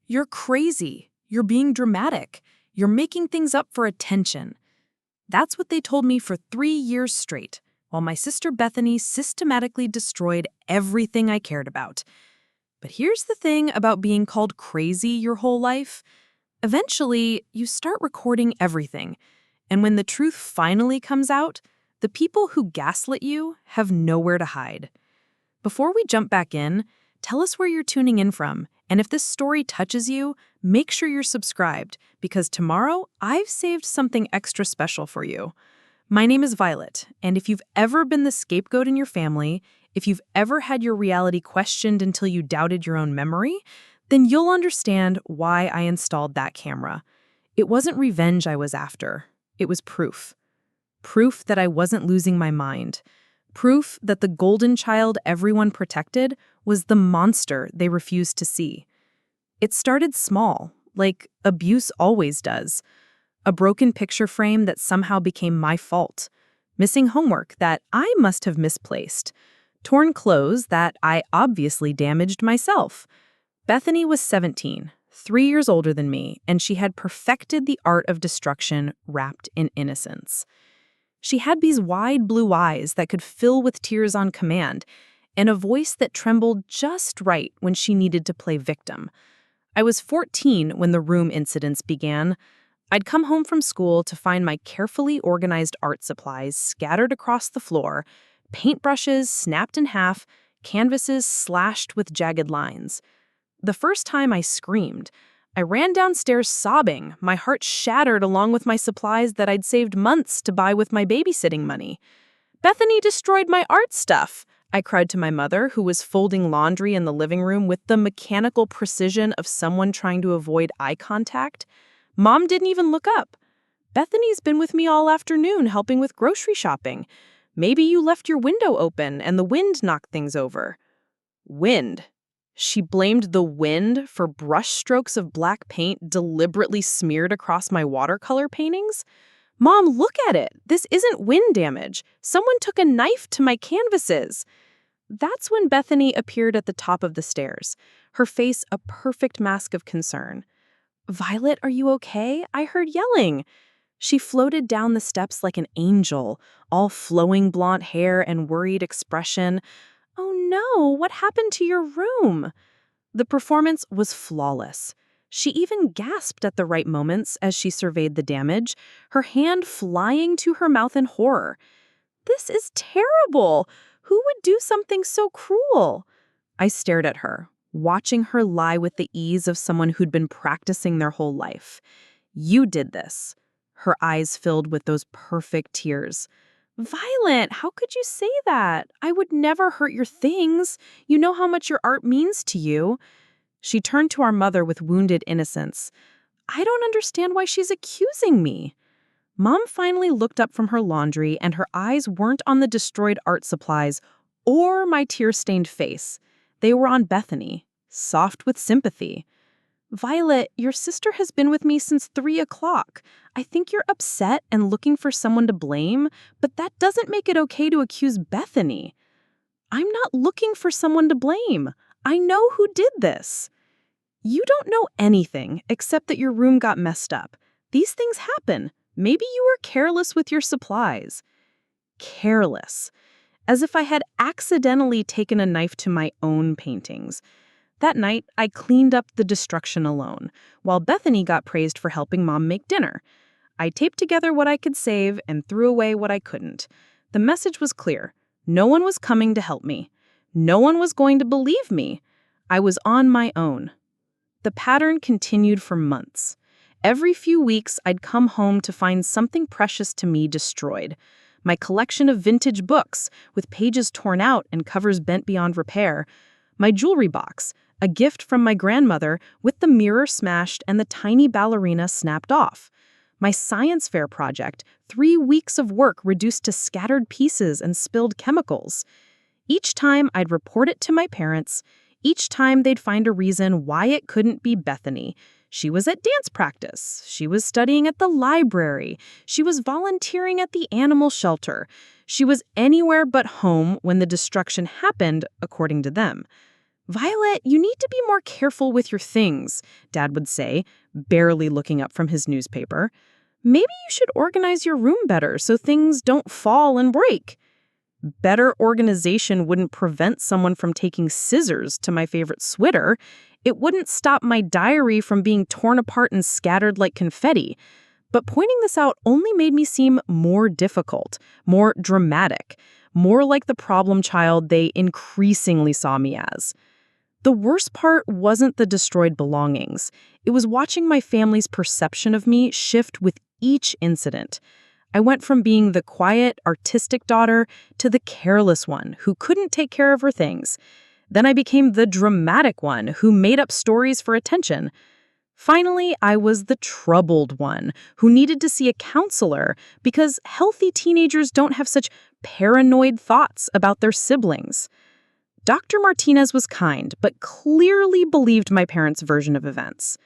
You're crazy. You're being dramatic. You're making things up for attention. That's what they told me for 3 years straight, while my sister Bethany systematically destroyed everything I cared about. But here's the thing about being called crazy your whole life. Eventually, you start recording everything. And when the truth finally comes out, the people who gaslit you have nowhere to hide. Before we jump back in, tell us where you're tuning in from. And if this story touches you, make sure you're subscribed, because tomorrow I've saved something extra special for you. My name is Violet, and if you've ever been the scapegoat in your family, if you've ever had your reality questioned until you doubted your own memory, then you'll understand why I installed that camera. It wasn't revenge I was after. It was proof. Proof that I wasn't losing my mind. Proof that the golden child everyone protected was the monster they refused to see. It started small, like abuse always does. A broken picture frame that somehow became my fault. Missing homework that I must have misplaced. Torn clothes that I obviously damaged myself. Bethany was 17, 3 years older than me, and she had perfected the art of destruction wrapped in innocence. She had these wide blue eyes that could fill with tears on command, and a voice that trembled just right when she needed to play victim. I was 14 when the room incidents began. I'd come home from school to find my carefully organized art supplies scattered across the floor, paintbrushes snapped in half, canvases slashed with jagged lines. The first time I screamed, I ran downstairs sobbing, my heart shattered along with my supplies that I'd saved months to buy with my babysitting money. "Bethany destroyed my art stuff," I cried to my mother, who was folding laundry in the living room with the mechanical precision of someone trying to avoid eye contact. Mom didn't even look up. "Bethany's been with me all afternoon helping with grocery shopping. Maybe you left your window open and the wind knocked things over." Wind. She blamed the wind for brushstrokes of black paint deliberately smeared across my watercolor paintings? "Mom, look at it. This isn't wind damage. Someone took a knife to my canvases." That's when Bethany appeared at the top of the stairs, her face a perfect mask of concern. "Violet, are you okay? I heard yelling." She floated down the steps like an angel, all flowing blonde hair and worried expression. "Oh no, what happened to your room?" The performance was flawless. She even gasped at the right moments as she surveyed the damage, her hand flying to her mouth in horror. "This is terrible! Who would do something so cruel?" I stared at her, watching her lie with the ease of someone who'd been practicing their whole life. "You did this." Her eyes filled with those perfect tears. "Violent, how could you say that? I would never hurt your things. You know how much your art means to you." She turned to our mother with wounded innocence. "I don't understand why she's accusing me." Mom finally looked up from her laundry, and her eyes weren't on the destroyed art supplies or my tear-stained face. They were on Bethany, soft with sympathy. "Violet, your sister has been with me since 3 o'clock. I think you're upset and looking for someone to blame, but that doesn't make it okay to accuse Bethany." "I'm not looking for someone to blame. I know who did this." "You don't know anything except that your room got messed up. These things happen. Maybe you were careless with your supplies." Careless. As if I had accidentally taken a knife to my own paintings. That night, I cleaned up the destruction alone, while Bethany got praised for helping Mom make dinner. I taped together what I could save and threw away what I couldn't. The message was clear. No one was coming to help me. No one was going to believe me. I was on my own. The pattern continued for months. Every few weeks, I'd come home to find something precious to me destroyed. My collection of vintage books, with pages torn out and covers bent beyond repair. My jewelry box, a gift from my grandmother with the mirror smashed and the tiny ballerina snapped off. My science fair project, 3 weeks of work reduced to scattered pieces and spilled chemicals. Each time I'd report it to my parents. Each time they'd find a reason why it couldn't be Bethany. She was at dance practice. She was studying at the library. She was volunteering at the animal shelter. She was anywhere but home when the destruction happened, according to them. "Violet, you need to be more careful with your things," Dad would say, barely looking up from his newspaper. "Maybe you should organize your room better so things don't fall and break." Better organization wouldn't prevent someone from taking scissors to my favorite sweater. It wouldn't stop my diary from being torn apart and scattered like confetti. But pointing this out only made me seem more difficult, more dramatic, more like the problem child they increasingly saw me as. The worst part wasn't the destroyed belongings. It was watching my family's perception of me shift with each incident. I went from being the quiet, artistic daughter to the careless one who couldn't take care of her things. Then I became the dramatic one who made up stories for attention. Finally, I was the troubled one who needed to see a counselor because healthy teenagers don't have such paranoid thoughts about their siblings. Dr. Martinez was kind, but clearly believed my parents' version of events.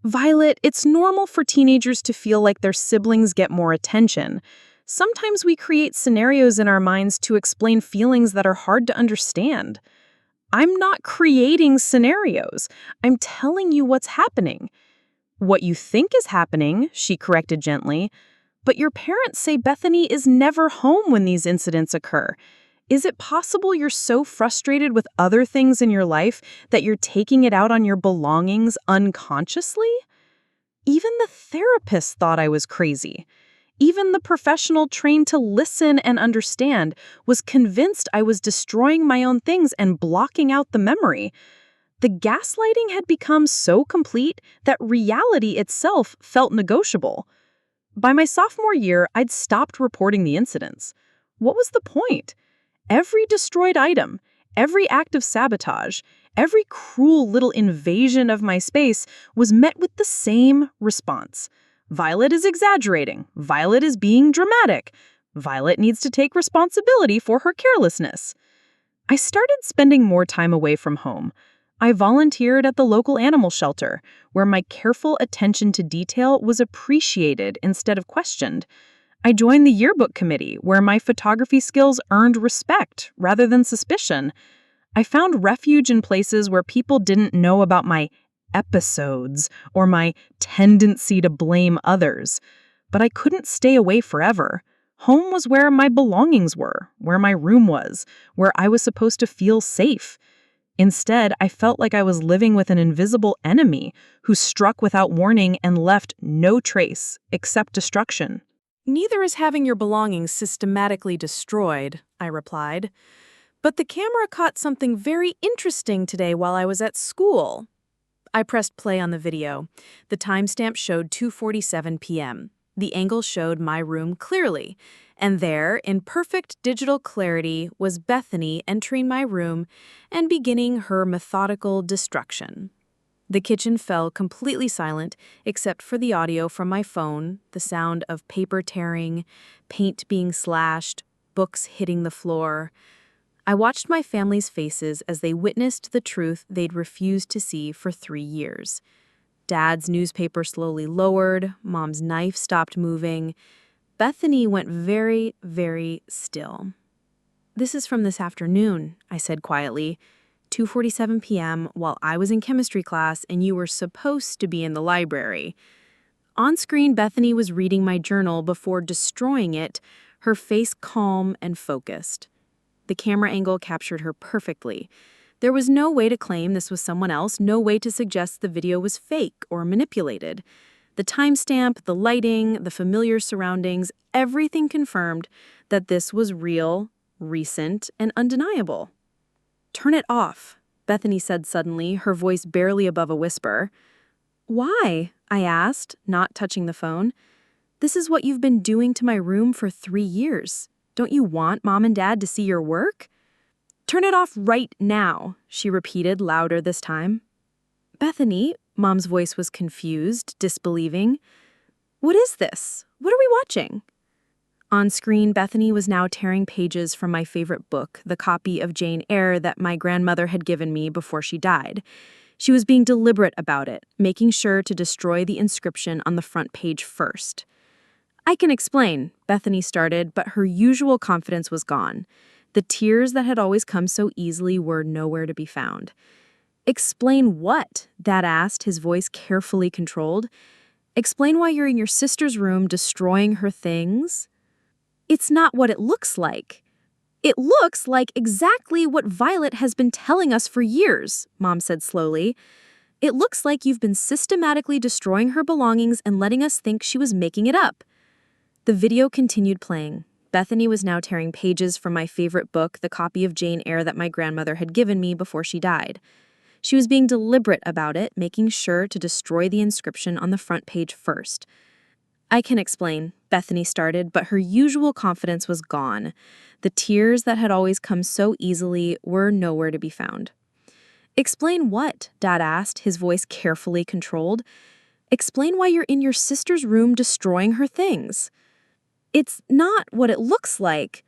"Violet, it's normal for teenagers to feel like their siblings get more attention. Sometimes we create scenarios in our minds to explain feelings that are hard to understand." "I'm not creating scenarios. I'm telling you what's happening." "What you think is happening," she corrected gently, "but your parents say Bethany is never home when these incidents occur. Is it possible you're so frustrated with other things in your life that you're taking it out on your belongings unconsciously?" Even the therapist thought I was crazy. Even the professional trained to listen and understand was convinced I was destroying my own things and blocking out the memory. The gaslighting had become so complete that reality itself felt negotiable. By my sophomore year, I'd stopped reporting the incidents. What was the point? Every destroyed item, every act of sabotage, every cruel little invasion of my space was met with the same response. Violet is exaggerating. Violet is being dramatic. Violet needs to take responsibility for her carelessness. I started spending more time away from home. I volunteered at the local animal shelter, where my careful attention to detail was appreciated instead of questioned. I joined the yearbook committee, where my photography skills earned respect rather than suspicion. I found refuge in places where people didn't know about my episodes or my tendency to blame others. But I couldn't stay away forever. Home was where my belongings were, where my room was, where I was supposed to feel safe. Instead, I felt like I was living with an invisible enemy who struck without warning and left no trace except destruction. "Neither is having your belongings systematically destroyed," I replied. "But the camera caught something very interesting today while I was at school." I pressed play on the video. The timestamp showed 2:47 p.m. The angle showed my room clearly, and there, in perfect digital clarity, was Bethany entering my room and beginning her methodical destruction. The kitchen fell completely silent except for the audio from my phone, the sound of paper tearing, paint being slashed, books hitting the floor. I watched my family's faces as they witnessed the truth they'd refused to see for 3 years. Dad's newspaper slowly lowered, Mom's knife stopped moving. Bethany went very, very still. "This is from this afternoon," I said quietly. 2:47 p.m. while I was in chemistry class and you were supposed to be in the library. On screen, Bethany was reading my journal before destroying it, her face calm and focused. The camera angle captured her perfectly. There was no way to claim this was someone else, no way to suggest the video was fake or manipulated. The timestamp, the lighting, the familiar surroundings, everything confirmed that this was real, recent, and undeniable. "Turn it off," Bethany said suddenly, her voice barely above a whisper. "Why?" I asked, not touching the phone. "This is what you've been doing to my room for 3 years. Don't you want Mom and Dad to see your work?" "Turn it off right now," she repeated, louder this time. "Bethany," Mom's voice was confused, disbelieving. "What is this? What are we watching?" On screen, Bethany was now tearing pages from my favorite book, the copy of Jane Eyre that my grandmother had given me before she died. She was being deliberate about it, making sure to destroy the inscription on the front page first. "I can explain," Bethany started, but her usual confidence was gone. The tears that had always come so easily were nowhere to be found. Explain what? Dad asked, his voice carefully controlled. Explain why you're in your sister's room destroying her things? It's not what it looks like. It looks like exactly what Violet has been telling us for years, Mom said slowly. It looks like you've been systematically destroying her belongings and letting us think she was making it up. The video continued playing. Bethany was now tearing pages from my favorite book, the copy of Jane Eyre that my grandmother had given me before she died. She was being deliberate about it, making sure to destroy the inscription on the front page first. I can explain, Bethany started, but her usual confidence was gone. The tears that had always come so easily were nowhere to be found. Explain what? Dad asked, his voice carefully controlled. Explain why you're in your sister's room destroying her things. It's not what it looks like.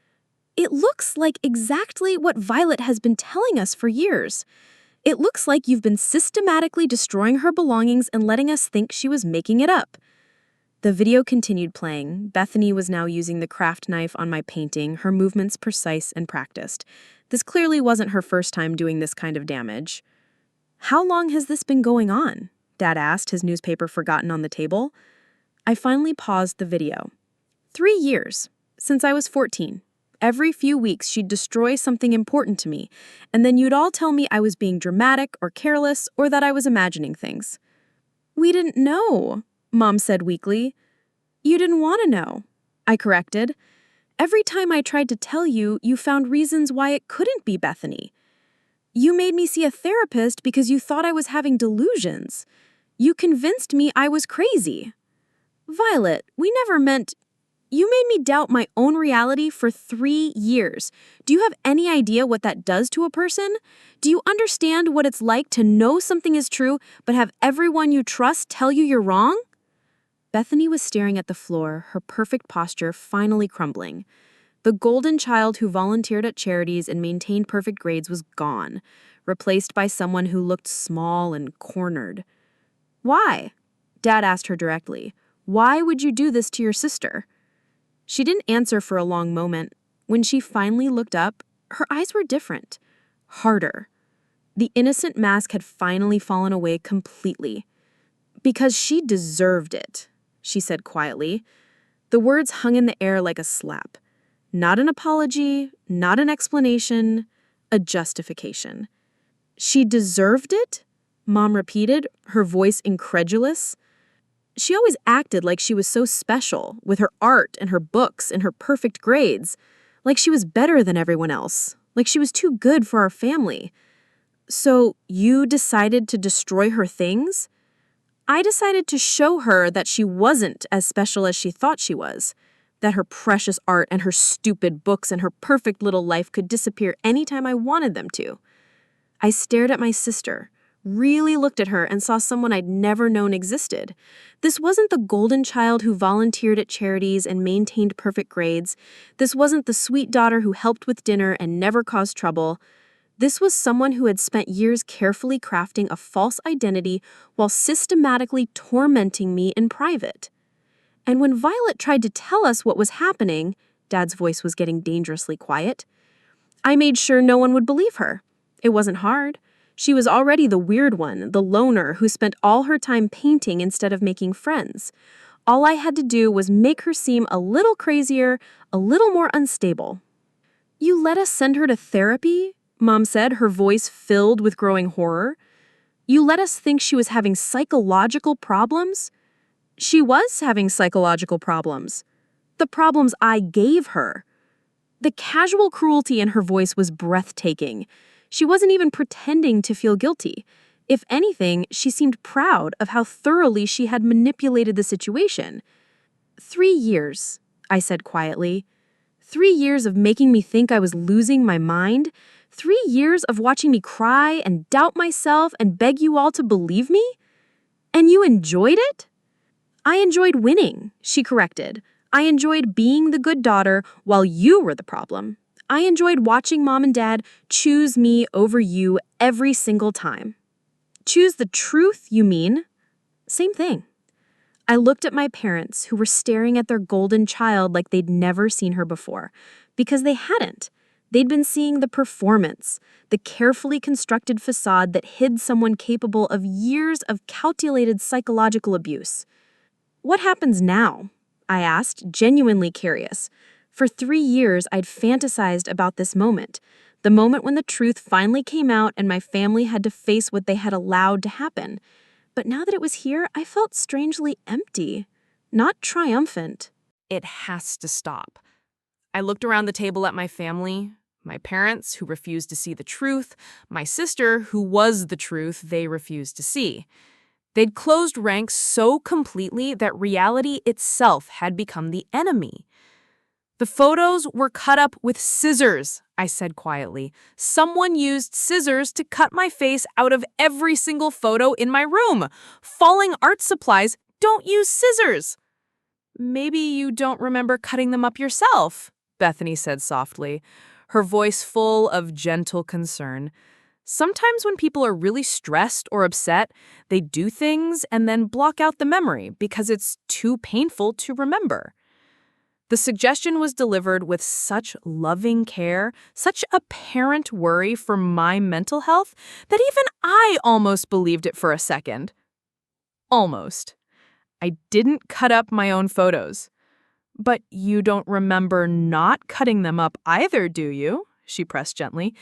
It looks like exactly what Violet has been telling us for years. It looks like you've been systematically destroying her belongings and letting us think she was making it up. The video continued playing. Bethany was now using the craft knife on my painting, her movements precise and practiced. This clearly wasn't her first time doing this kind of damage. How long has this been going on? Dad asked, his newspaper forgotten on the table. I finally paused the video. 3 years, since I was 14. Every few weeks she'd destroy something important to me, and then you'd all tell me I was being dramatic or careless or that I was imagining things. We didn't know, Mom said weakly. You didn't want to know, I corrected. Every time I tried to tell you, you found reasons why it couldn't be Bethany. You made me see a therapist because you thought I was having delusions. You convinced me I was crazy. Violet, we never meant... You made me doubt my own reality for 3 years. Do you have any idea what that does to a person? Do you understand what it's like to know something is true, but have everyone you trust tell you you're wrong? Bethany was staring at the floor, her perfect posture finally crumbling. The golden child who volunteered at charities and maintained perfect grades was gone, replaced by someone who looked small and cornered. Why? Dad asked her directly. Why would you do this to your sister? She didn't answer for a long moment. When she finally looked up, her eyes were different, harder. The innocent mask had finally fallen away completely. Because she deserved it, she said quietly. The words hung in the air like a slap. Not an apology, not an explanation, a justification. She deserved it? Mom repeated, her voice incredulous. She always acted like she was so special, with her art and her books and her perfect grades, like she was better than everyone else, like she was too good for our family. So you decided to destroy her things? I decided to show her that she wasn't as special as she thought she was, that her precious art and her stupid books and her perfect little life could disappear anytime I wanted them to. I stared at my sister, really looked at her and saw someone I'd never known existed. This wasn't the golden child who volunteered at charities and maintained perfect grades. This wasn't the sweet daughter who helped with dinner and never caused trouble. This was someone who had spent years carefully crafting a false identity while systematically tormenting me in private. And when Violet tried to tell us what was happening, Dad's voice was getting dangerously quiet, I made sure no one would believe her. It wasn't hard. She was already the weird one, the loner who spent all her time painting instead of making friends. All I had to do was make her seem a little crazier, a little more unstable. You let us send her to therapy? Mom said, her voice filled with growing horror. You let us think she was having psychological problems? She was having psychological problems. The problems I gave her. The casual cruelty in her voice was breathtaking. She wasn't even pretending to feel guilty. If anything, she seemed proud of how thoroughly she had manipulated the situation. 3 years, I said quietly. 3 years of making me think I was losing my mind. 3 years of watching me cry and doubt myself and beg you all to believe me? And you enjoyed it? I enjoyed winning, she corrected. I enjoyed being the good daughter while you were the problem. I enjoyed watching Mom and Dad choose me over you every single time. Choose the truth, you mean? Same thing. I looked at my parents, who were staring at their golden child like they'd never seen her before, because they hadn't. They'd been seeing the performance, the carefully constructed facade that hid someone capable of years of calculated psychological abuse. "What happens now?" I asked, genuinely curious. For 3 years, I'd fantasized about this moment, the moment when the truth finally came out and my family had to face what they had allowed to happen. But now that it was here, I felt strangely empty, not triumphant. It has to stop. I looked around the table at my family, my parents, who refused to see the truth, my sister, who was the truth they refused to see. They'd closed ranks so completely that reality itself had become the enemy. "The photos were cut up with scissors," I said quietly. "Someone used scissors to cut my face out of every single photo in my room. Falling art supplies don't use scissors." "Maybe you don't remember cutting them up yourself," Bethany said softly, her voice full of gentle concern. "Sometimes when people are really stressed or upset, they do things and then block out the memory because it's too painful to remember." The suggestion was delivered with such loving care, such apparent worry for my mental health, that even I almost believed it for a second. Almost. I didn't cut up my own photos. "But you don't remember not cutting them up either, do you?" she pressed gently.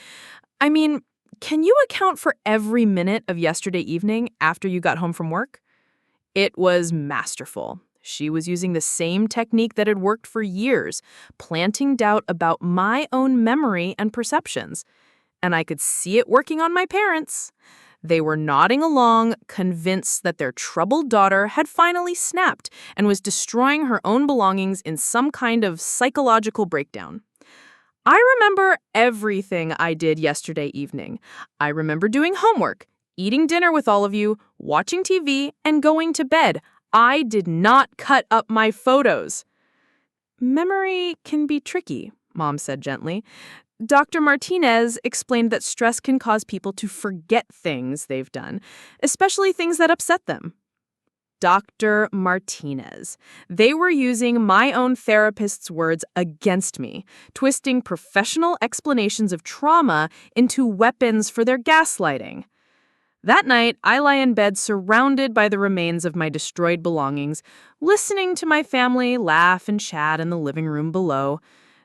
"I mean, can you account for every minute of yesterday evening after you got home from work?" It was masterful. She was using the same technique that had worked for years, planting doubt about my own memory and perceptions. And I could see it working on my parents. They were nodding along, convinced that their troubled daughter had finally snapped and was destroying her own belongings in some kind of psychological breakdown. I remember everything I did yesterday evening. I remember doing homework, eating dinner with all of you, watching TV, and going to bed. I did not cut up my photos. "Memory can be tricky," Mom said gently. "Dr. Martinez explained that stress can cause people to forget things they've done, especially things that upset them." Dr. Martinez. They were using my own therapist's words against me, twisting professional explanations of trauma into weapons for their gaslighting. That night, I lie in bed surrounded by the remains of my destroyed belongings, listening to my family laugh and chat in the living room below.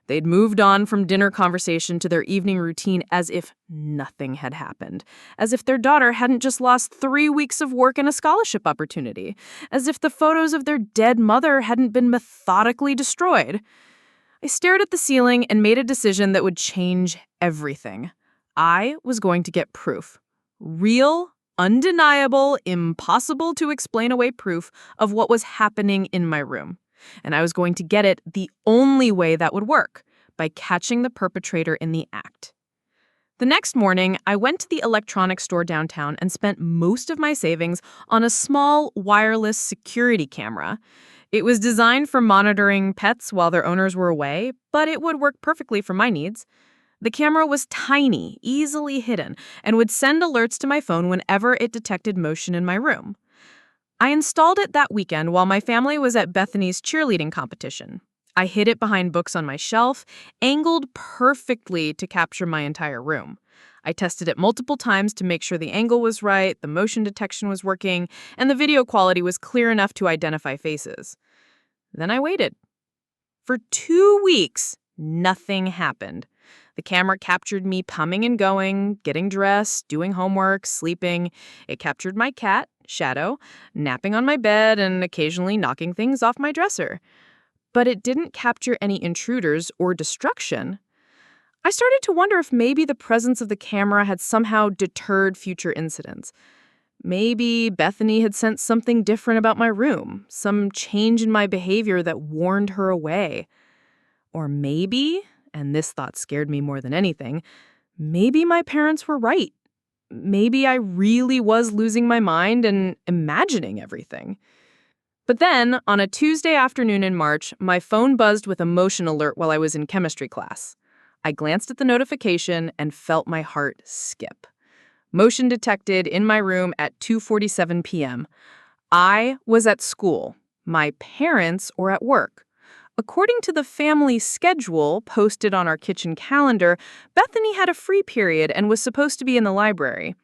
They'd moved on from dinner conversation to their evening routine as if nothing had happened, as if their daughter hadn't just lost 3 weeks of work and a scholarship opportunity, as if the photos of their dead mother hadn't been methodically destroyed. I stared at the ceiling and made a decision that would change everything. I was going to get proof. Real, undeniable, impossible to explain away proof of what was happening in my room. And I was going to get it the only way that would work, by catching the perpetrator in the act. The next morning, I went to the electronics store downtown and spent most of my savings on a small wireless security camera. It was designed for monitoring pets while their owners were away, but it would work perfectly for my needs. The camera was tiny, easily hidden, and would send alerts to my phone whenever it detected motion in my room. I installed it that weekend while my family was at Bethany's cheerleading competition. I hid it behind books on my shelf, angled perfectly to capture my entire room. I tested it multiple times to make sure the angle was right, the motion detection was working, and the video quality was clear enough to identify faces. Then I waited. For 2 weeks, nothing happened. The camera captured me coming and going, getting dressed, doing homework, sleeping. It captured my cat, Shadow, napping on my bed and occasionally knocking things off my dresser. But it didn't capture any intruders or destruction. I started to wonder if maybe the presence of the camera had somehow deterred future incidents. Maybe Bethany had sensed something different about my room, some change in my behavior that warned her away. Or maybe, and this thought scared me more than anything, maybe my parents were right. Maybe I really was losing my mind and imagining everything. But then, on a Tuesday afternoon in March, my phone buzzed with a motion alert while I was in chemistry class. I glanced at the notification and felt my heart skip. Motion detected in my room at 2:47 p.m. I was at school. My parents were at work. According to the family schedule posted on our kitchen calendar, Bethany had a free period and was supposed to be in the library.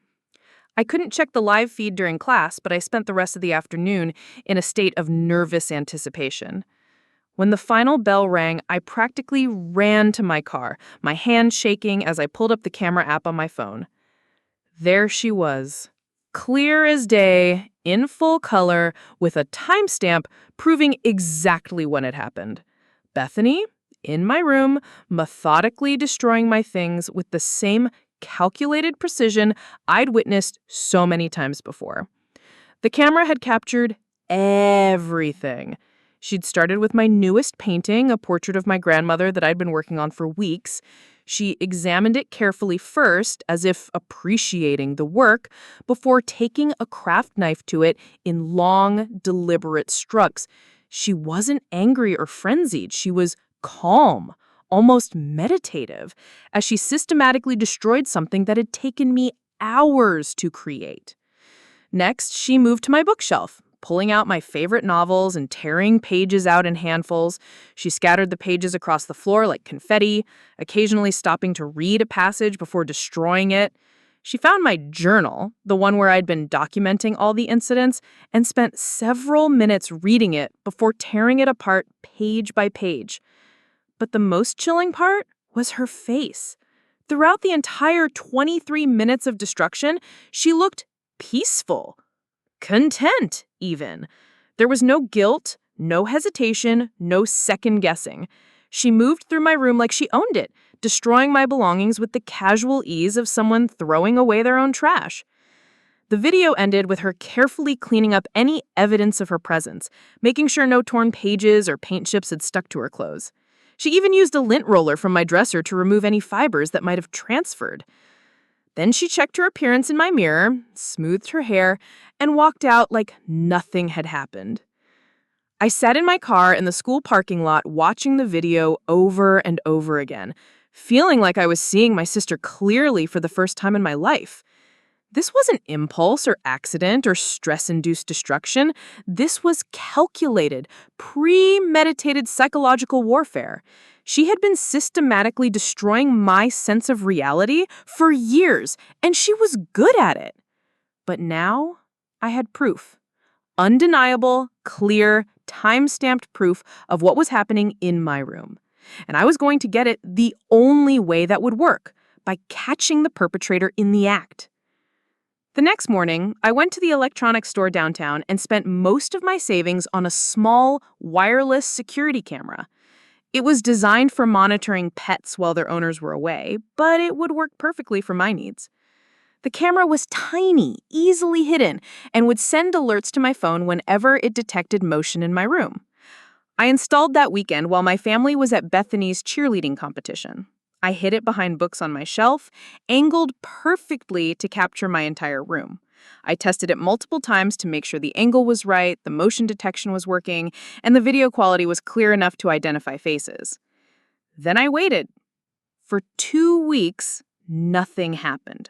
I couldn't check the live feed during class, but I spent the rest of the afternoon in a state of nervous anticipation. When the final bell rang, I practically ran to my car, my hand shaking as I pulled up the camera app on my phone. There she was, clear as day, in full color, with a timestamp proving exactly when it happened. Bethany, in my room, methodically destroying my things with the same calculated precision I'd witnessed so many times before. The camera had captured everything. She'd started with my newest painting, a portrait of my grandmother that I'd been working on for weeks. She examined it carefully first, as if appreciating the work, before taking a craft knife to it in long, deliberate strokes. She wasn't angry or frenzied. She was calm, almost meditative, as she systematically destroyed something that had taken me hours to create. Next, she moved to my bookshelf, pulling out my favorite novels and tearing pages out in handfuls. She scattered the pages across the floor like confetti, occasionally stopping to read a passage before destroying it. She found my journal, the one where I'd been documenting all the incidents, and spent several minutes reading it before tearing it apart page by page. But the most chilling part was her face. Throughout the entire 23 minutes of destruction, she looked peaceful, content even. There was no guilt, no hesitation, no second guessing. She moved through my room like she owned it, destroying my belongings with the casual ease of someone throwing away their own trash. The video ended with her carefully cleaning up any evidence of her presence, making sure no torn pages or paint chips had stuck to her clothes. She even used a lint roller from my dresser to remove any fibers that might have transferred. Then she checked her appearance in my mirror, smoothed her hair, and walked out like nothing had happened. I sat in my car in the school parking lot watching the video over and over again, feeling like I was seeing my sister clearly for the first time in my life. This wasn't impulse or accident or stress-induced destruction. This was calculated, premeditated psychological warfare. She had been systematically destroying my sense of reality for years, and she was good at it. But now I had proof. Undeniable, clear, time-stamped proof of what was happening in my room. And I was going to get it the only way that would work, by catching the perpetrator in the act. The next morning, I went to the electronics store downtown and spent most of my savings on a small, wireless security camera. It was designed for monitoring pets while their owners were away, but it would work perfectly for my needs. The camera was tiny, easily hidden, and would send alerts to my phone whenever it detected motion in my room. I installed that weekend while my family was at Bethany's cheerleading competition. I hid it behind books on my shelf, angled perfectly to capture my entire room. I tested it multiple times to make sure the angle was right, the motion detection was working, and the video quality was clear enough to identify faces. Then I waited. For 2 weeks, nothing happened.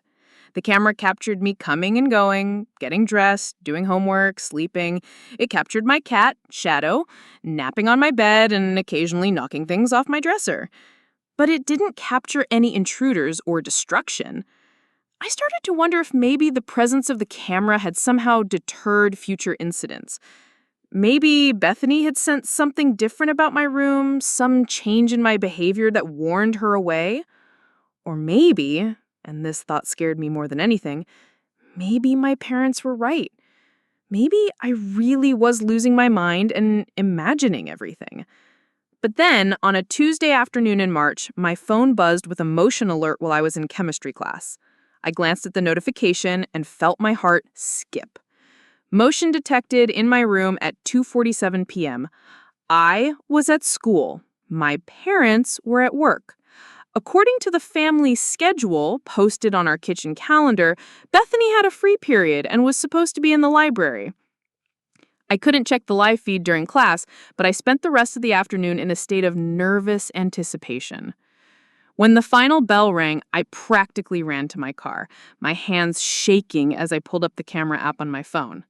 The camera captured me coming and going, getting dressed, doing homework, sleeping. It captured my cat, Shadow, napping on my bed and occasionally knocking things off my dresser. But it didn't capture any intruders or destruction. I started to wonder if maybe the presence of the camera had somehow deterred future incidents. Maybe Bethany had sensed something different about my room, some change in my behavior that warned her away. Or maybe, and this thought scared me more than anything, maybe my parents were right. Maybe I really was losing my mind and imagining everything. But then, on a Tuesday afternoon in March, my phone buzzed with a motion alert while I was in chemistry class. I glanced at the notification and felt my heart skip. Motion detected in my room at 2:47 p.m. I was at school. My parents were at work. According to the family schedule posted on our kitchen calendar, Bethany had a free period and was supposed to be in the library. I couldn't check the live feed during class, but I spent the rest of the afternoon in a state of nervous anticipation. When the final bell rang, I practically ran to my car, my hands shaking as I pulled up the camera app on my phone.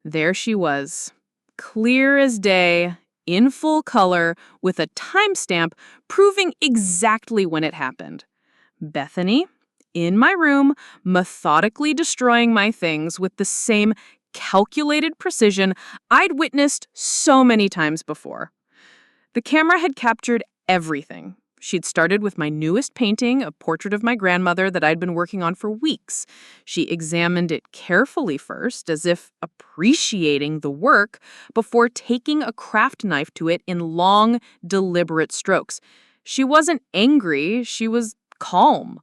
There she was, clear as day, in full color with a timestamp proving exactly when it happened. Bethany, in my room, methodically destroying my things with the same calculated precision I'd witnessed so many times before. The camera had captured everything. She'd started with my newest painting, a portrait of my grandmother that I'd been working on for weeks. She examined it carefully first, as if appreciating the work, before taking a craft knife to it in long, deliberate strokes. She wasn't angry, she was calm,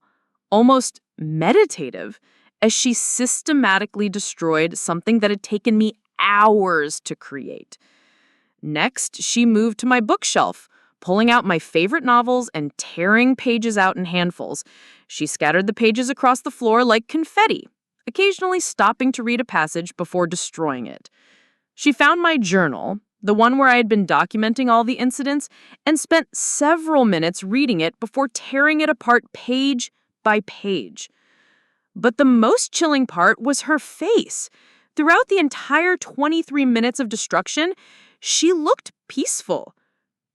almost meditative, as she systematically destroyed something that had taken me hours to create. Next, she moved to my bookshelf, pulling out my favorite novels and tearing pages out in handfuls. She scattered the pages across the floor like confetti, occasionally stopping to read a passage before destroying it. She found my journal, the one where I had been documenting all the incidents, and spent several minutes reading it before tearing it apart page by page. But the most chilling part was her face. Throughout the entire 23 minutes of destruction, she looked peaceful.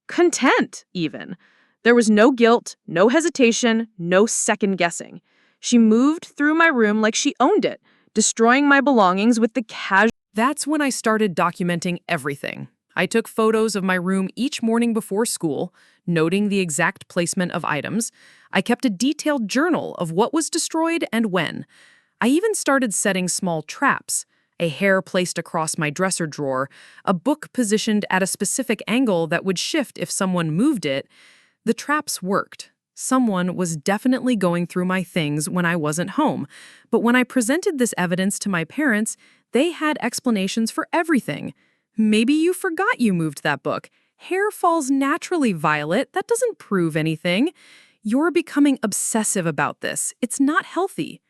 Content, even. There was no guilt, no hesitation, no second guessing. She moved through my room like she owned it, destroying my belongings with the casual. That's when I started documenting everything. I took photos of my room each morning before school, noting the exact placement of items. I kept a detailed journal of what was destroyed and when. I even started setting small traps. A hair placed across my dresser drawer, a book positioned at a specific angle that would shift if someone moved it. The traps worked. Someone was definitely going through my things when I wasn't home, but when I presented this evidence to my parents, they had explanations for everything. Maybe you forgot you moved that book. Hair falls naturally, Violet. That doesn't prove anything. You're becoming obsessive about this. It's not healthy.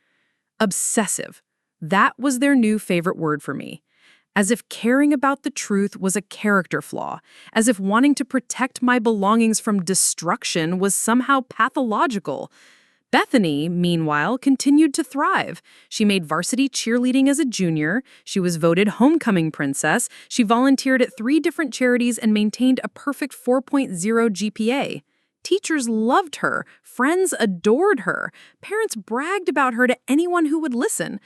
Obsessive. That was their new favorite word for me. As if caring about the truth was a character flaw, as if wanting to protect my belongings from destruction was somehow pathological. Bethany, meanwhile, continued to thrive. She made varsity cheerleading as a junior, she was voted homecoming princess, she volunteered at 3 different charities and maintained a perfect 4.0 GPA. Teachers loved her, friends adored her, parents bragged about her to anyone who would listen.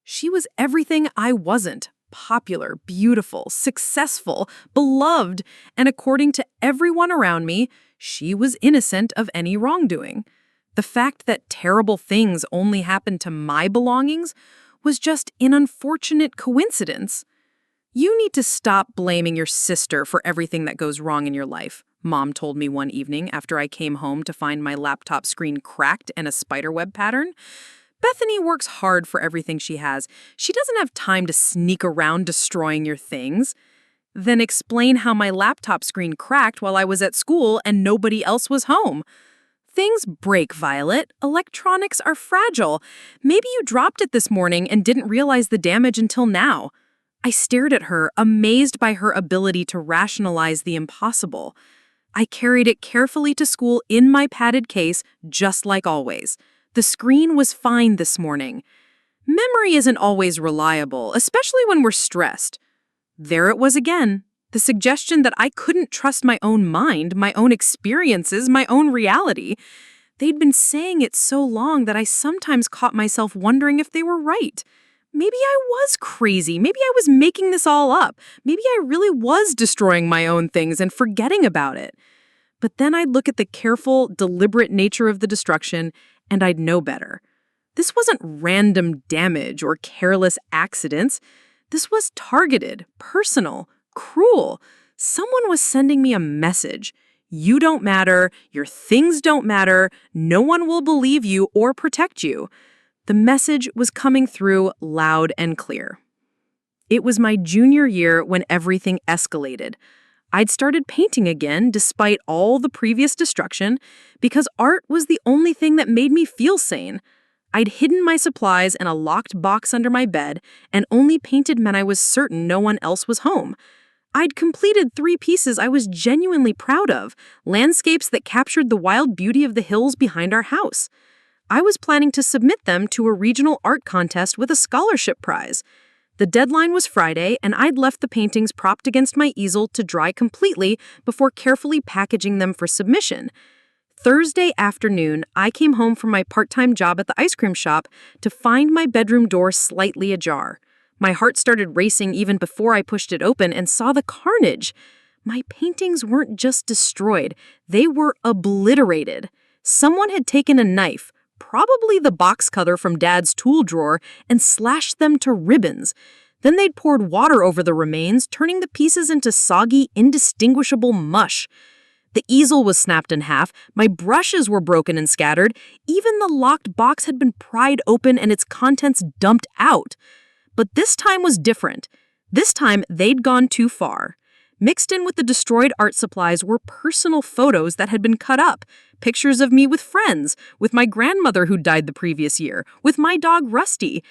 She was everything I wasn't. Popular, beautiful, successful, beloved, and according to everyone around me, she was innocent of any wrongdoing. The fact that terrible things only happened to my belongings was just an unfortunate coincidence. You need to stop blaming your sister for everything that goes wrong in your life, Mom told me one evening after I came home to find my laptop screen cracked and a spiderweb pattern. Bethany works hard for everything she has. She doesn't have time to sneak around destroying your things. Then explain how my laptop screen cracked while I was at school and nobody else was home. Things break, Violet. Electronics are fragile. Maybe you dropped it this morning and didn't realize the damage until now. I stared at her, amazed by her ability to rationalize the impossible. I carried it carefully to school in my padded case, just like always. The screen was fine this morning. Memory isn't always reliable, especially when we're stressed. There it was again, the suggestion that I couldn't trust my own mind, my own experiences, my own reality. They'd been saying it so long that I sometimes caught myself wondering if they were right. Maybe I was crazy. Maybe I was making this all up. Maybe I really was destroying my own things and forgetting about it. But then I'd look at the careful, deliberate nature of the destruction, and I'd know better. This wasn't random damage or careless accidents. This was targeted, personal, cruel. Someone was sending me a message. You don't matter, your things don't matter, no one will believe you or protect you. The message was coming through loud and clear. It was my junior year when everything escalated. I'd started painting again despite all the previous destruction because art was the only thing that made me feel sane. I'd hidden my supplies in a locked box under my bed and only painted when I was certain no one else was home. I'd completed 3 pieces I was genuinely proud of, landscapes that captured the wild beauty of the hills behind our house. I was planning to submit them to a regional art contest with a scholarship prize. The deadline was Friday, and I'd left the paintings propped against my easel to dry completely before carefully packaging them for submission. Thursday afternoon, I came home from my part-time job at the ice cream shop to find my bedroom door slightly ajar. My heart started racing even before I pushed it open and saw the carnage. My paintings weren't just destroyed, they were obliterated. Someone had taken a knife, probably the box cutter from Dad's tool drawer, and slashed them to ribbons. Then they'd poured water over the remains, turning the pieces into soggy, indistinguishable mush. The easel was snapped in half, my brushes were broken and scattered, even the locked box had been pried open and its contents dumped out. But this time was different. This time, they'd gone too far. Mixed in with the destroyed art supplies were personal photos that had been cut up, pictures of me with friends, with my grandmother who died the previous year, with my dog Rusty.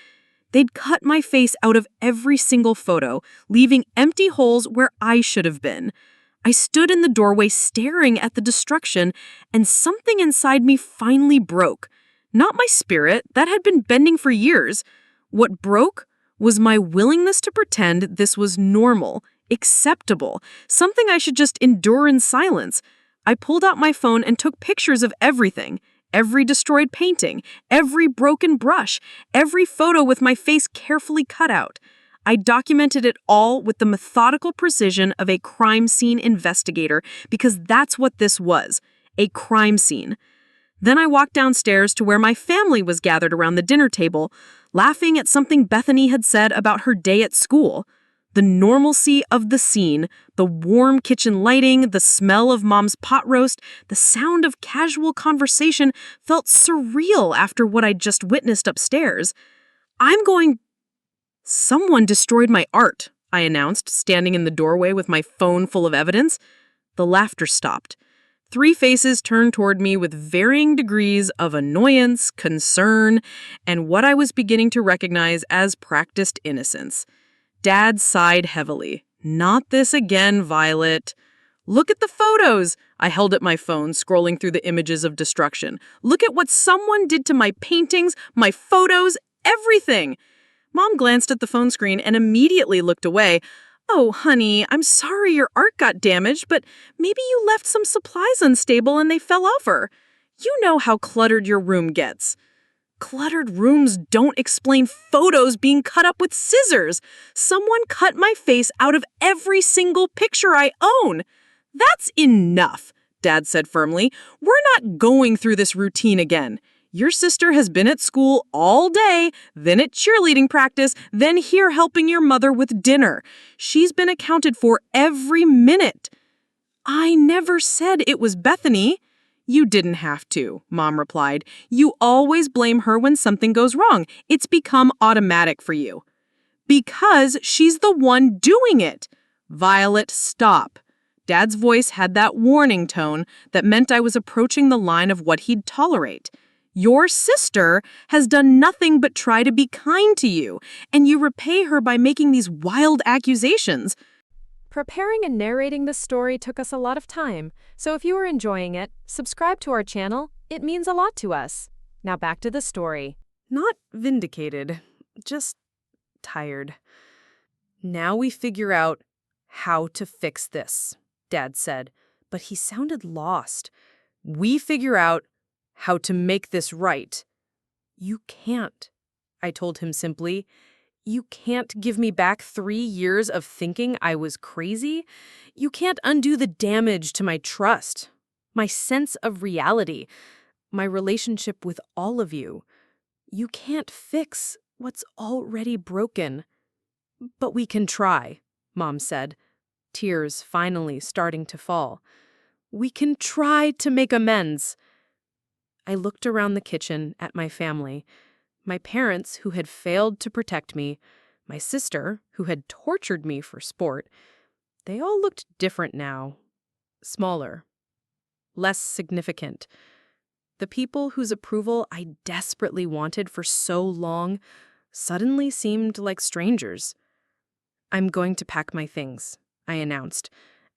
They'd cut my face out of every single photo, leaving empty holes where I should have been. I stood in the doorway staring at the destruction, and something inside me finally broke. Not my spirit, that had been bending for years. What broke was my willingness to pretend this was normal, acceptable, something I should just endure in silence. I pulled out my phone and took pictures of everything. Every destroyed painting, every broken brush, every photo with my face carefully cut out. I documented it all with the methodical precision of a crime scene investigator because that's what this was, a crime scene. Then I walked downstairs to where my family was gathered around the dinner table, laughing at something Bethany had said about her day at school. The normalcy of the scene, the warm kitchen lighting, the smell of Mom's pot roast, the sound of casual conversation felt surreal after what I'd just witnessed upstairs. Someone destroyed my art, I announced, standing in the doorway with my phone full of evidence. The laughter stopped. 3 faces turned toward me with varying degrees of annoyance, concern, and what I was beginning to recognize as practiced innocence. Dad sighed heavily. Not this again, Violet. Look at the photos. I held at my phone, scrolling through the images of destruction. Look at what someone did to my paintings, my photos, everything. Mom glanced at the phone screen and immediately looked away. Oh, honey, I'm sorry your art got damaged, but maybe you left some supplies unstable and they fell over. You know how cluttered your room gets. Cluttered rooms don't explain photos being cut up with scissors. Someone cut my face out of every single picture I own. That's enough, Dad said firmly. We're not going through this routine again. Your sister has been at school all day, then at cheerleading practice, then here helping your mother with dinner. She's been accounted for every minute. I never said it was Bethany. You didn't have to, Mom replied. You always blame her when something goes wrong. It's become automatic for you. Because she's the one doing it. Violet, stop. Dad's voice had that warning tone that meant I was approaching the line of what he'd tolerate. Your sister has done nothing but try to be kind to you, and you repay her by making these wild accusations. Preparing and narrating this story took us a lot of time, so if you are enjoying it, subscribe to our channel. It means a lot to us. Now back to the story. Not vindicated, just tired. Now we figure out how to fix this, Dad said, but he sounded lost. We figure out how to make this right. You can't, I told him simply. You can't give me back 3 years of thinking I was crazy. You can't undo the damage to my trust, my sense of reality, my relationship with all of you. You can't fix what's already broken. But we can try, Mom said, tears finally starting to fall. We can try to make amends. I looked around the kitchen at my family. My parents, who had failed to protect me, my sister, who had tortured me for sport, they all looked different now. Smaller. Less significant. The people whose approval I desperately wanted for so long suddenly seemed like strangers. I'm going to pack my things, I announced.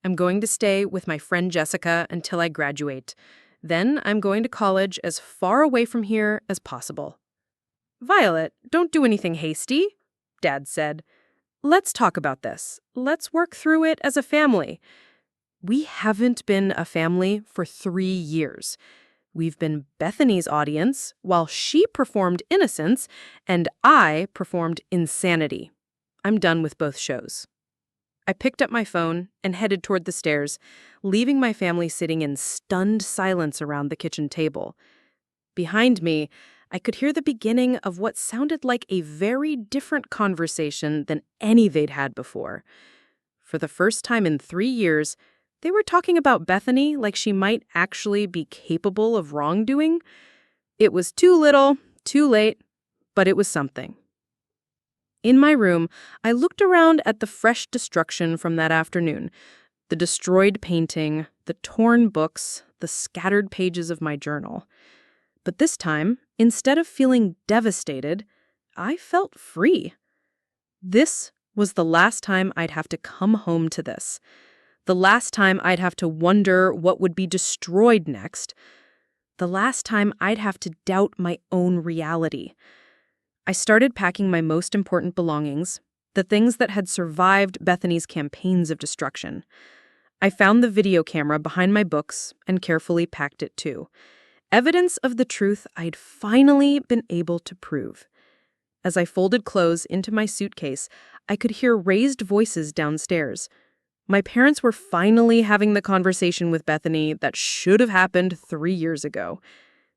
I'm going to stay with my friend Jessica until I graduate. Then I'm going to college as far away from here as possible. Violet, don't do anything hasty, Dad said. Let's talk about this. Let's work through it as a family. We haven't been a family for 3 years. We've been Bethany's audience while she performed Innocence and I performed Insanity. I'm done with both shows. I picked up my phone and headed toward the stairs, leaving my family sitting in stunned silence around the kitchen table. Behind me, I could hear the beginning of what sounded like a very different conversation than any they'd had before. For the first time in 3 years, they were talking about Bethany like she might actually be capable of wrongdoing. It was too little, too late, but it was something. In my room, I looked around at the fresh destruction from that afternoon. The destroyed painting, the torn books, the scattered pages of my journal. But this time, instead of feeling devastated, I felt free. This was the last time I'd have to come home to this. The last time I'd have to wonder what would be destroyed next. The last time I'd have to doubt my own reality. I started packing my most important belongings, the things that had survived Bethany's campaigns of destruction. I found the video camera behind my books and carefully packed it too. Evidence of the truth I'd finally been able to prove. As I folded clothes into my suitcase, I could hear raised voices downstairs. My parents were finally having the conversation with Bethany that should have happened 3 years ago.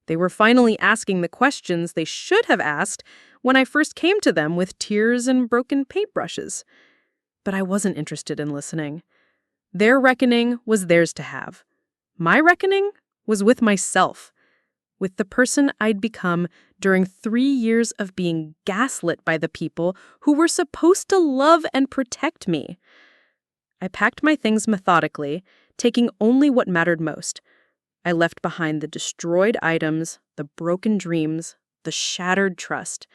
They were finally asking the questions they should have asked when I first came to them with tears and broken paintbrushes. But I wasn't interested in listening. Their reckoning was theirs to have. My reckoning was with myself, with the person I'd become during 3 years of being gaslit by the people who were supposed to love and protect me. I packed my things methodically, taking only what mattered most. I left behind the destroyed items, the broken dreams, the shattered trust.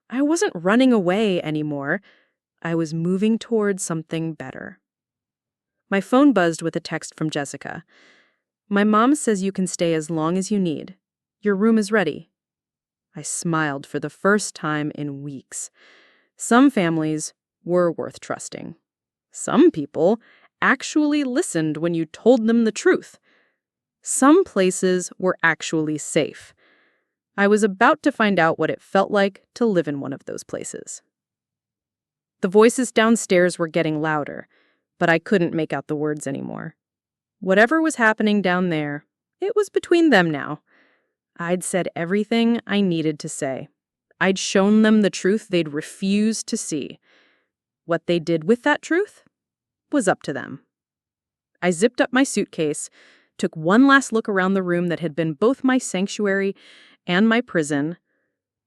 I wasn't running away anymore. I was moving towards something better. My phone buzzed with a text from Jessica. "My mom says you can stay as long as you need. Your room is ready." I smiled for the first time in weeks. Some families were worth trusting. Some people actually listened when you told them the truth. Some places were actually safe. I was about to find out what it felt like to live in one of those places. The voices downstairs were getting louder, but I couldn't make out the words anymore. Whatever was happening down there, it was between them now. I'd said everything I needed to say. I'd shown them the truth they'd refused to see. What they did with that truth was up to them. I zipped up my suitcase, took one last look around the room that had been both my sanctuary and my prison,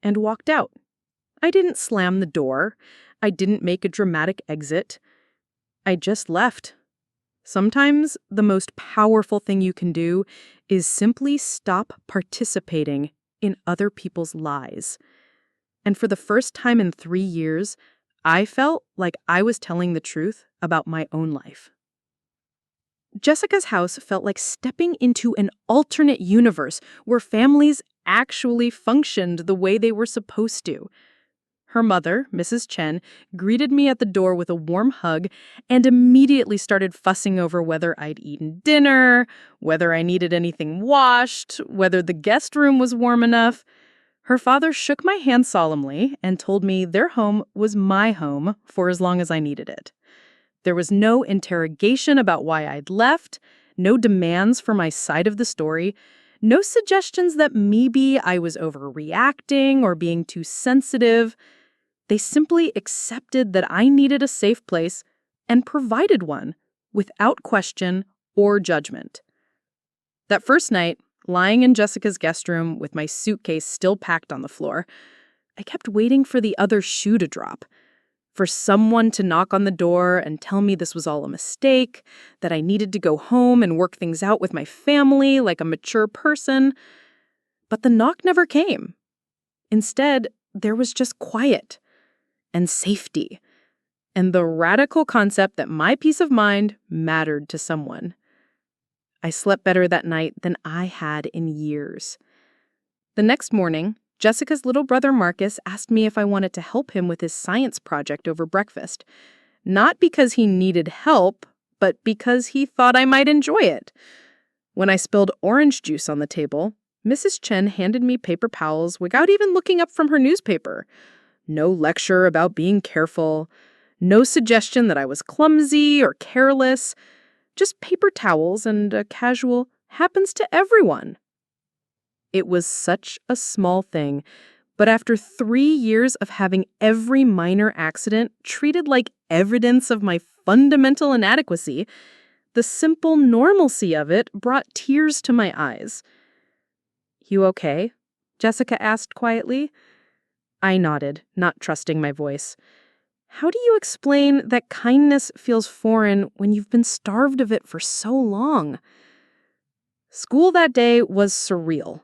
and walked out. I didn't slam the door. I didn't make a dramatic exit. I just left. Sometimes the most powerful thing you can do is simply stop participating in other people's lies. And for the first time in 3 years, I felt like I was telling the truth about my own life. Jessica's house felt like stepping into an alternate universe where families actually functioned the way they were supposed to. Her mother, Mrs. Chen, greeted me at the door with a warm hug and immediately started fussing over whether I'd eaten dinner, whether I needed anything washed, whether the guest room was warm enough. Her father shook my hand solemnly and told me their home was my home for as long as I needed it. There was no interrogation about why I'd left, no demands for my side of the story, no suggestions that maybe I was overreacting or being too sensitive. They simply accepted that I needed a safe place and provided one without question or judgment. That first night, lying in Jessica's guest room with my suitcase still packed on the floor, I kept waiting for the other shoe to drop. For someone to knock on the door and tell me this was all a mistake, that I needed to go home and work things out with my family like a mature person. But the knock never came. Instead, there was just quiet and safety and the radical concept that my peace of mind mattered to someone. I slept better that night than I had in years. The next morning, Jessica's little brother Marcus asked me if I wanted to help him with his science project over breakfast. Not because he needed help, but because he thought I might enjoy it. When I spilled orange juice on the table, Mrs. Chen handed me paper towels without even looking up from her newspaper. No lecture about being careful. No suggestion that I was clumsy or careless. Just paper towels and a casual "happens to everyone." It was such a small thing, but after 3 years of having every minor accident treated like evidence of my fundamental inadequacy, the simple normalcy of it brought tears to my eyes. "You okay?" Jessica asked quietly. I nodded, not trusting my voice. How do you explain that kindness feels foreign when you've been starved of it for so long? School that day was surreal.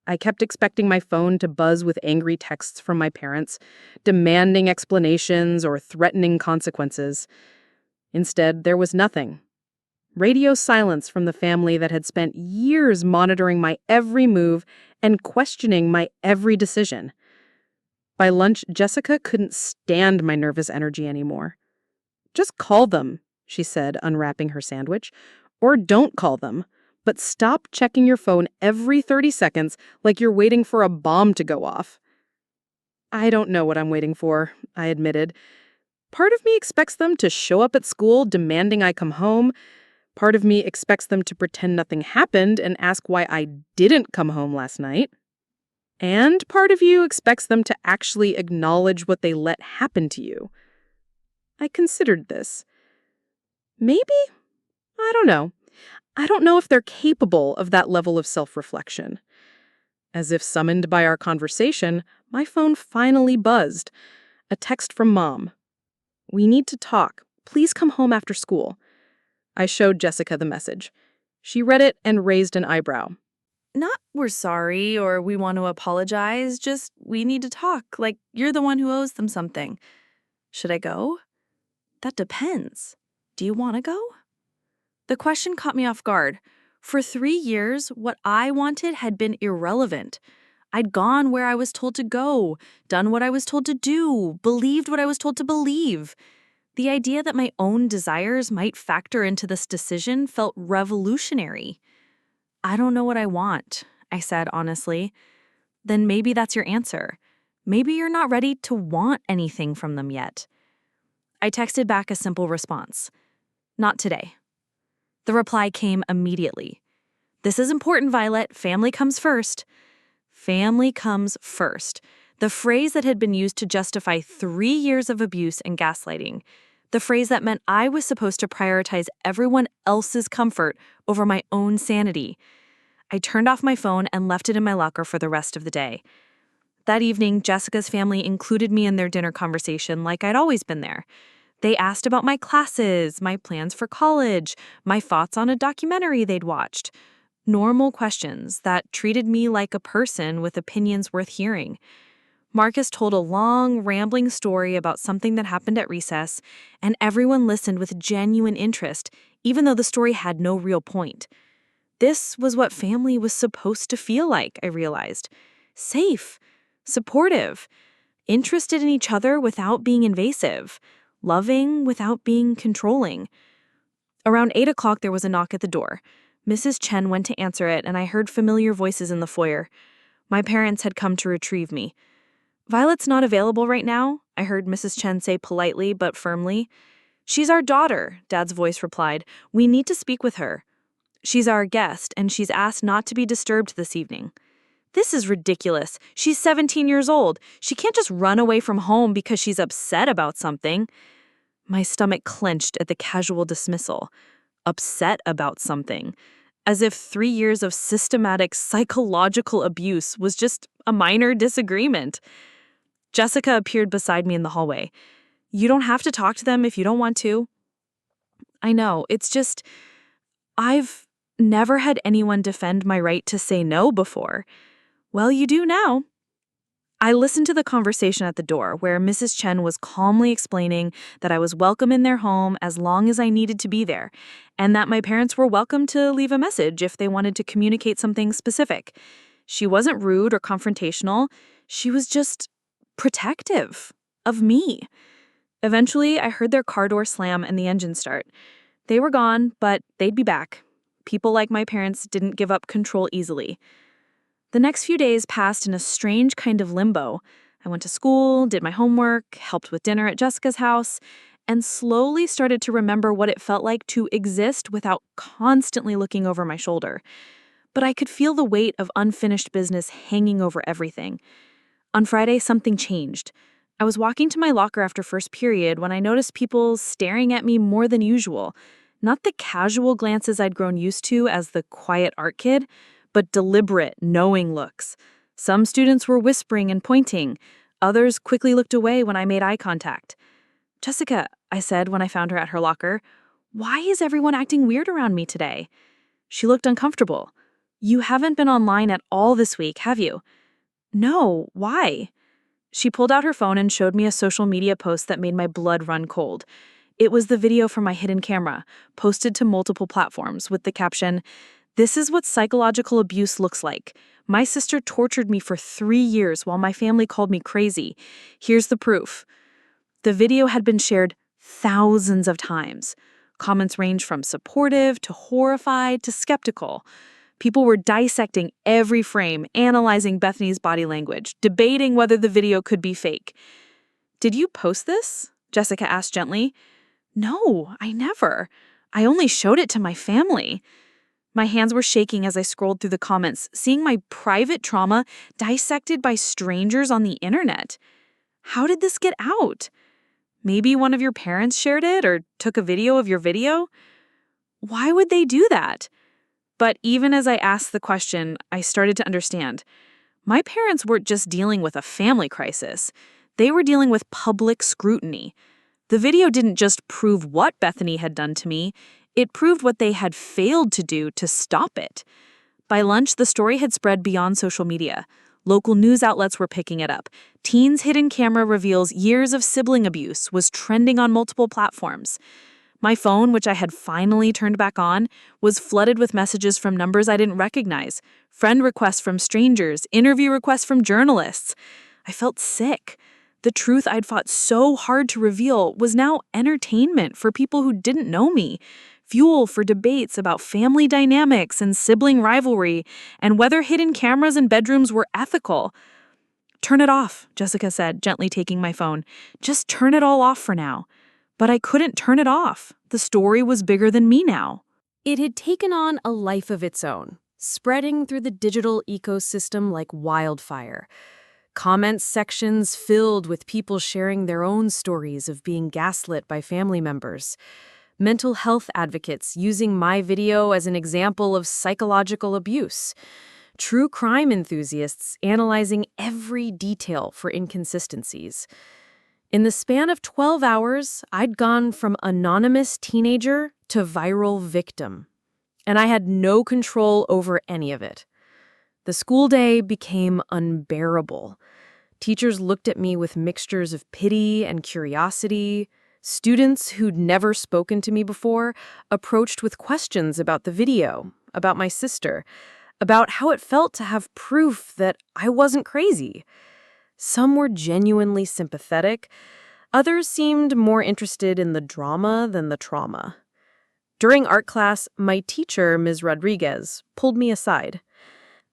I kept expecting my phone to buzz with angry texts from my parents, demanding explanations or threatening consequences. Instead, there was nothing. Radio silence from the family that had spent years monitoring my every move and questioning my every decision. By lunch, Jessica couldn't stand my nervous energy anymore. "Just call them," she said, unwrapping her sandwich. "Or don't call them. But stop checking your phone every 30 seconds like you're waiting for a bomb to go off." "I don't know what I'm waiting for," I admitted. Part of me expects them to show up at school demanding I come home. Part of me expects them to pretend nothing happened and ask why I didn't come home last night. And part of you expects them to actually acknowledge what they let happen to you. I considered this. Maybe? I don't know. I don't know if they're capable of that level of self-reflection. As if summoned by our conversation, my phone finally buzzed. A text from Mom. "We need to talk. Please come home after school." I showed Jessica the message. She read it and raised an eyebrow. Not "we're sorry" or "we want to apologize," just "we need to talk," like you're the one who owes them something. Should I go? That depends. Do you want to go? The question caught me off guard. For 3 years, what I wanted had been irrelevant. I'd gone where I was told to go, done what I was told to do, believed what I was told to believe. The idea that my own desires might factor into this decision felt revolutionary. "I don't know what I want," I said honestly. "Then maybe that's your answer. Maybe you're not ready to want anything from them yet." I texted back a simple response. "Not today." The reply came immediately. "This is important, Violet. Family comes first." Family comes first. The phrase that had been used to justify 3 years of abuse and gaslighting. The phrase that meant I was supposed to prioritize everyone else's comfort over my own sanity. I turned off my phone and left it in my locker for the rest of the day. That evening, Jessica's family included me in their dinner conversation like I'd always been there. They asked about my classes, my plans for college, my thoughts on a documentary they'd watched. Normal questions that treated me like a person with opinions worth hearing. Marcus told a long, rambling story about something that happened at recess, and everyone listened with genuine interest, even though the story had no real point. This was what family was supposed to feel like, I realized. Safe, supportive, interested in each other without being invasive, loving without being controlling. Around 8 o'clock, there was a knock at the door. Mrs. Chen went to answer it, and I heard familiar voices in the foyer. My parents had come to retrieve me. "Violet's not available right now," I heard Mrs. Chen say politely but firmly. "She's our daughter," Dad's voice replied. "We need to speak with her. She's our guest, and she's asked not to be disturbed this evening." This is ridiculous. She's 17 years old. She can't just run away from home because she's upset about something. My stomach clenched at the casual dismissal. Upset about something. As if 3 years of systematic psychological abuse was just a minor disagreement. Jessica appeared beside me in the hallway. "You don't have to talk to them if you don't want to." "I know, it's just, I've never had anyone defend my right to say no before." "Well, you do now." I listened to the conversation at the door, where Mrs. Chen was calmly explaining that I was welcome in their home as long as I needed to be there, and that my parents were welcome to leave a message if they wanted to communicate something specific. She wasn't rude or confrontational. She was just protective of me. Eventually, I heard their car door slam and the engine start. They were gone, but they'd be back. People like my parents didn't give up control easily. The next few days passed in a strange kind of limbo. I went to school, did my homework, helped with dinner at Jessica's house, and slowly started to remember what it felt like to exist without constantly looking over my shoulder. But I could feel the weight of unfinished business hanging over everything. On Friday, something changed. I was walking to my locker after first period when I noticed people staring at me more than usual. Not the casual glances I'd grown used to as the quiet art kid, but deliberate, knowing looks. Some students were whispering and pointing. Others quickly looked away when I made eye contact. "Jessica," I said when I found her at her locker, "why is everyone acting weird around me today?" She looked uncomfortable. "You haven't been online at all this week, have you?" "No, why?" She pulled out her phone and showed me a social media post that made my blood run cold. It was the video from my hidden camera, posted to multiple platforms with the caption, "This is what psychological abuse looks like. My sister tortured me for 3 years while my family called me crazy. Here's the proof." The video had been shared thousands of times. Comments ranged from supportive to horrified to skeptical. People were dissecting every frame, analyzing Bethany's body language, debating whether the video could be fake. "Did you post this?" Jessica asked gently. "No, I never. I only showed it to my family." My hands were shaking as I scrolled through the comments, seeing my private trauma dissected by strangers on the internet. How did this get out? Maybe one of your parents shared it or took a video of your video? Why would they do that? But even as I asked the question, I started to understand. My parents weren't just dealing with a family crisis. They were dealing with public scrutiny. The video didn't just prove what Bethany had done to me, it proved what they had failed to do to stop it. By lunch, the story had spread beyond social media. Local news outlets were picking it up. Teens' hidden camera reveals years of sibling abuse was trending on multiple platforms. My phone, which I had finally turned back on, was flooded with messages from numbers I didn't recognize, friend requests from strangers, interview requests from journalists. I felt sick. The truth I'd fought so hard to reveal was now entertainment for people who didn't know me, fuel for debates about family dynamics and sibling rivalry, and whether hidden cameras in bedrooms were ethical. "Turn it off," Jessica said, gently taking my phone. "Just turn it all off for now." But I couldn't turn it off. The story was bigger than me now. It had taken on a life of its own, spreading through the digital ecosystem like wildfire. Comments sections filled with people sharing their own stories of being gaslit by family members. Mental health advocates using my video as an example of psychological abuse. True crime enthusiasts analyzing every detail for inconsistencies. In the span of 12 hours, I'd gone from anonymous teenager to viral victim, and I had no control over any of it. The school day became unbearable. Teachers looked at me with mixtures of pity and curiosity. Students who'd never spoken to me before approached with questions about the video, about my sister, about how it felt to have proof that I wasn't crazy. Some were genuinely sympathetic. Others seemed more interested in the drama than the trauma. During art class, my teacher, Ms. Rodriguez, pulled me aside.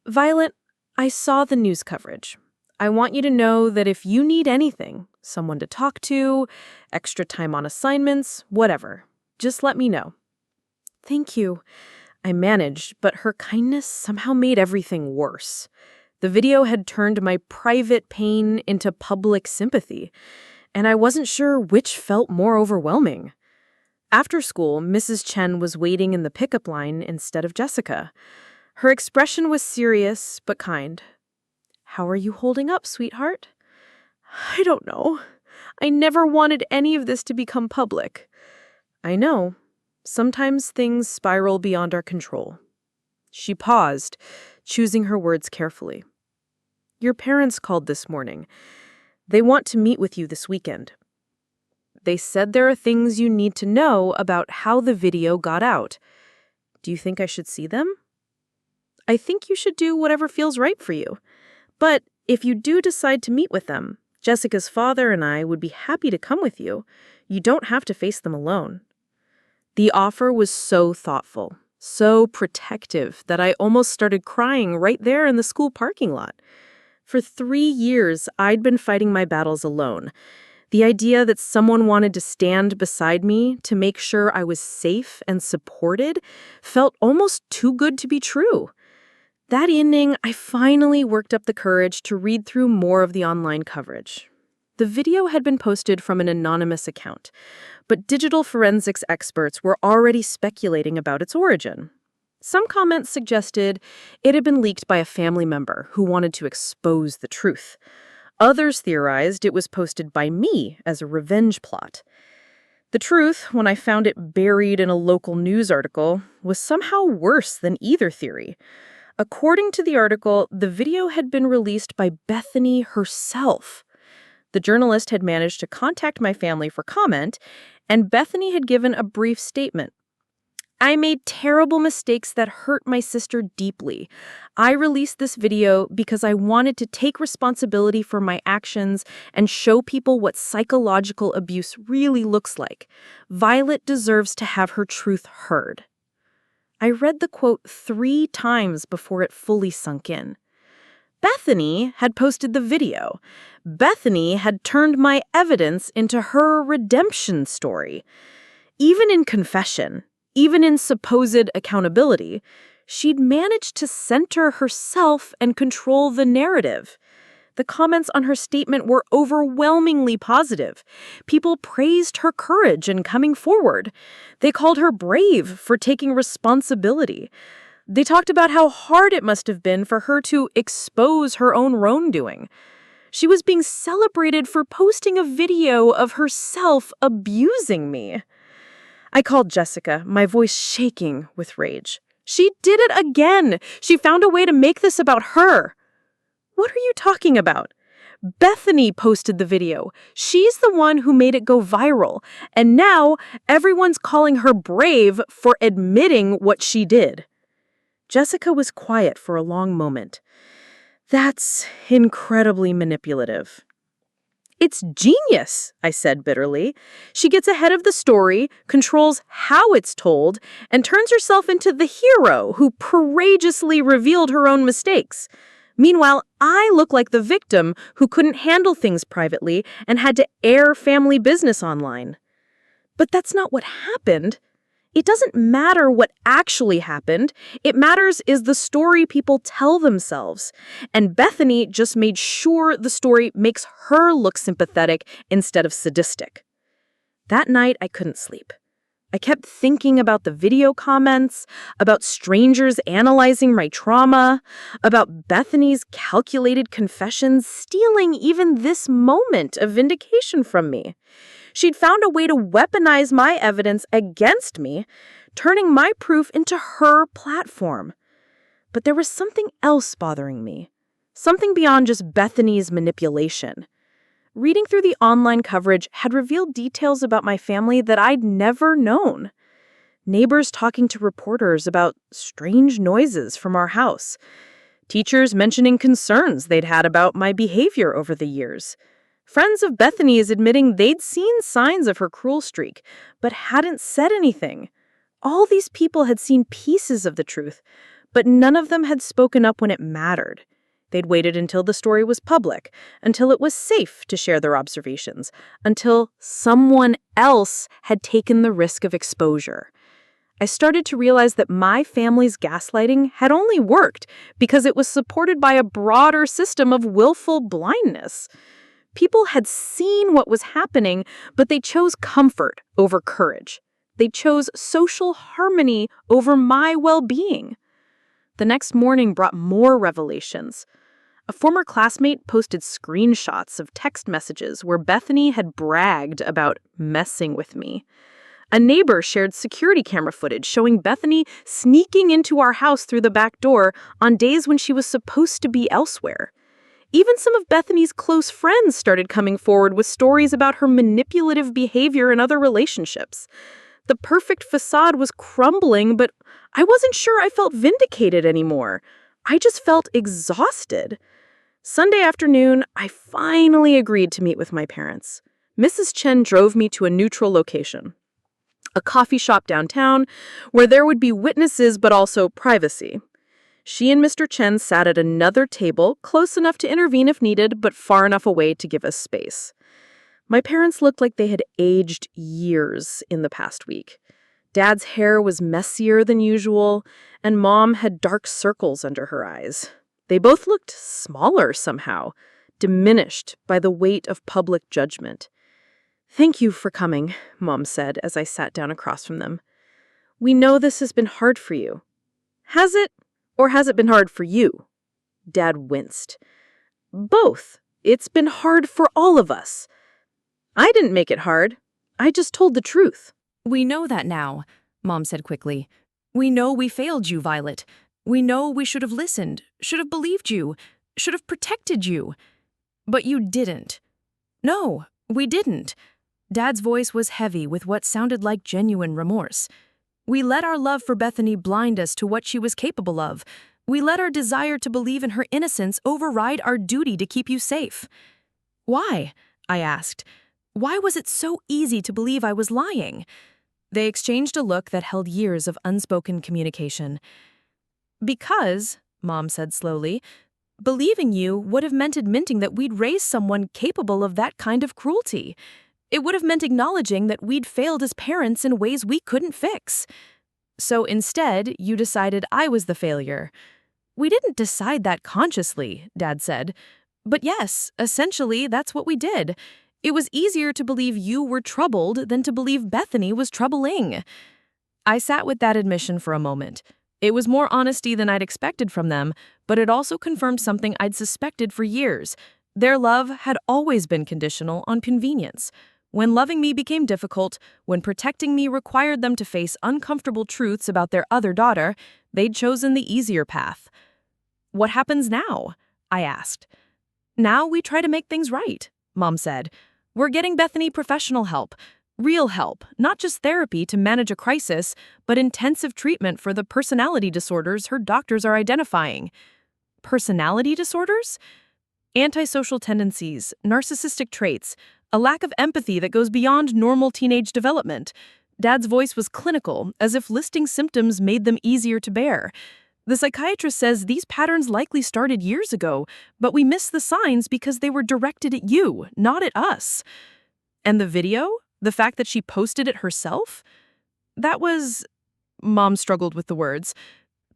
"Violet, I saw the news coverage. I want you to know that if you need anything, someone to talk to, extra time on assignments, whatever, just let me know." "Thank you," I managed, but her kindness somehow made everything worse. The video had turned my private pain into public sympathy, and I wasn't sure which felt more overwhelming. After school, Mrs. Chen was waiting in the pickup line instead of Jessica. Her expression was serious but kind. "How are you holding up, sweetheart?" "I don't know. I never wanted any of this to become public." "I know. Sometimes things spiral beyond our control." She paused, choosing her words carefully. "Your parents called this morning. They want to meet with you this weekend. They said there are things you need to know about how the video got out. Do you think I should see them?" "I think you should do whatever feels right for you. But If you do decide to meet with them, Jessica's father and I would be happy to come with you. You don't have to face them alone." The offer was so thoughtful, so protective that I almost started crying right there in the school parking lot. For 3 years, I'd been fighting my battles alone. The idea that someone wanted to stand beside me to make sure I was safe and supported felt almost too good to be true. That evening, I finally worked up the courage to read through more of the online coverage. The video had been posted from an anonymous account, but digital forensics experts were already speculating about its origin. Some comments suggested it had been leaked by a family member who wanted to expose the truth. Others theorized it was posted by me as a revenge plot. The truth, when I found it buried in a local news article, was somehow worse than either theory. According to the article, the video had been released by Bethany herself. The journalist had managed to contact my family for comment, and Bethany had given a brief statement. "I made terrible mistakes that hurt my sister deeply. I released this video because I wanted to take responsibility for my actions and show people what psychological abuse really looks like. Violet deserves to have her truth heard." I read the quote 3 times before it fully sunk in. Bethany had posted the video. Bethany had turned my evidence into her redemption story. Even in confession, even in supposed accountability, she'd managed to center herself and control the narrative. The comments on her statement were overwhelmingly positive. People praised her courage in coming forward. They called her brave for taking responsibility. They talked about how hard it must have been for her to expose her own wrongdoing. She was being celebrated for posting a video of herself abusing me. I called Jessica, my voice shaking with rage. She did it again. She found a way to make this about her. What are you talking about? Bethany posted the video. She's the one who made it go viral. And now everyone's calling her brave for admitting what she did. Jessica was quiet for a long moment. That's incredibly manipulative. It's genius, I said bitterly. She gets ahead of the story, controls how it's told, and turns herself into the hero who courageously revealed her own mistakes. Meanwhile, I look like the victim who couldn't handle things privately and had to air family business online. But that's not what happened. It doesn't matter what actually happened. It matters is the story people tell themselves. And Bethany just made sure the story makes her look sympathetic instead of sadistic. That night, I couldn't sleep. I kept thinking about the video comments, about strangers analyzing my trauma, about Bethany's calculated confessions stealing even this moment of vindication from me. She'd found a way to weaponize my evidence against me, turning my proof into her platform. But there was something else bothering me, something beyond just Bethany's manipulation. Reading through the online coverage had revealed details about my family that I'd never known. Neighbors talking to reporters about strange noises from our house. Teachers mentioning concerns they'd had about my behavior over the years. Friends of Bethany's admitting they'd seen signs of her cruel streak, but hadn't said anything. All these people had seen pieces of the truth, but none of them had spoken up when it mattered. They'd waited until the story was public, until it was safe to share their observations, until someone else had taken the risk of exposure. I started to realize that my family's gaslighting had only worked because it was supported by a broader system of willful blindness. People had seen what was happening, but they chose comfort over courage. They chose social harmony over my well-being. The next morning brought more revelations. A former classmate posted screenshots of text messages where Bethany had bragged about messing with me. A neighbor shared security camera footage showing Bethany sneaking into our house through the back door on days when she was supposed to be elsewhere. Even some of Bethany's close friends started coming forward with stories about her manipulative behavior in other relationships. The perfect facade was crumbling, but I wasn't sure I felt vindicated anymore. I just felt exhausted. Sunday afternoon, I finally agreed to meet with my parents. Mrs. Chen drove me to a neutral location, a coffee shop downtown where there would be witnesses but also privacy. She and Mr. Chen sat at another table, close enough to intervene if needed, but far enough away to give us space. My parents looked like they had aged years in the past week. Dad's hair was messier than usual, and Mom had dark circles under her eyes. They both looked smaller somehow, diminished by the weight of public judgment. "Thank you for coming," Mom said as I sat down across from them. "We know this has been hard for you." "Has it? Or has it been hard for you?" Dad winced. "Both. It's been hard for all of us. I didn't make it hard. I just told the truth." We know that now, Mom said quickly. We know we failed you, Violet. We know we should have listened, should have believed you, should have protected you. But you didn't. No, we didn't. Dad's voice was heavy with what sounded like genuine remorse. We let our love for Bethany blind us to what she was capable of. We let our desire to believe in her innocence override our duty to keep you safe. Why? I asked. Why was it so easy to believe I was lying? They exchanged a look that held years of unspoken communication. Because, Mom said slowly, believing you would have meant admitting that we'd raised someone capable of that kind of cruelty. It would have meant acknowledging that we'd failed as parents in ways we couldn't fix. So instead, you decided I was the failure. We didn't decide that consciously, Dad said. But yes, essentially, that's what we did. It was easier to believe you were troubled than to believe Bethany was troubling. I sat with that admission for a moment. It was more honesty than I'd expected from them, but it also confirmed something I'd suspected for years. Their love had always been conditional on convenience. When loving me became difficult, when protecting me required them to face uncomfortable truths about their other daughter, they'd chosen the easier path. What happens now? I asked. Now we try to make things right, Mom said. We're getting Bethany professional help. Real help, not just therapy to manage a crisis, but intensive treatment for the personality disorders her doctors are identifying. Personality disorders? Antisocial tendencies, narcissistic traits, a lack of empathy that goes beyond normal teenage development. Dad's voice was clinical, as if listing symptoms made them easier to bear. The psychiatrist says these patterns likely started years ago, but we missed the signs because they were directed at you, not at us. And the video? The fact that she posted it herself? That was... Mom struggled with the words.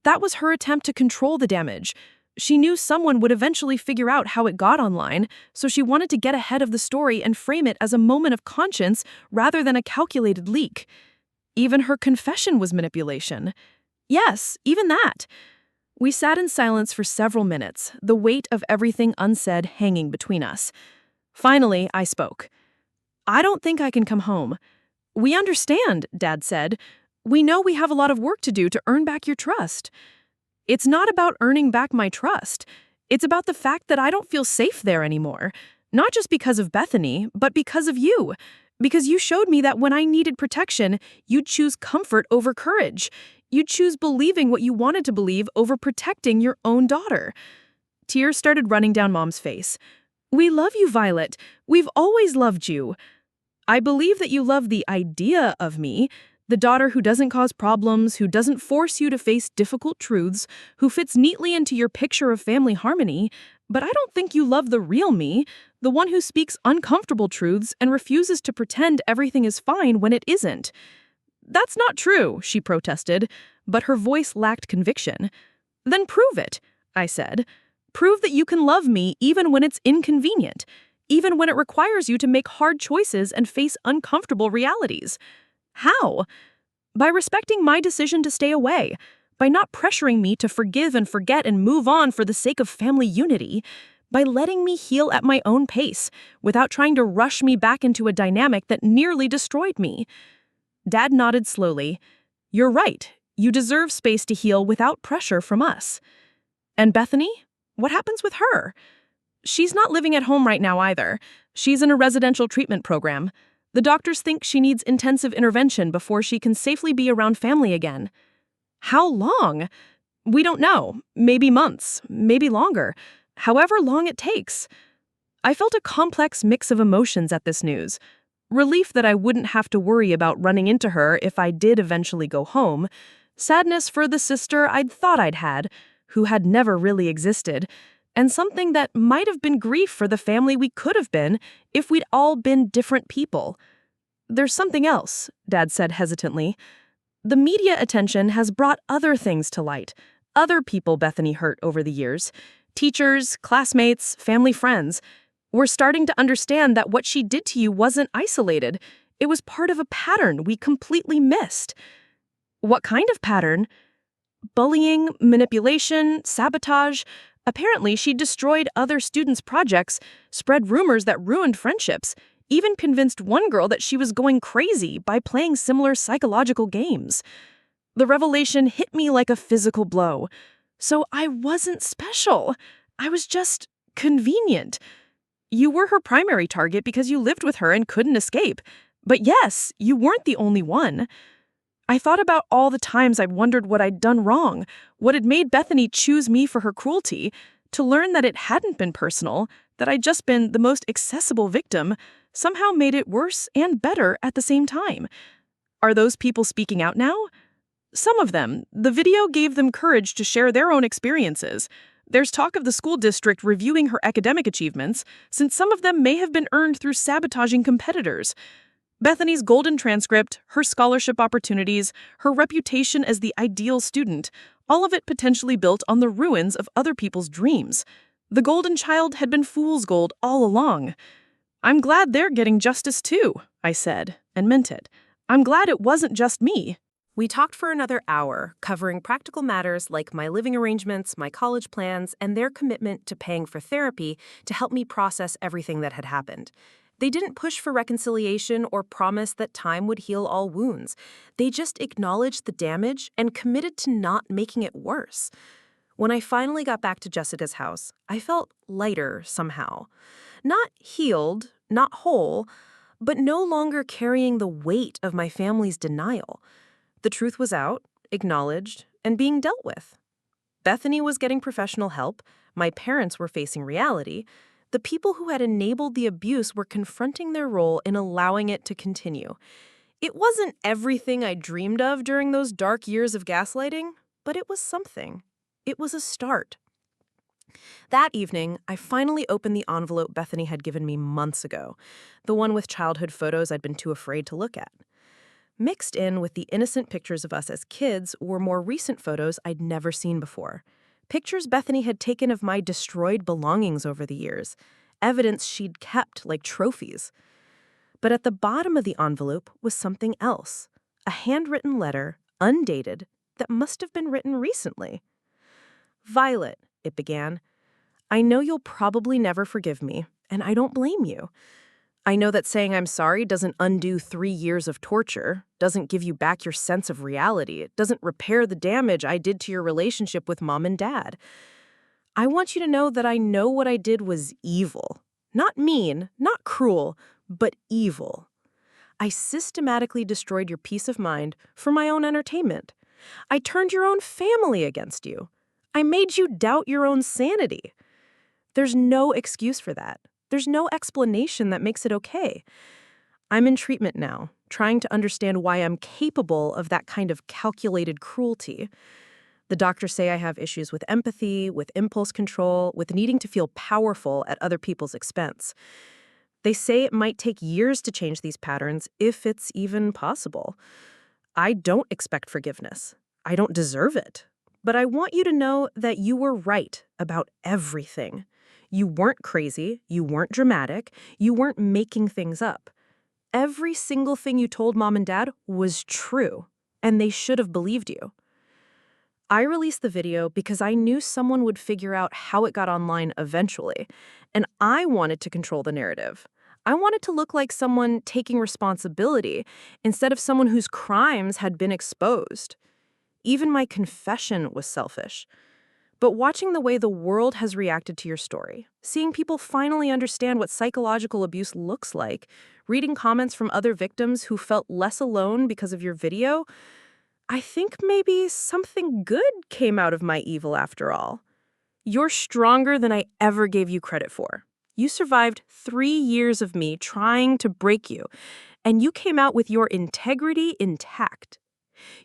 That was her attempt to control the damage. She knew someone would eventually figure out how it got online, so she wanted to get ahead of the story and frame it as a moment of conscience rather than a calculated leak. Even her confession was manipulation. Yes, even that. We sat in silence for several minutes, the weight of everything unsaid hanging between us. Finally, I spoke. I don't think I can come home. We understand, Dad said. We know we have a lot of work to do to earn back your trust. It's not about earning back my trust. It's about the fact that I don't feel safe there anymore. Not just because of Bethany, but because of you. Because you showed me that when I needed protection, you'd choose comfort over courage. You'd choose believing what you wanted to believe over protecting your own daughter. Tears started running down Mom's face. We love you, Violet. We've always loved you. I believe that you love the idea of me, the daughter who doesn't cause problems, who doesn't force you to face difficult truths, who fits neatly into your picture of family harmony, but I don't think you love the real me, the one who speaks uncomfortable truths and refuses to pretend everything is fine when it isn't. That's not true, she protested, but her voice lacked conviction. Then prove it, I said. Prove that you can love me even when it's inconvenient, even when it requires you to make hard choices and face uncomfortable realities. How? By respecting my decision to stay away, by not pressuring me to forgive and forget and move on for the sake of family unity, by letting me heal at my own pace, without trying to rush me back into a dynamic that nearly destroyed me. Dad nodded slowly. You're right. You deserve space to heal without pressure from us. And Bethany? What happens with her? She's not living at home right now either. She's in a residential treatment program. The doctors think she needs intensive intervention before she can safely be around family again. How long? We don't know. Maybe months, maybe longer. however long it takes. I felt a complex mix of emotions at this news. Relief that I wouldn't have to worry about running into her if I did eventually go home. Sadness for the sister I'd thought I'd had, who had never really existed. And something that might have been grief for the family we could have been if we'd all been different people. "There's something else," Dad said hesitantly. "The media attention has brought other things to light. Other people Bethany hurt over the years. Teachers, classmates, family friends. We're starting to understand that what she did to you wasn't isolated. It was part of a pattern we completely missed." "What kind of pattern?" "Bullying, manipulation, sabotage. Apparently, she destroyed other students' projects, spread rumors that ruined friendships, even convinced one girl that she was going crazy by playing similar psychological games." The revelation hit me like a physical blow. So I wasn't special. I was just convenient. You were her primary target because you lived with her and couldn't escape. But yes, you weren't the only one. I thought about all the times I'd wondered what I'd done wrong, what had made Bethany choose me for her cruelty, to learn that it hadn't been personal, that I'd just been the most accessible victim, somehow made it worse and better at the same time. Are those people speaking out now? Some of them. The video gave them courage to share their own experiences. There's talk of the school district reviewing her academic achievements, since some of them may have been earned through sabotaging competitors. Bethany's golden transcript, her scholarship opportunities, her reputation as the ideal student, all of it potentially built on the ruins of other people's dreams. The golden child had been fool's gold all along. "I'm glad they're getting justice too," I said, and meant it. "I'm glad it wasn't just me." We talked for another hour, covering practical matters like my living arrangements, my college plans, and their commitment to paying for therapy to help me process everything that had happened. They didn't push for reconciliation or promise that time would heal all wounds. They just acknowledged the damage and committed to not making it worse. When I finally got back to Jessica's house, I felt lighter somehow. Not healed, not whole, but no longer carrying the weight of my family's denial. The truth was out, acknowledged, and being dealt with. Bethany was getting professional help. My parents were facing reality. The people who had enabled the abuse were confronting their role in allowing it to continue. It wasn't everything I dreamed of during those dark years of gaslighting, but it was something. It was a start. That evening, I finally opened the envelope Bethany had given me months ago, the one with childhood photos I'd been too afraid to look at. Mixed in with the innocent pictures of us as kids were more recent photos I'd never seen before. Pictures Bethany had taken of my destroyed belongings over the years, evidence she'd kept like trophies. But at the bottom of the envelope was something else, a handwritten letter, undated, that must have been written recently. "Violet," it began, "I know you'll probably never forgive me, and I don't blame you. I know that saying I'm sorry doesn't undo 3 years of torture, doesn't give you back your sense of reality, it doesn't repair the damage I did to your relationship with Mom and Dad. I want you to know that I know what I did was evil. Not mean, not cruel, but evil. I systematically destroyed your peace of mind for my own entertainment. I turned your own family against you. I made you doubt your own sanity. There's no excuse for that. There's no explanation that makes it okay. I'm in treatment now, trying to understand why I'm capable of that kind of calculated cruelty. The doctors say I have issues with empathy, with impulse control, with needing to feel powerful at other people's expense. They say it might take years to change these patterns, if it's even possible. I don't expect forgiveness. I don't deserve it. But I want you to know that you were right about everything. You weren't crazy, you weren't dramatic, you weren't making things up. Every single thing you told Mom and Dad was true, and they should have believed you." I released the video because I knew someone would figure out how it got online eventually, and I wanted to control the narrative. I wanted to look like someone taking responsibility instead of someone whose crimes had been exposed. Even my confession was selfish. But watching the way the world has reacted to your story, seeing people finally understand what psychological abuse looks like, reading comments from other victims who felt less alone because of your video, I think maybe something good came out of my evil after all. You're stronger than I ever gave you credit for. You survived 3 years of me trying to break you, and you came out with your integrity intact.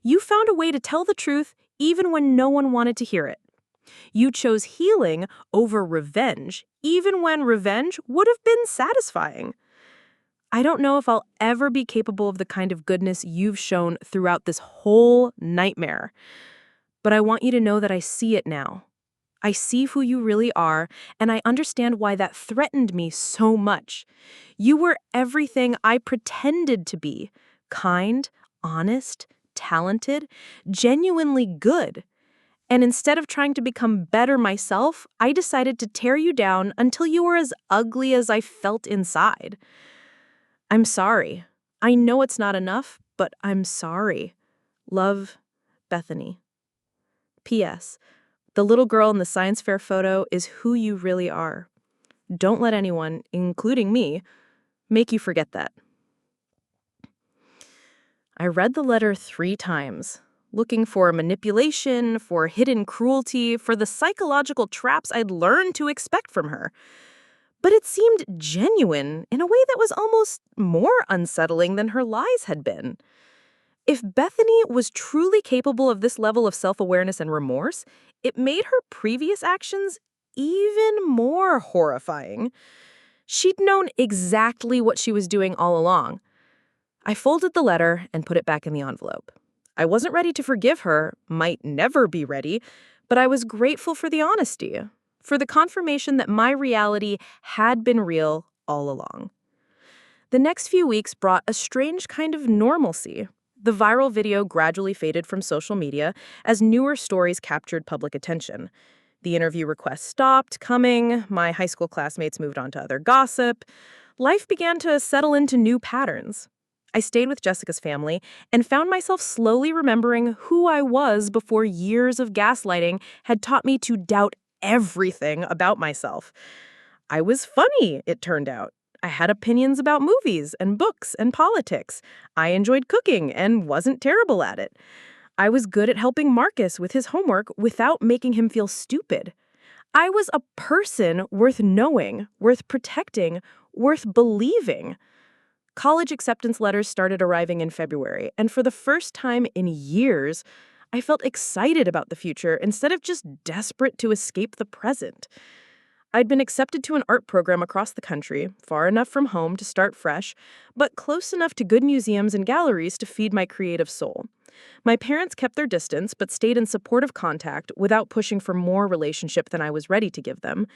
You found a way to tell the truth even when no one wanted to hear it. You chose healing over revenge, even when revenge would have been satisfying. I don't know if I'll ever be capable of the kind of goodness you've shown throughout this whole nightmare, but I want you to know that I see it now. I see who you really are, and I understand why that threatened me so much. You were everything I pretended to be: kind, honest, talented, genuinely good. And instead of trying to become better myself, I decided to tear you down until you were as ugly as I felt inside. I'm sorry. I know it's not enough, but I'm sorry. Love, Bethany. P.S. The little girl in the science fair photo is who you really are. Don't let anyone, including me, make you forget that. I read the letter 3 times, looking for manipulation, for hidden cruelty, for the psychological traps I'd learned to expect from her. But it seemed genuine in a way that was almost more unsettling than her lies had been. If Bethany was truly capable of this level of self-awareness and remorse, it made her previous actions even more horrifying. She'd known exactly what she was doing all along. I folded the letter and put it back in the envelope. I wasn't ready to forgive her, might never be ready, but I was grateful for the honesty, for the confirmation that my reality had been real all along. The next few weeks brought a strange kind of normalcy. The viral video gradually faded from social media as newer stories captured public attention. The interview requests stopped coming, my high school classmates moved on to other gossip. Life began to settle into new patterns. I stayed with Jessica's family and found myself slowly remembering who I was before years of gaslighting had taught me to doubt everything about myself. I was funny, it turned out. I had opinions about movies and books and politics. I enjoyed cooking and wasn't terrible at it. I was good at helping Marcus with his homework without making him feel stupid. I was a person worth knowing, worth protecting, worth believing. College acceptance letters started arriving in February, and for the first time in years, I felt excited about the future instead of just desperate to escape the present. I'd been accepted to an art program across the country, far enough from home to start fresh, but close enough to good museums and galleries to feed my creative soul. My parents kept their distance but stayed in supportive contact without pushing for more relationship than I was ready to give them.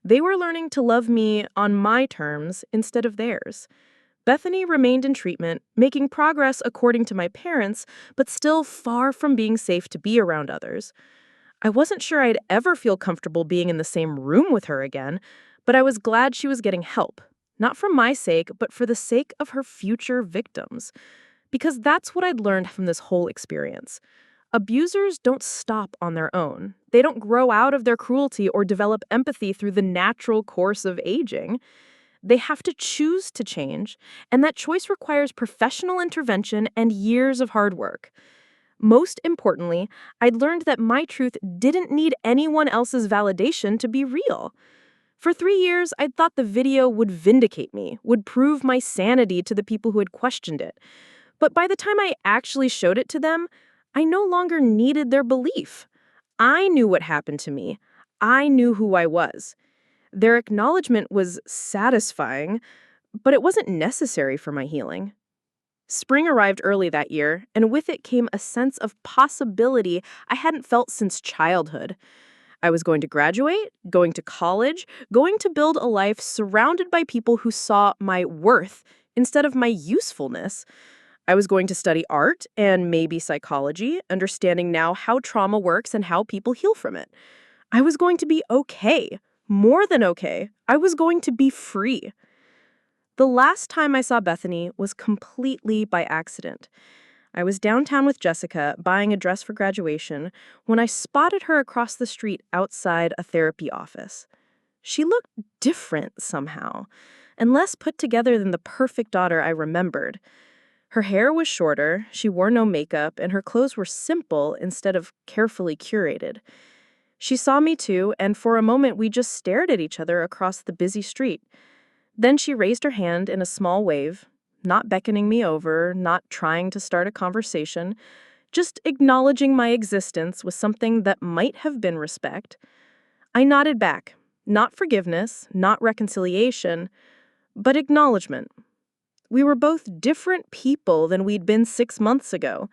They were learning to love me on my terms instead of theirs. Bethany remained in treatment, making progress according to my parents, but still far from being safe to be around others. I wasn't sure I'd ever feel comfortable being in the same room with her again, but I was glad she was getting help, not for my sake, but for the sake of her future victims. Because that's what I'd learned from this whole experience. Abusers don't stop on their own. They don't grow out of their cruelty or develop empathy through the natural course of aging. They have to choose to change, and that choice requires professional intervention and years of hard work. Most importantly, I'd learned that my truth didn't need anyone else's validation to be real. For 3 years, I'd thought the video would vindicate me, would prove my sanity to the people who had questioned it. But by the time I actually showed it to them, I no longer needed their belief. I knew what happened to me. I knew who I was. Their acknowledgement was satisfying, but it wasn't necessary for my healing. Spring arrived early that year, and with it came a sense of possibility I hadn't felt since childhood. I was going to graduate, going to college, going to build a life surrounded by people who saw my worth instead of my usefulness. I was going to study art and maybe psychology, understanding now how trauma works and how people heal from it. I was going to be okay, more than okay. I was going to be free. The last time I saw Bethany was completely by accident. I was downtown with Jessica buying a dress for graduation when I spotted her across the street outside a therapy office. She looked different somehow, and less put together than the perfect daughter I remembered. Her hair was shorter, she wore no makeup, and her clothes were simple instead of carefully curated. She saw me too, and for a moment we just stared at each other across the busy street. Then she raised her hand in a small wave, not beckoning me over, not trying to start a conversation, just acknowledging my existence with something that might have been respect. I nodded back, not forgiveness, not reconciliation, but acknowledgement. We were both different people than we'd been 6 months ago.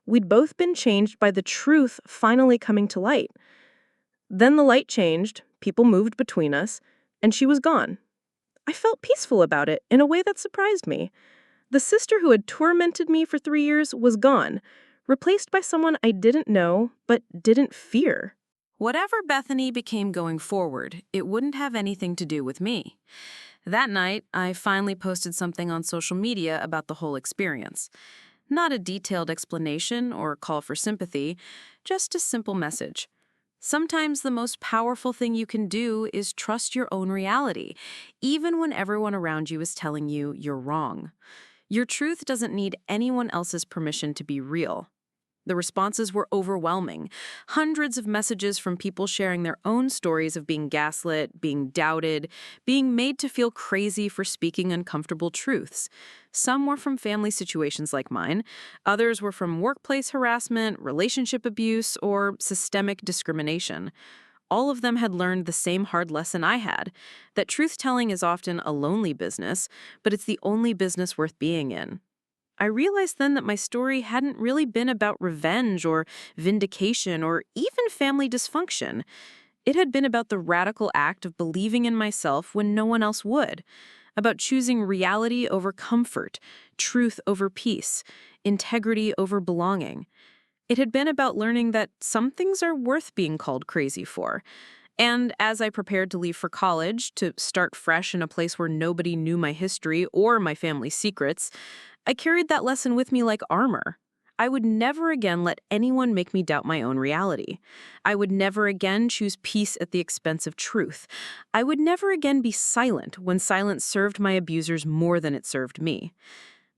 We'd both been changed by the truth finally coming to light. Then the light changed, people moved between us, and she was gone. I felt peaceful about it in a way that surprised me. The sister who had tormented me for 3 years was gone, replaced by someone I didn't know but didn't fear. Whatever Bethany became going forward, it wouldn't have anything to do with me. That night, I finally posted something on social media about the whole experience. Not a detailed explanation or call for sympathy, just a simple message. Sometimes the most powerful thing you can do is trust your own reality, even when everyone around you is telling you you're wrong. Your truth doesn't need anyone else's permission to be real. The responses were overwhelming. Hundreds of messages from people sharing their own stories of being gaslit, being doubted, being made to feel crazy for speaking uncomfortable truths. Some were from family situations like mine. Others were from workplace harassment, relationship abuse, or systemic discrimination. All of them had learned the same hard lesson I had, that truth-telling is often a lonely business, but it's the only business worth being in. I realized then that my story hadn't really been about revenge or vindication or even family dysfunction. It had been about the radical act of believing in myself when no one else would, about choosing reality over comfort, truth over peace, integrity over belonging. It had been about learning that some things are worth being called crazy for. And as I prepared to leave for college, to start fresh in a place where nobody knew my history or my family's secrets, I carried that lesson with me like armor. I would never again let anyone make me doubt my own reality. I would never again choose peace at the expense of truth. I would never again be silent when silence served my abusers more than it served me.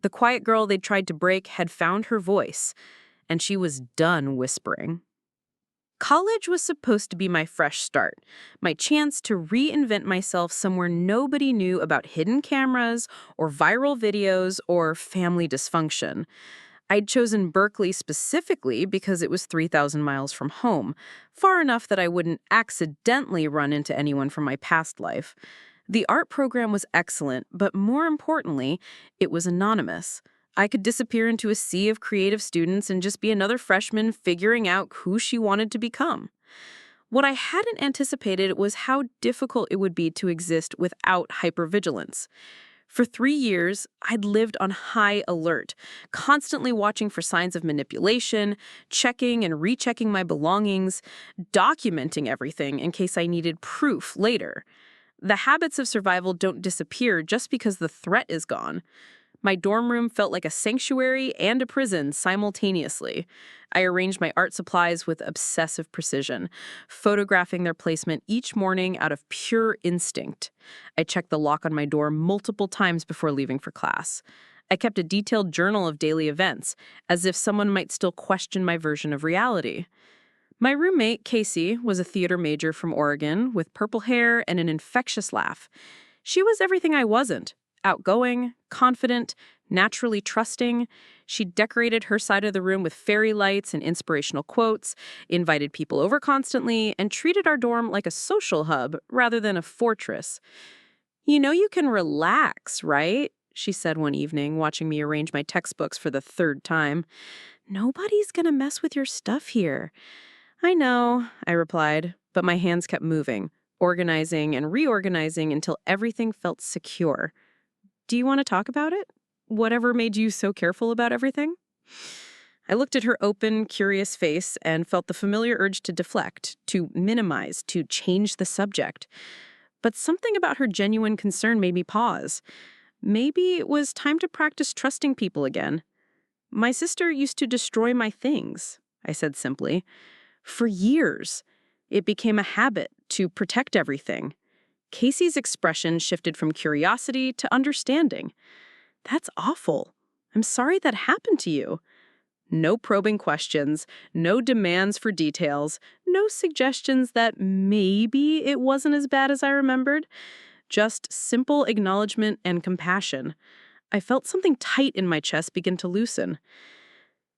The quiet girl they'd tried to break had found her voice, and she was done whispering. College was supposed to be my fresh start, my chance to reinvent myself somewhere nobody knew about hidden cameras or viral videos or family dysfunction. I'd chosen Berkeley specifically because it was 3,000 miles from home, far enough that I wouldn't accidentally run into anyone from my past life. The art program was excellent, but more importantly, it was anonymous. I could disappear into a sea of creative students and just be another freshman figuring out who she wanted to become. What I hadn't anticipated was how difficult it would be to exist without hypervigilance. For 3 years, I'd lived on high alert, constantly watching for signs of manipulation, checking and rechecking my belongings, documenting everything in case I needed proof later. The habits of survival don't disappear just because the threat is gone. My dorm room felt like a sanctuary and a prison simultaneously. I arranged my art supplies with obsessive precision, photographing their placement each morning out of pure instinct. I checked the lock on my door multiple times before leaving for class. I kept a detailed journal of daily events, as if someone might still question my version of reality. My roommate, Casey, was a theater major from Oregon with purple hair and an infectious laugh. She was everything I wasn't. Outgoing, confident, naturally trusting. She decorated her side of the room with fairy lights and inspirational quotes, invited people over constantly, and treated our dorm like a social hub rather than a fortress. "You know you can relax, right?" she said one evening, watching me arrange my textbooks for the third time. "Nobody's gonna mess with your stuff here." "I know," I replied, but my hands kept moving, organizing and reorganizing until everything felt secure. "Do you want to talk about it? Whatever made you so careful about everything?" I looked at her open, curious face and felt the familiar urge to deflect, to minimize, to change the subject. But something about her genuine concern made me pause. Maybe it was time to practice trusting people again. "My sister used to destroy my things," I said simply. "For years. It became a habit to protect everything." Casey's expression shifted from curiosity to understanding. "That's awful. I'm sorry that happened to you." No probing questions, no demands for details, no suggestions that maybe it wasn't as bad as I remembered. Just simple acknowledgement and compassion. I felt something tight in my chest begin to loosen.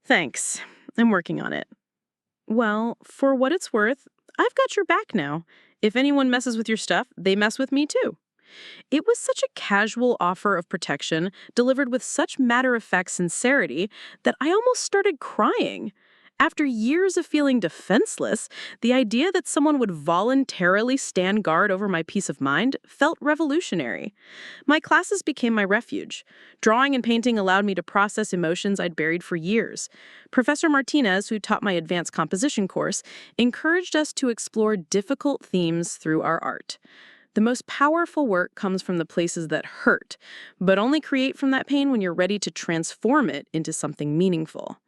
Thanks. I'm working on it. Well, for what it's worth, I've got your back now. If anyone messes with your stuff, they mess with me too. It was such a casual offer of protection, delivered with such matter-of-fact sincerity, that I almost started crying. After years of feeling defenseless, the idea that someone would voluntarily stand guard over my peace of mind felt revolutionary. My classes became my refuge. Drawing and painting allowed me to process emotions I'd buried for years. Professor Martinez, who taught my advanced composition course, encouraged us to explore difficult themes through our art. The most powerful work comes from the places that hurt, but only create from that pain when you're ready to transform it into something meaningful.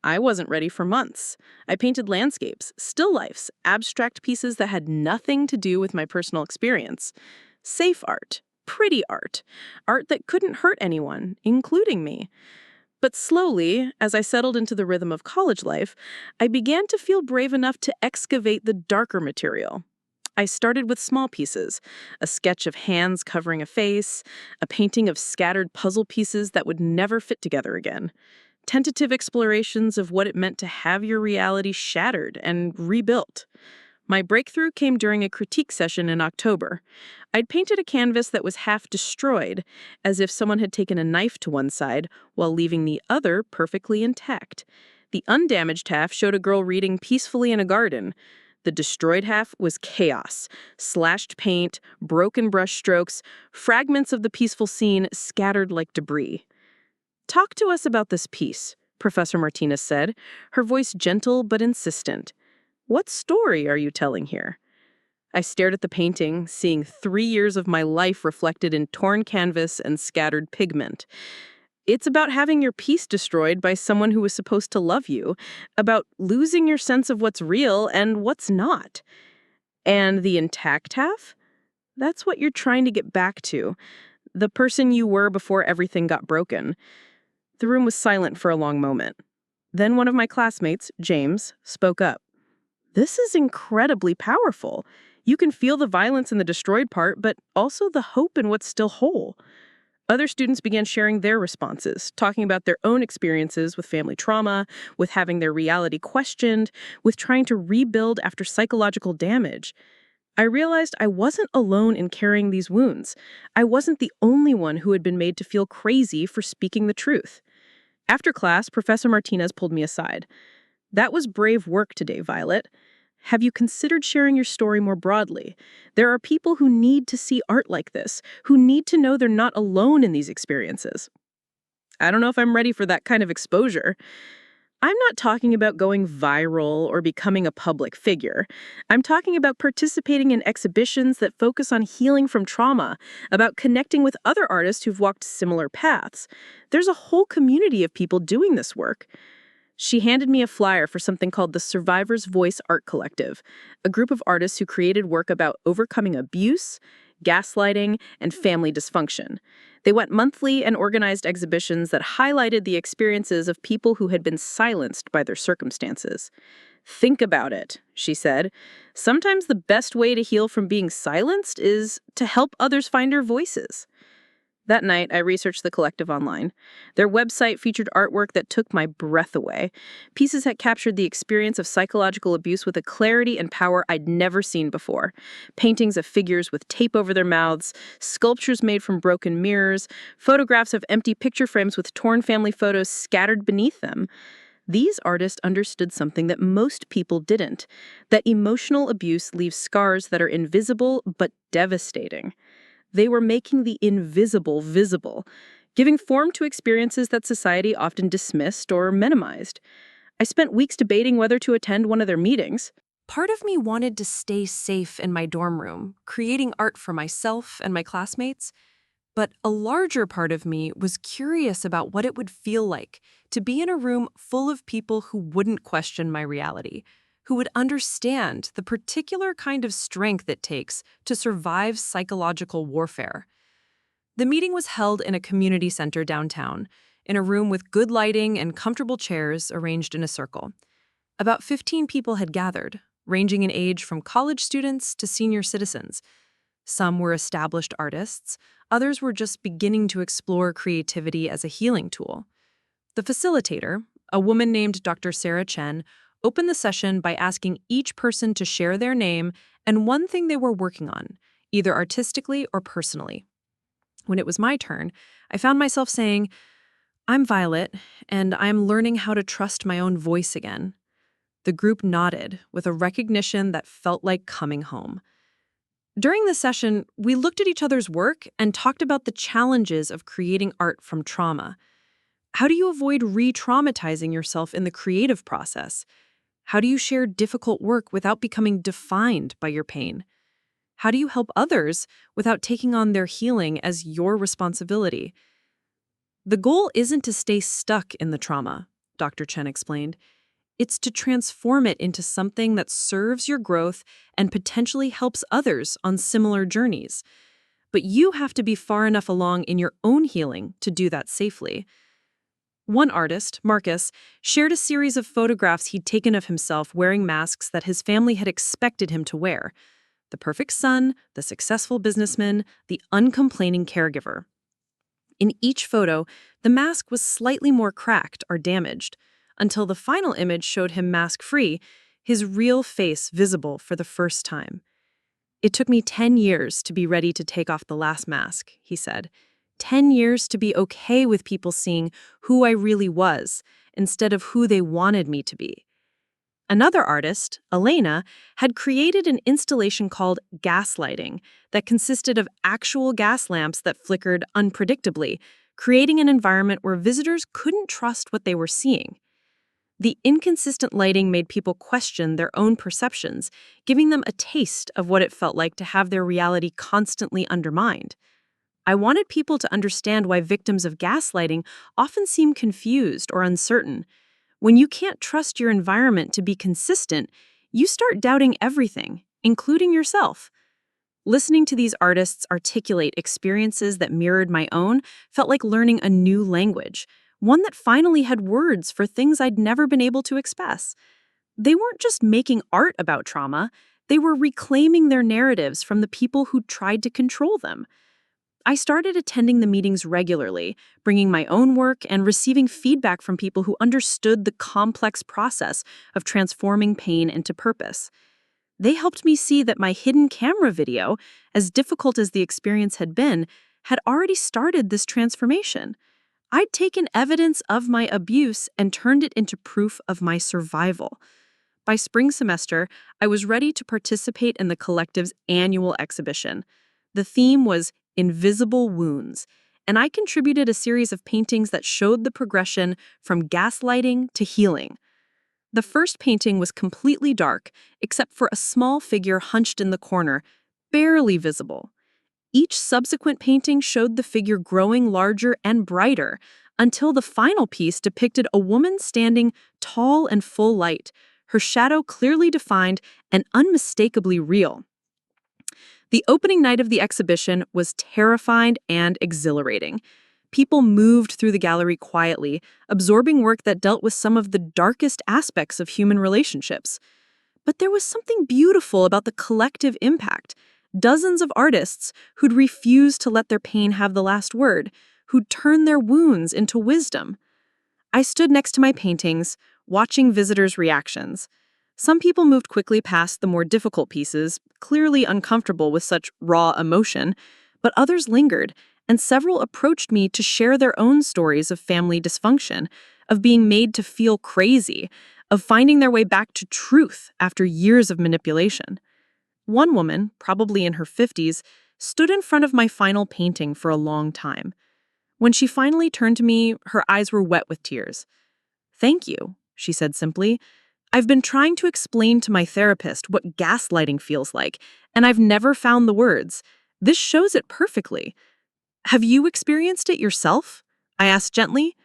I wasn't ready for months. I painted landscapes, still lifes, abstract pieces that had nothing to do with my personal experience. Safe art, pretty art, art that couldn't hurt anyone, including me. But slowly, as I settled into the rhythm of college life, I began to feel brave enough to excavate the darker material. I started with small pieces, a sketch of hands covering a face, a painting of scattered puzzle pieces that would never fit together again. Tentative explorations of what it meant to have your reality shattered and rebuilt. My breakthrough came during a critique session in October. I'd painted a canvas that was half destroyed, as if someone had taken a knife to one side while leaving the other perfectly intact. The undamaged half showed a girl reading peacefully in a garden. The destroyed half was chaos, slashed paint, broken brush strokes, fragments of the peaceful scene scattered like debris. "Talk to us about this piece," Professor Martinez said, her voice gentle but insistent. "What story are you telling here?" I stared at the painting, seeing 3 years of my life reflected in torn canvas and scattered pigment. It's about having your peace destroyed by someone who was supposed to love you, about losing your sense of what's real and what's not. And the intact half? That's what you're trying to get back to, the person you were before everything got broken. The room was silent for a long moment. Then one of my classmates, James, spoke up. "This is incredibly powerful. You can feel the violence in the destroyed part, but also the hope in what's still whole." Other students began sharing their responses, talking about their own experiences with family trauma, with having their reality questioned, with trying to rebuild after psychological damage. I realized I wasn't alone in carrying these wounds. I wasn't the only one who had been made to feel crazy for speaking the truth. After class, Professor Martinez pulled me aside. "That was brave work today, Violet. Have you considered sharing your story more broadly? There are people who need to see art like this, who need to know they're not alone in these experiences." I don't know if I'm ready for that kind of exposure. I'm not talking about going viral or becoming a public figure. I'm talking about participating in exhibitions that focus on healing from trauma, about connecting with other artists who've walked similar paths. There's a whole community of people doing this work. She handed me a flyer for something called the Survivor's Voice Art Collective, a group of artists who created work about overcoming abuse, gaslighting, and family dysfunction. They went monthly and organized exhibitions that highlighted the experiences of people who had been silenced by their circumstances. "Think about it," she said. "Sometimes the best way to heal from being silenced is to help others find their voices." That night, I researched the collective online. Their website featured artwork that took my breath away. Pieces that captured the experience of psychological abuse with a clarity and power I'd never seen before. Paintings of figures with tape over their mouths, sculptures made from broken mirrors, photographs of empty picture frames with torn family photos scattered beneath them. These artists understood something that most people didn't, that emotional abuse leaves scars that are invisible but devastating. They were making the invisible visible, giving form to experiences that society often dismissed or minimized. I spent weeks debating whether to attend one of their meetings. Part of me wanted to stay safe in my dorm room, creating art for myself and my classmates. But a larger part of me was curious about what it would feel like to be in a room full of people who wouldn't question my reality, who would understand the particular kind of strength it takes to survive psychological warfare. The meeting was held in a community center downtown. in a room with good lighting and comfortable chairs arranged in a circle. About 15 people had gathered, ranging in age from college students to senior citizens. Some were established artists, others were just beginning to explore creativity as a healing tool. The facilitator, a woman named Dr. Sarah Chen, opened the session by asking each person to share their name and one thing they were working on, either artistically or personally. When it was my turn, I found myself saying, "I'm Violet, and I'm learning how to trust my own voice again." The group nodded with a recognition that felt like coming home. During the session, we looked at each other's work and talked about the challenges of creating art from trauma. How do you avoid re-traumatizing yourself in the creative process? How do you share difficult work without becoming defined by your pain? How do you help others without taking on their healing as your responsibility? The goal isn't to stay stuck in the trauma, Dr. Chen explained. It's to transform it into something that serves your growth and potentially helps others on similar journeys. But you have to be far enough along in your own healing to do that safely. One artist, Marcus, shared a series of photographs he'd taken of himself wearing masks that his family had expected him to wear. The perfect son, the successful businessman, the uncomplaining caregiver. In each photo, the mask was slightly more cracked or damaged, until the final image showed him mask-free, his real face visible for the first time. "It took me 10 years to be ready to take off the last mask," he said. 10 years to be okay with people seeing who I really was instead of who they wanted me to be. Another artist, Elena, had created an installation called gaslighting that consisted of actual gas lamps that flickered unpredictably, creating an environment where visitors couldn't trust what they were seeing. The inconsistent lighting made people question their own perceptions, giving them a taste of what it felt like to have their reality constantly undermined. I wanted people to understand why victims of gaslighting often seem confused or uncertain. When you can't trust your environment to be consistent, you start doubting everything, including yourself. Listening to these artists articulate experiences that mirrored my own felt like learning a new language, one that finally had words for things I'd never been able to express. They weren't just making art about trauma, they were reclaiming their narratives from the people who tried to control them. I started attending the meetings regularly, bringing my own work and receiving feedback from people who understood the complex process of transforming pain into purpose. They helped me see that my hidden camera video, as difficult as the experience had been, had already started this transformation. I'd taken evidence of my abuse and turned it into proof of my survival. By spring semester, I was ready to participate in the collective's annual exhibition. The theme was Invisible Wounds, and I contributed a series of paintings that showed the progression from gaslighting to healing. The first painting was completely dark, except for a small figure hunched in the corner, barely visible. Each subsequent painting showed the figure growing larger and brighter, until the final piece depicted a woman standing tall and full light, her shadow clearly defined and unmistakably real. The opening night of the exhibition was terrifying and exhilarating. People moved through the gallery quietly, absorbing work that dealt with some of the darkest aspects of human relationships. But there was something beautiful about the collective impact. Dozens of artists who'd refused to let their pain have the last word, who'd turned their wounds into wisdom. I stood next to my paintings, watching visitors' reactions. Some people moved quickly past the more difficult pieces, clearly uncomfortable with such raw emotion, but others lingered, and several approached me to share their own stories of family dysfunction, of being made to feel crazy, of finding their way back to truth after years of manipulation. One woman, probably in her 50s, stood in front of my final painting for a long time. When she finally turned to me, her eyes were wet with tears. "Thank you," she said simply. "I've been trying to explain to my therapist what gaslighting feels like, and I've never found the words. This shows it perfectly." "Have you experienced it yourself?" I asked gently.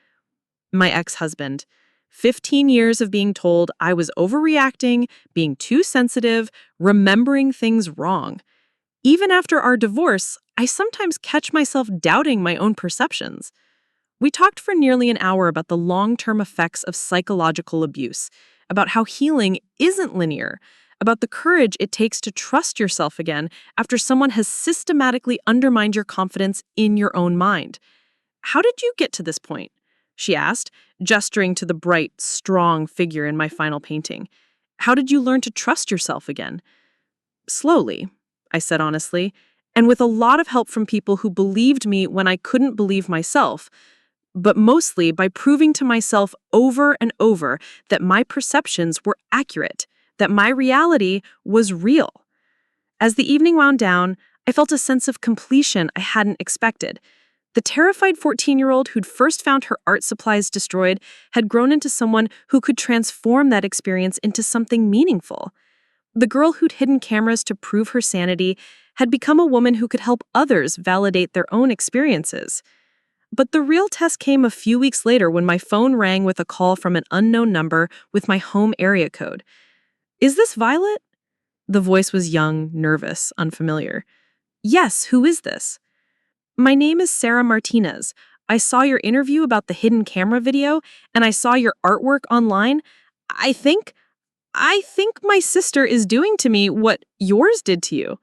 "My ex-husband. 15 years of being told I was overreacting, being too sensitive, remembering things wrong. Even after our divorce, I sometimes catch myself doubting my own perceptions." We talked for nearly an hour about the long-term effects of psychological abuse, about how healing isn't linear, about the courage it takes to trust yourself again after someone has systematically undermined your confidence in your own mind. "How did you get to this point?" she asked, gesturing to the bright, strong figure in my final painting. "How did you learn to trust yourself again?" "Slowly," I said honestly, "and with a lot of help from people who believed me when I couldn't believe myself, but mostly by proving to myself over and over that my perceptions were accurate, that my reality was real." As the evening wound down, I felt a sense of completion I hadn't expected. The terrified 14-year-old who'd first found her art supplies destroyed had grown into someone who could transform that experience into something meaningful. The girl who'd hidden cameras to prove her sanity had become a woman who could help others validate their own experiences. But the real test came a few weeks later when my phone rang with a call from an unknown number with my home area code. "Is this Violet?" The voice was young, nervous, unfamiliar. "Yes, who is this?" "My name is Sarah Martinez. I saw your interview about the hidden camera video, and I saw your artwork online. I think my sister is doing to me what yours did to you."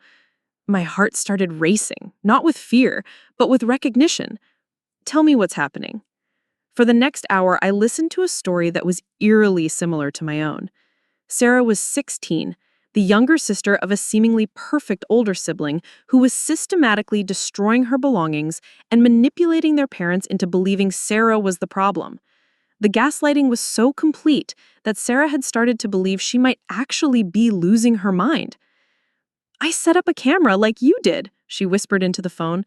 My heart started racing, not with fear, but with recognition. "Tell me what's happening." For the next hour, I listened to a story that was eerily similar to my own. Sarah was 16, the younger sister of a seemingly perfect older sibling who was systematically destroying her belongings and manipulating their parents into believing Sarah was the problem. The gaslighting was so complete that Sarah had started to believe she might actually be losing her mind. "I set up a camera like you did," she whispered into the phone.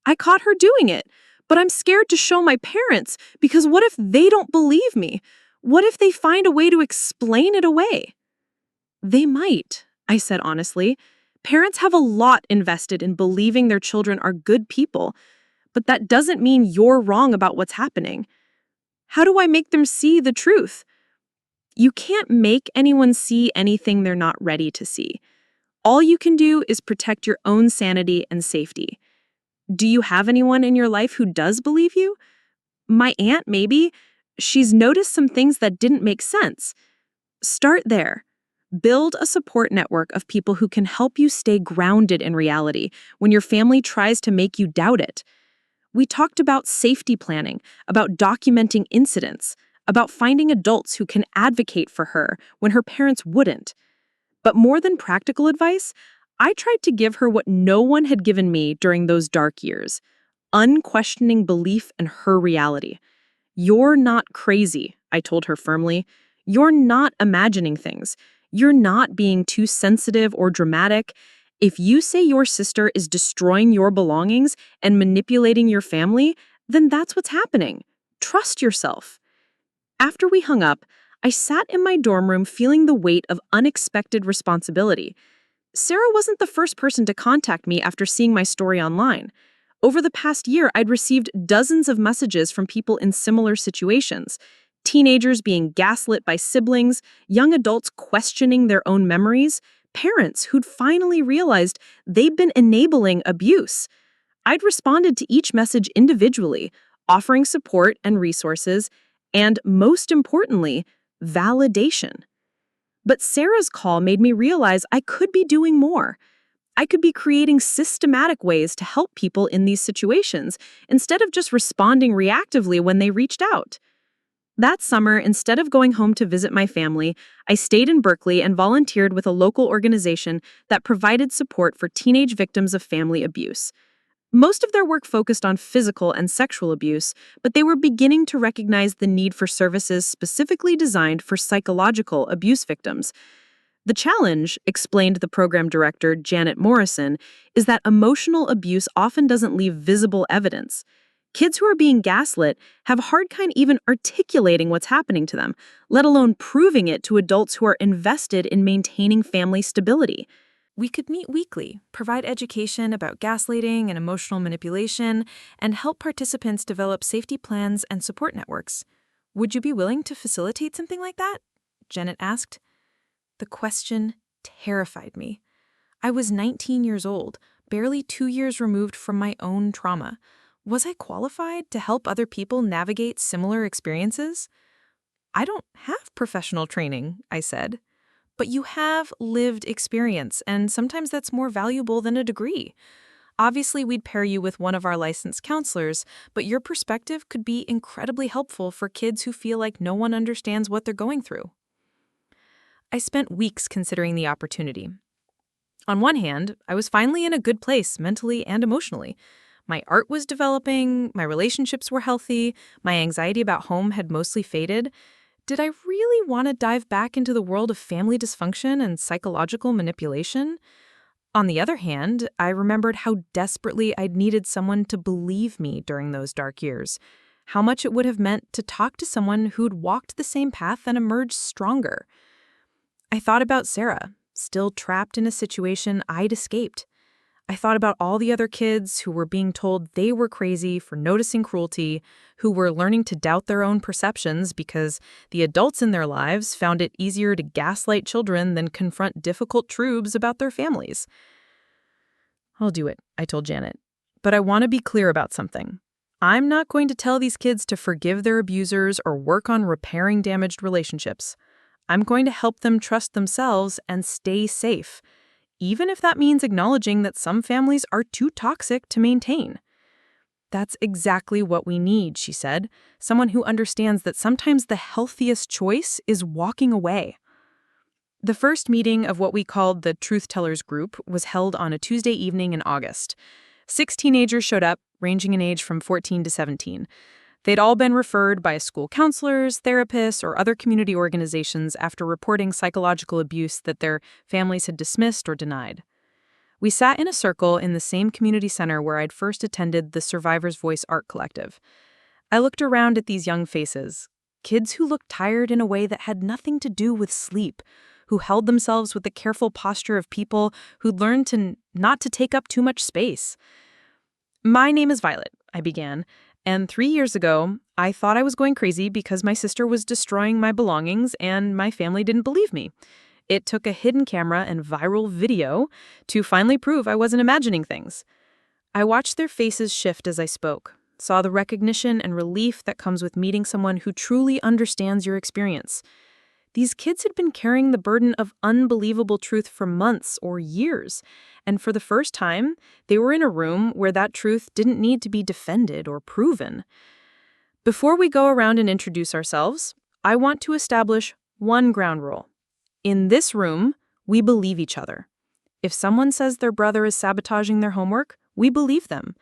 "I caught her doing it, but I'm scared to show my parents because what if they don't believe me? What if they find a way to explain it away?" "They might," I said honestly. "Parents have a lot invested in believing their children are good people, but that doesn't mean you're wrong about what's happening. How do I make them see the truth?" "You can't make anyone see anything they're not ready to see. All you can do is protect your own sanity and safety." "Do you have anyone in your life who does believe you?" "My aunt, maybe. She's noticed some things that didn't make sense." "Start there. Build a support network of people who can help you stay grounded in reality when your family tries to make you doubt it." We talked about safety planning, about documenting incidents, about finding adults who can advocate for her when her parents wouldn't. But more than practical advice, I tried to give her what no one had given me during those dark years: unquestioning belief in her reality. "You're not crazy," I told her firmly. "You're not imagining things. You're not being too sensitive or dramatic. If you say your sister is destroying your belongings and manipulating your family, then that's what's happening. Trust yourself." After we hung up, I sat in my dorm room feeling the weight of unexpected responsibility. Sarah wasn't the first person to contact me after seeing my story online. Over the past year, I'd received dozens of messages from people in similar situations: teenagers being gaslit by siblings, young adults questioning their own memories, parents who'd finally realized they'd been enabling abuse. I'd responded to each message individually, offering support and resources, and most importantly, validation. But Sarah's call made me realize I could be doing more. I could be creating systematic ways to help people in these situations instead of just responding reactively when they reached out. That summer, instead of going home to visit my family, I stayed in Berkeley and volunteered with a local organization that provided support for teenage victims of family abuse. Most of their work focused on physical and sexual abuse, but they were beginning to recognize the need for services specifically designed for psychological abuse victims. "The challenge," explained the program director, Janet Morrison, "is that emotional abuse often doesn't leave visible evidence. Kids who are being gaslit have a hard time even articulating what's happening to them, let alone proving it to adults who are invested in maintaining family stability." We could meet weekly, provide education about gaslighting and emotional manipulation, and help participants develop safety plans and support networks. "Would you be willing to facilitate something like that?" Janet asked. The question terrified me. I was 19 years old, barely 2 years removed from my own trauma. Was I qualified to help other people navigate similar experiences? I don't have professional training, I said. But you have lived experience, and sometimes that's more valuable than a degree. Obviously, we'd pair you with one of our licensed counselors, but your perspective could be incredibly helpful for kids who feel like no one understands what they're going through. I spent weeks considering the opportunity. On one hand, I was finally in a good place mentally and emotionally. My art was developing, my relationships were healthy, my anxiety about home had mostly faded. Did I really want to dive back into the world of family dysfunction and psychological manipulation? On the other hand, I remembered how desperately I'd needed someone to believe me during those dark years, how much it would have meant to talk to someone who'd walked the same path and emerged stronger. I thought about Sarah, still trapped in a situation I'd escaped. I thought about all the other kids who were being told they were crazy for noticing cruelty, who were learning to doubt their own perceptions because the adults in their lives found it easier to gaslight children than confront difficult truths about their families. I'll do it, I told Janet. But I want to be clear about something. I'm not going to tell these kids to forgive their abusers or work on repairing damaged relationships. I'm going to help them trust themselves and stay safe, even if that means acknowledging that some families are too toxic to maintain. That's exactly what we need, she said. Someone who understands that sometimes the healthiest choice is walking away. The first meeting of what we called the Truth Tellers group was held on a Tuesday evening in August. 6 teenagers showed up, ranging in age from 14 to 17. They'd all been referred by school counselors, therapists, or other community organizations after reporting psychological abuse that their families had dismissed or denied. We sat in a circle in the same community center where I'd first attended the Survivor's Voice Art Collective. I looked around at these young faces, kids who looked tired in a way that had nothing to do with sleep, who held themselves with the careful posture of people who'd learned not to take up too much space. My name is Violet, I began. And 3 years ago, I thought I was going crazy because my sister was destroying my belongings and my family didn't believe me. It took a hidden camera and viral video to finally prove I wasn't imagining things. I watched their faces shift as I spoke, saw the recognition and relief that comes with meeting someone who truly understands your experience. These kids had been carrying the burden of unbelievable truth for months or years, and for the first time, they were in a room where that truth didn't need to be defended or proven. Before we go around and introduce ourselves, I want to establish one ground rule. In this room, we believe each other. If someone says their brother is sabotaging their homework, we believe them.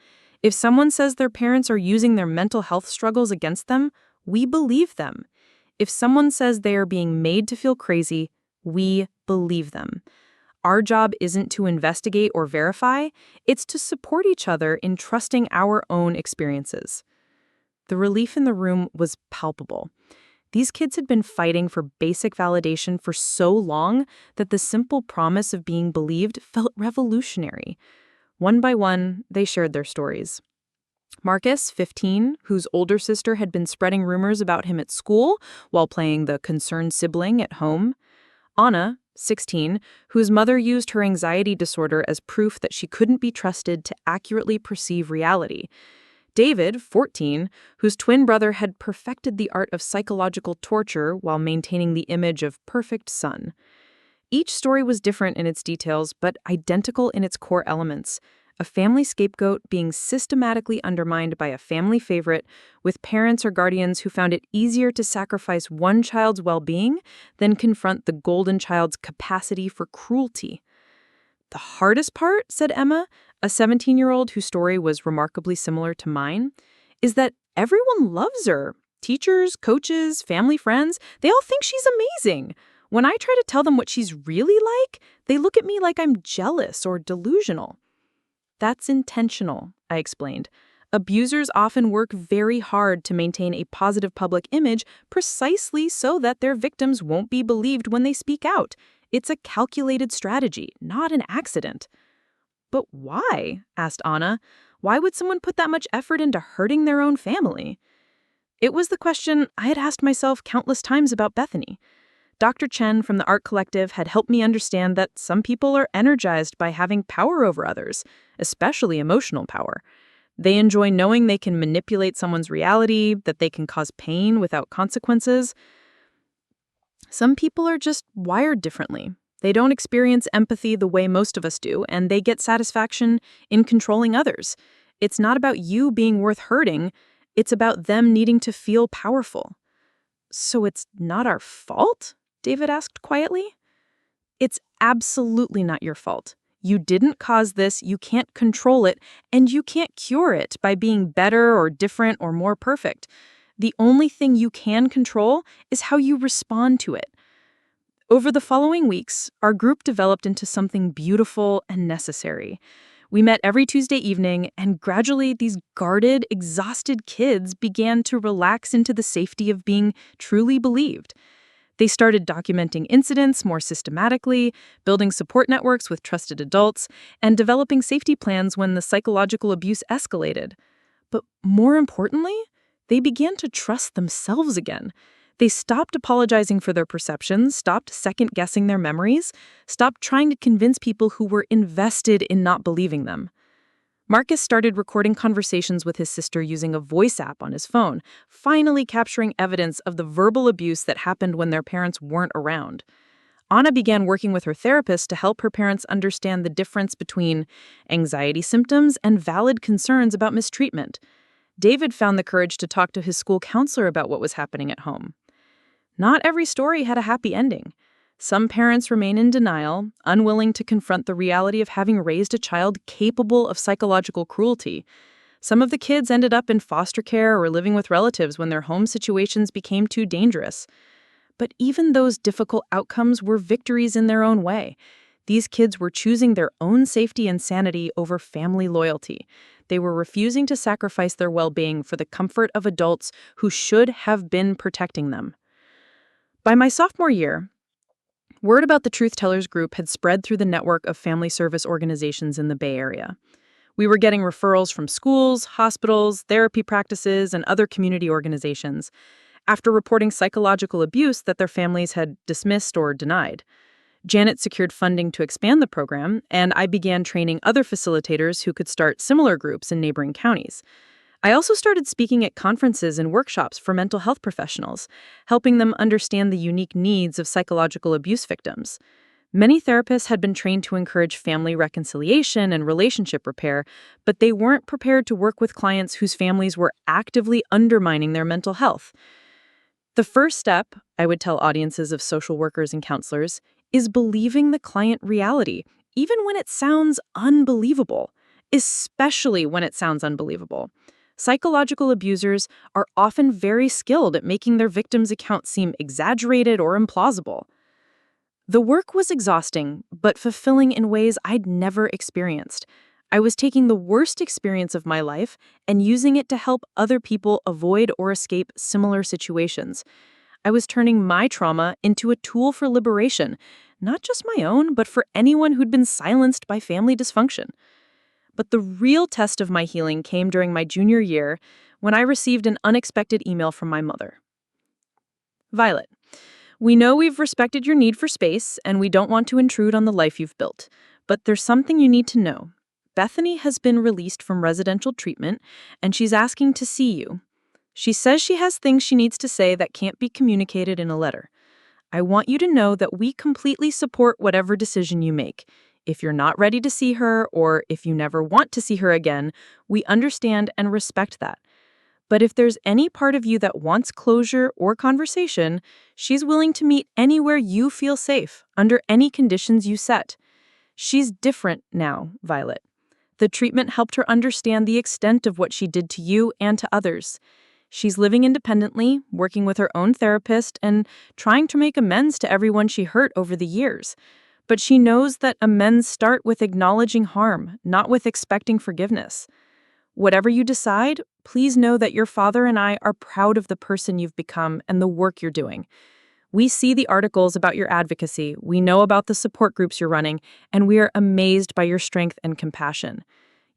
If someone says their parents are using their mental health struggles against them, we believe them. If someone says they are being made to feel crazy, we believe them. Our job isn't to investigate or verify, it's to support each other in trusting our own experiences. The relief in the room was palpable. These kids had been fighting for basic validation for so long that the simple promise of being believed felt revolutionary. One by one, they shared their stories. Marcus, 15, whose older sister had been spreading rumors about him at school while playing the concerned sibling at home. Anna, 16, whose mother used her anxiety disorder as proof that she couldn't be trusted to accurately perceive reality. David, 14, whose twin brother had perfected the art of psychological torture while maintaining the image of perfect son. Each story was different in its details, but identical in its core elements. A family scapegoat being systematically undermined by a family favorite, with parents or guardians who found it easier to sacrifice one child's well-being than confront the golden child's capacity for cruelty. The hardest part, said Emma, a 17-year-old whose story was remarkably similar to mine, is that everyone loves her. Teachers, coaches, family friends, they all think she's amazing. When I try to tell them what she's really like, they look at me like I'm jealous or delusional. That's intentional, I explained. Abusers often work very hard to maintain a positive public image precisely so that their victims won't be believed when they speak out. It's a calculated strategy, not an accident. But why? Asked Anna. Why would someone put that much effort into hurting their own family? It was the question I had asked myself countless times about Bethany. Dr. Chen from the Art Collective had helped me understand that some people are energized by having power over others, especially emotional power. They enjoy knowing they can manipulate someone's reality, that they can cause pain without consequences. Some people are just wired differently. They don't experience empathy the way most of us do, and they get satisfaction in controlling others. It's not about you being worth hurting, it's about them needing to feel powerful. So it's not our fault? David asked quietly. It's absolutely not your fault. You didn't cause this, you can't control it, and you can't cure it by being better or different or more perfect. The only thing you can control is how you respond to it. Over the following weeks, our group developed into something beautiful and necessary. We met every Tuesday evening, and gradually these guarded, exhausted kids began to relax into the safety of being truly believed. They started documenting incidents more systematically, building support networks with trusted adults, and developing safety plans when the psychological abuse escalated. But more importantly, they began to trust themselves again. They stopped apologizing for their perceptions, stopped second-guessing their memories, stopped trying to convince people who were invested in not believing them. Marcus started recording conversations with his sister using a voice app on his phone, finally capturing evidence of the verbal abuse that happened when their parents weren't around. Anna began working with her therapist to help her parents understand the difference between anxiety symptoms and valid concerns about mistreatment. David found the courage to talk to his school counselor about what was happening at home. Not every story had a happy ending. Some parents remain in denial, unwilling to confront the reality of having raised a child capable of psychological cruelty. Some of the kids ended up in foster care or living with relatives when their home situations became too dangerous. But even those difficult outcomes were victories in their own way. These kids were choosing their own safety and sanity over family loyalty. They were refusing to sacrifice their well-being for the comfort of adults who should have been protecting them. By my sophomore year, word about the Truth Tellers group had spread through the network of family service organizations in the Bay Area. We were getting referrals from schools, hospitals, therapy practices, and other community organizations after reporting psychological abuse that their families had dismissed or denied. Janet secured funding to expand the program, and I began training other facilitators who could start similar groups in neighboring counties. I also started speaking at conferences and workshops for mental health professionals, helping them understand the unique needs of psychological abuse victims. Many therapists had been trained to encourage family reconciliation and relationship repair, but they weren't prepared to work with clients whose families were actively undermining their mental health. The first step, I would tell audiences of social workers and counselors, is believing the client reality, even when it sounds unbelievable, especially when it sounds unbelievable. Psychological abusers are often very skilled at making their victims' accounts seem exaggerated or implausible. The work was exhausting, but fulfilling in ways I'd never experienced. I was taking the worst experience of my life and using it to help other people avoid or escape similar situations. I was turning my trauma into a tool for liberation, not just my own, but for anyone who'd been silenced by family dysfunction. But the real test of my healing came during my junior year when I received an unexpected email from my mother. Violet, we know we've respected your need for space and we don't want to intrude on the life you've built, but there's something you need to know. Bethany has been released from residential treatment and she's asking to see you. She says she has things she needs to say that can't be communicated in a letter. I want you to know that we completely support whatever decision you make. If you're not ready to see her, or if you never want to see her again, we understand and respect that. But if there's any part of you that wants closure or conversation, she's willing to meet anywhere you feel safe, under any conditions you set. She's different now, Violet. The treatment helped her understand the extent of what she did to you and to others. She's living independently, working with her own therapist, and trying to make amends to everyone she hurt over the years. But she knows that amends start with acknowledging harm, not with expecting forgiveness. Whatever you decide, please know that your father and I are proud of the person you've become and the work you're doing. We see the articles about your advocacy, we know about the support groups you're running, and we are amazed by your strength and compassion.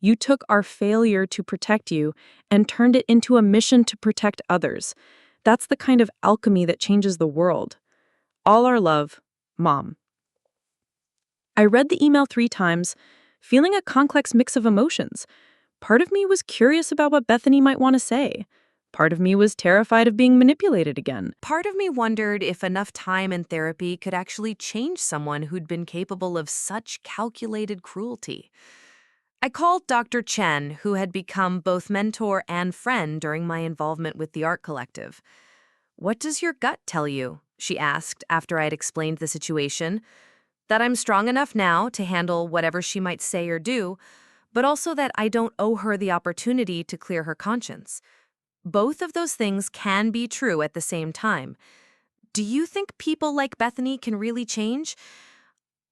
You took our failure to protect you and turned it into a mission to protect others. That's the kind of alchemy that changes the world. All our love, Mom. I read the email 3 times, feeling a complex mix of emotions. Part of me was curious about what Bethany might want to say. Part of me was terrified of being manipulated again. Part of me wondered if enough time in therapy could actually change someone who'd been capable of such calculated cruelty. I called Dr. Chen, who had become both mentor and friend during my involvement with the art collective. "What does your gut tell you?" she asked after I'd explained the situation. "That I'm strong enough now to handle whatever she might say or do, but also that I don't owe her the opportunity to clear her conscience. Both of those things can be true at the same time. Do you think people like Bethany can really change?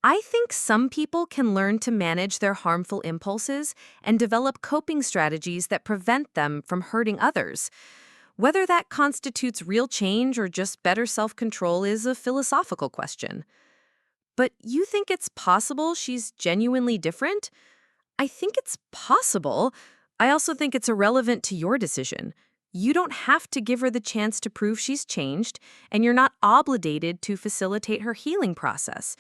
I think some people can learn to manage their harmful impulses and develop coping strategies that prevent them from hurting others. Whether that constitutes real change or just better self-control is a philosophical question. But you think it's possible she's genuinely different? I think it's possible. I also think it's irrelevant to your decision. You don't have to give her the chance to prove she's changed, and you're not obligated to facilitate her healing process.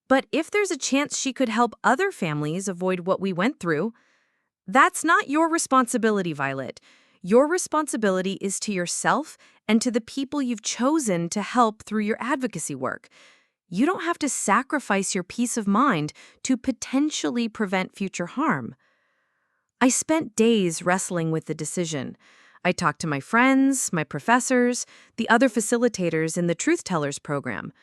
But if there's a chance she could help other families avoid what we went through, that's not your responsibility, Violet. Your responsibility is to yourself and to the people you've chosen to help through your advocacy work. You don't have to sacrifice your peace of mind to potentially prevent future harm." I spent days wrestling with the decision. I talked to my friends, my professors, the other facilitators in the Truth Tellers program.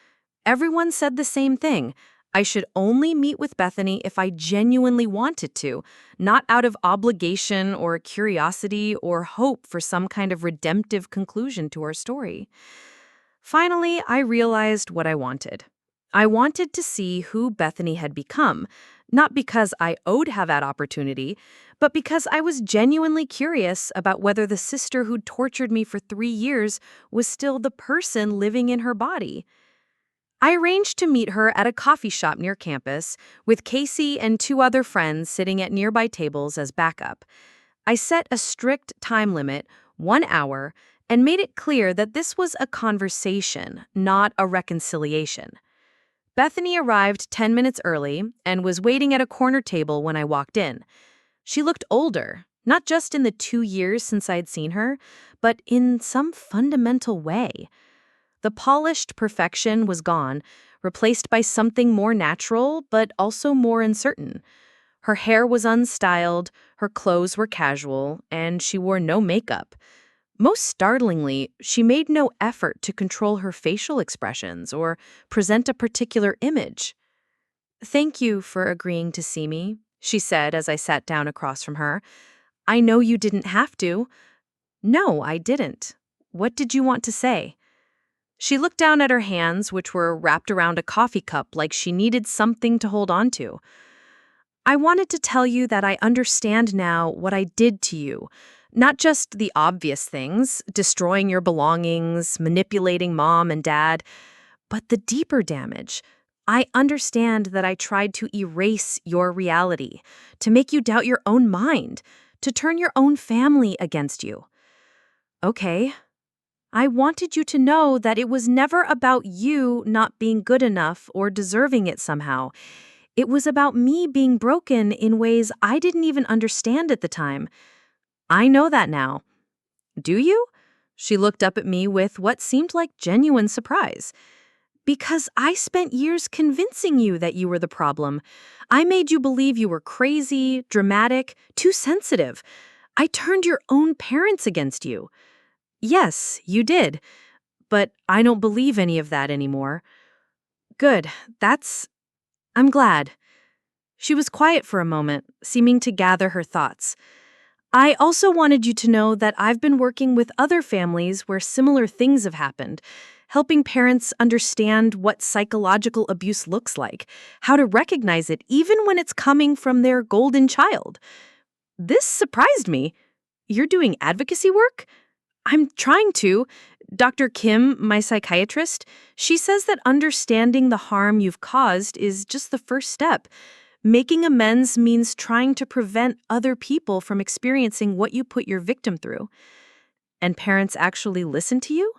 Everyone said the same thing. I should only meet with Bethany if I genuinely wanted to, not out of obligation or curiosity or hope for some kind of redemptive conclusion to our story. Finally, I realized what I wanted. I wanted to see who Bethany had become, not because I owed her that opportunity, but because I was genuinely curious about whether the sister who'd tortured me for 3 years was still the person living in her body. I arranged to meet her at a coffee shop near campus, with Casey and 2 other friends sitting at nearby tables as backup. I set a strict time limit, 1 hour, and made it clear that this was a conversation, not a reconciliation. Bethany arrived 10 minutes early and was waiting at a corner table when I walked in. She looked older, not just in the 2 years since I'd seen her, but in some fundamental way. The polished perfection was gone, replaced by something more natural, but also more uncertain. Her hair was unstyled, her clothes were casual, and she wore no makeup. Most startlingly, she made no effort to control her facial expressions or present a particular image. "Thank you for agreeing to see me," she said as I sat down across from her. "I know you didn't have to." "No, I didn't. What did you want to say?" She looked down at her hands, which were wrapped around a coffee cup like she needed something to hold on to. "I wanted to tell you that I understand now what I did to you. Not just the obvious things, destroying your belongings, manipulating mom and dad, but the deeper damage. I understand that I tried to erase your reality, to make you doubt your own mind, to turn your own family against you." "Okay. I wanted you to know that it was never about you not being good enough or deserving it somehow. It was about me being broken in ways I didn't even understand at the time. I know that now." "Do you?" She looked up at me with what seemed like genuine surprise. "Because I spent years convincing you that you were the problem. I made you believe you were crazy, dramatic, too sensitive. I turned your own parents against you." "Yes, you did. But I don't believe any of that anymore." "Good. I'm glad." She was quiet for a moment, seeming to gather her thoughts. "I also wanted you to know that I've been working with other families where similar things have happened, helping parents understand what psychological abuse looks like, how to recognize it even when it's coming from their golden child." This surprised me. "You're doing advocacy work?" "I'm trying to. Dr. Kim, my psychiatrist, she says that understanding the harm you've caused is just the first step. Making amends means trying to prevent other people from experiencing what you put your victim through." "And parents actually listen to you?"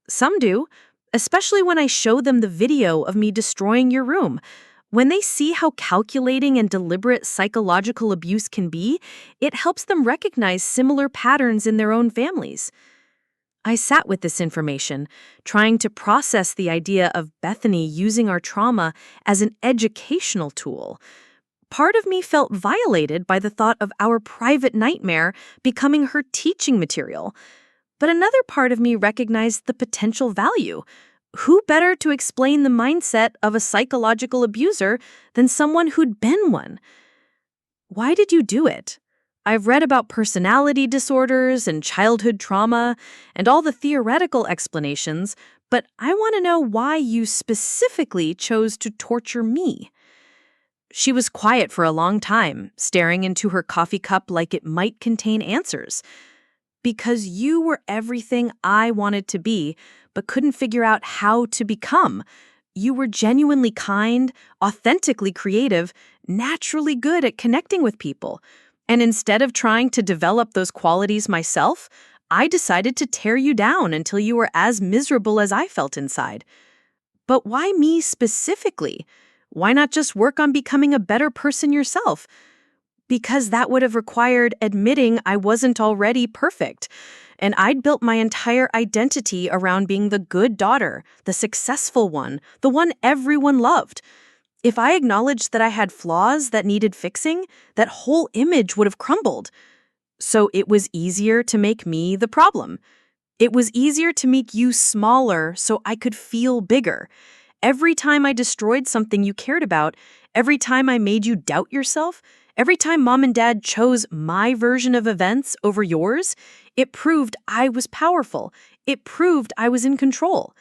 "Some do, especially when I show them the video of me destroying your room. When they see how calculating and deliberate psychological abuse can be, it helps them recognize similar patterns in their own families. I sat with this information, trying to process the idea of Bethany using our trauma as an educational tool. Part of me felt violated by the thought of our private nightmare becoming her teaching material. But another part of me recognized the potential value. Who better to explain the mindset of a psychological abuser than someone who'd been one? Why did you do it? I've read about personality disorders and childhood trauma and all the theoretical explanations, but I want to know why you specifically chose to torture me. She was quiet for a long time, staring into her coffee cup like it might contain answers. Because you were everything I wanted to be, but couldn't figure out how to become. You were genuinely kind, authentically creative, naturally good at connecting with people. And instead of trying to develop those qualities myself, I decided to tear you down until you were as miserable as I felt inside. But why me specifically? Why not just work on becoming a better person yourself? Because that would have required admitting I wasn't already perfect. And I'd built my entire identity around being the good daughter, the successful one, the one everyone loved. If I acknowledged that I had flaws that needed fixing, that whole image would have crumbled. So it was easier to make me the problem. It was easier to make you smaller so I could feel bigger. Every time I destroyed something you cared about, every time I made you doubt yourself, every time Mom and Dad chose my version of events over yours, it proved I was powerful. It proved I was in control.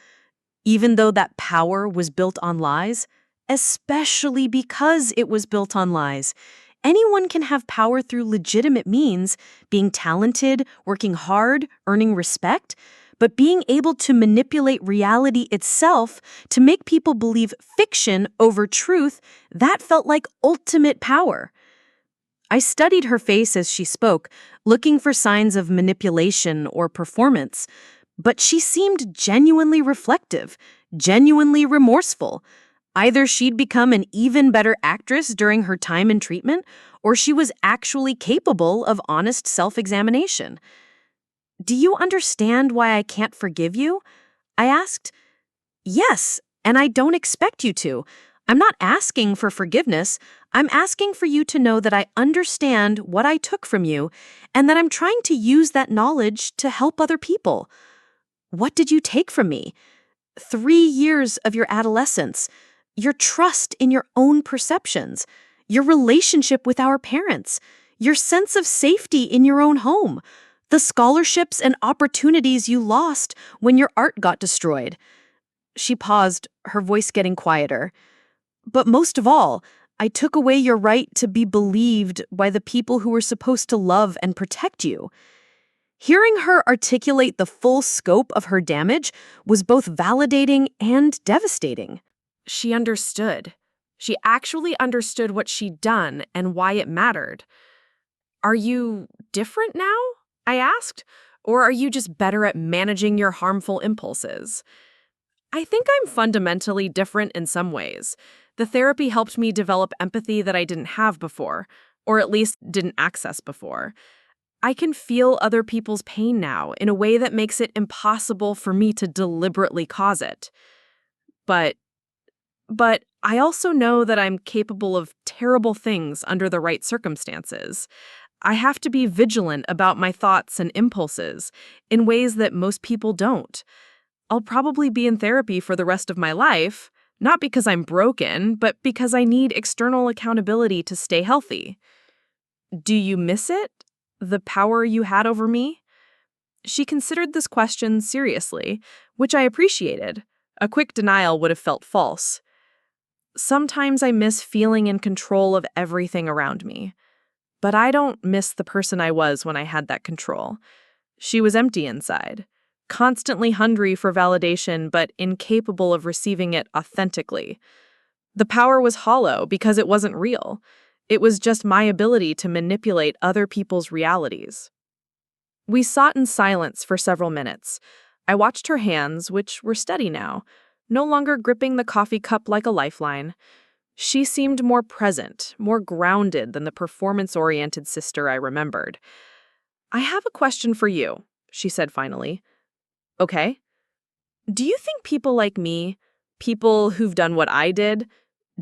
Even though that power was built on lies, especially because it was built on lies. Anyone can have power through legitimate means, being talented, working hard, earning respect, but being able to manipulate reality itself to make people believe fiction over truth, that felt like ultimate power. I studied her face as she spoke, looking for signs of manipulation or performance, but she seemed genuinely reflective, genuinely remorseful. Either she'd become an even better actress during her time in treatment, or she was actually capable of honest self-examination. "Do you understand why I can't forgive you?" I asked. "Yes, and I don't expect you to. I'm not asking for forgiveness. I'm asking for you to know that I understand what I took from you, and that I'm trying to use that knowledge to help other people. What did you take from me? 3 years of your adolescence, your trust in your own perceptions, your relationship with our parents, your sense of safety in your own home, the scholarships and opportunities you lost when your art got destroyed." She paused, her voice getting quieter. "But most of all, I took away your right to be believed by the people who were supposed to love and protect you." Hearing her articulate the full scope of her damage was both validating and devastating. She understood. She actually understood what she'd done and why it mattered. "Are you different now?" I asked. "Or are you just better at managing your harmful impulses?" "I think I'm fundamentally different in some ways. The therapy helped me develop empathy that I didn't have before, or at least didn't access before. I can feel other people's pain now in a way that makes it impossible for me to deliberately cause it. But I also know that I'm capable of terrible things under the right circumstances. I have to be vigilant about my thoughts and impulses in ways that most people don't. I'll probably be in therapy for the rest of my life, not because I'm broken, but because I need external accountability to stay healthy." "Do you miss it? The power you had over me?" She considered this question seriously, which I appreciated. A quick denial would have felt false. "Sometimes I miss feeling in control of everything around me. But I don't miss the person I was when I had that control." She was empty inside, constantly hungry for validation but incapable of receiving it authentically. The power was hollow because it wasn't real. It was just my ability to manipulate other people's realities. We sat in silence for several minutes. I watched her hands, which were steady now, no longer gripping the coffee cup like a lifeline. She seemed more present, more grounded than the performance-oriented sister I remembered. "I have a question for you," she said finally. "Okay. Do you think people like me, people who've done what I did,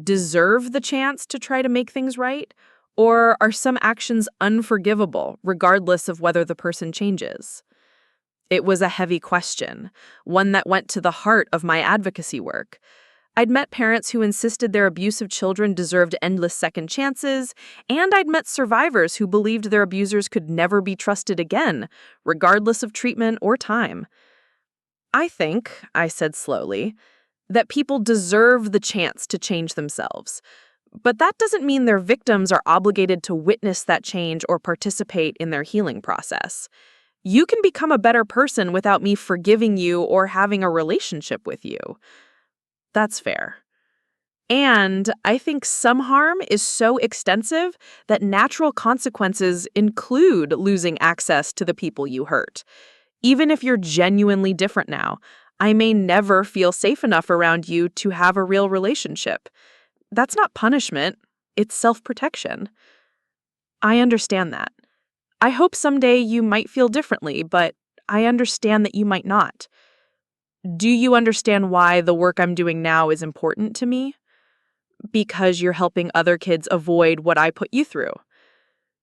deserve the chance to try to make things right? Or are some actions unforgivable, regardless of whether the person changes?" It was a heavy question, one that went to the heart of my advocacy work. I'd met parents who insisted their abusive children deserved endless second chances, and I'd met survivors who believed their abusers could never be trusted again, regardless of treatment or time. "I think," I said slowly, "that people deserve the chance to change themselves. But that doesn't mean their victims are obligated to witness that change or participate in their healing process. You can become a better person without me forgiving you or having a relationship with you. That's fair. And I think some harm is so extensive that natural consequences include losing access to the people you hurt. Even if you're genuinely different now, I may never feel safe enough around you to have a real relationship. That's not punishment, it's self-protection." I understand that. I hope someday you might feel differently, but I understand that you might not. Do you understand why the work I'm doing now is important to me? Because you're helping other kids avoid what I put you through.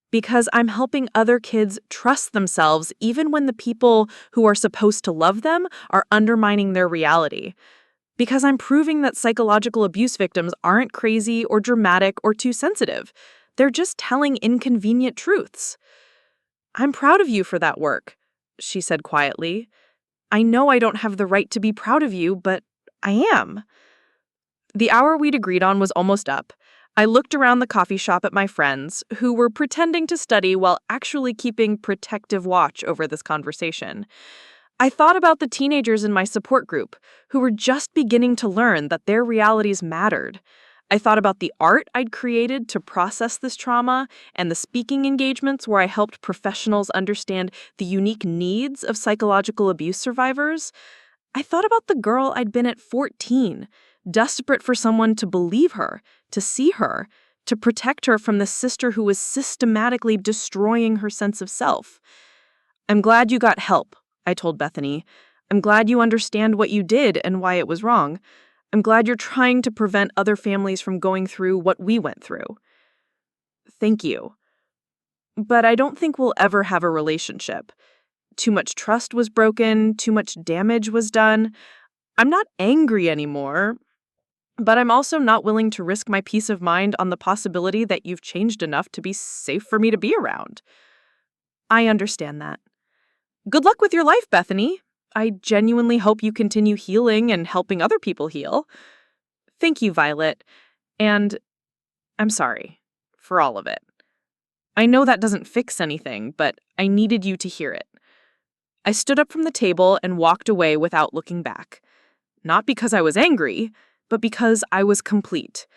Because I'm helping other kids trust themselves even when the people who are supposed to love them are undermining their reality. Because I'm proving that psychological abuse victims aren't crazy or dramatic or too sensitive. They're just telling inconvenient truths. "I'm proud of you for that work," she said quietly. "I know I don't have the right to be proud of you, but I am." The hour we'd agreed on was almost up. I looked around the coffee shop at my friends, who were pretending to study while actually keeping protective watch over this conversation. I thought about the teenagers in my support group, who were just beginning to learn that their realities mattered. I thought about the art I'd created to process this trauma and the speaking engagements where I helped professionals understand the unique needs of psychological abuse survivors. I thought about the girl I'd been at 14, desperate for someone to believe her, to see her, to protect her from the sister who was systematically destroying her sense of self. "I'm glad you got help," I told Bethany. "I'm glad you understand what you did and why it was wrong. I'm glad you're trying to prevent other families from going through what we went through." "Thank you. But I don't think we'll ever have a relationship. Too much trust was broken, too much damage was done. I'm not angry anymore, but I'm also not willing to risk my peace of mind on the possibility that you've changed enough to be safe for me to be around." "I understand that. Good luck with your life, Bethany. I genuinely hope you continue healing and helping other people heal." "Thank you, Violet. And I'm sorry for all of it. I know that doesn't fix anything, but I needed you to hear it." I stood up from the table and walked away without looking back. Not because I was angry, but because I was complete.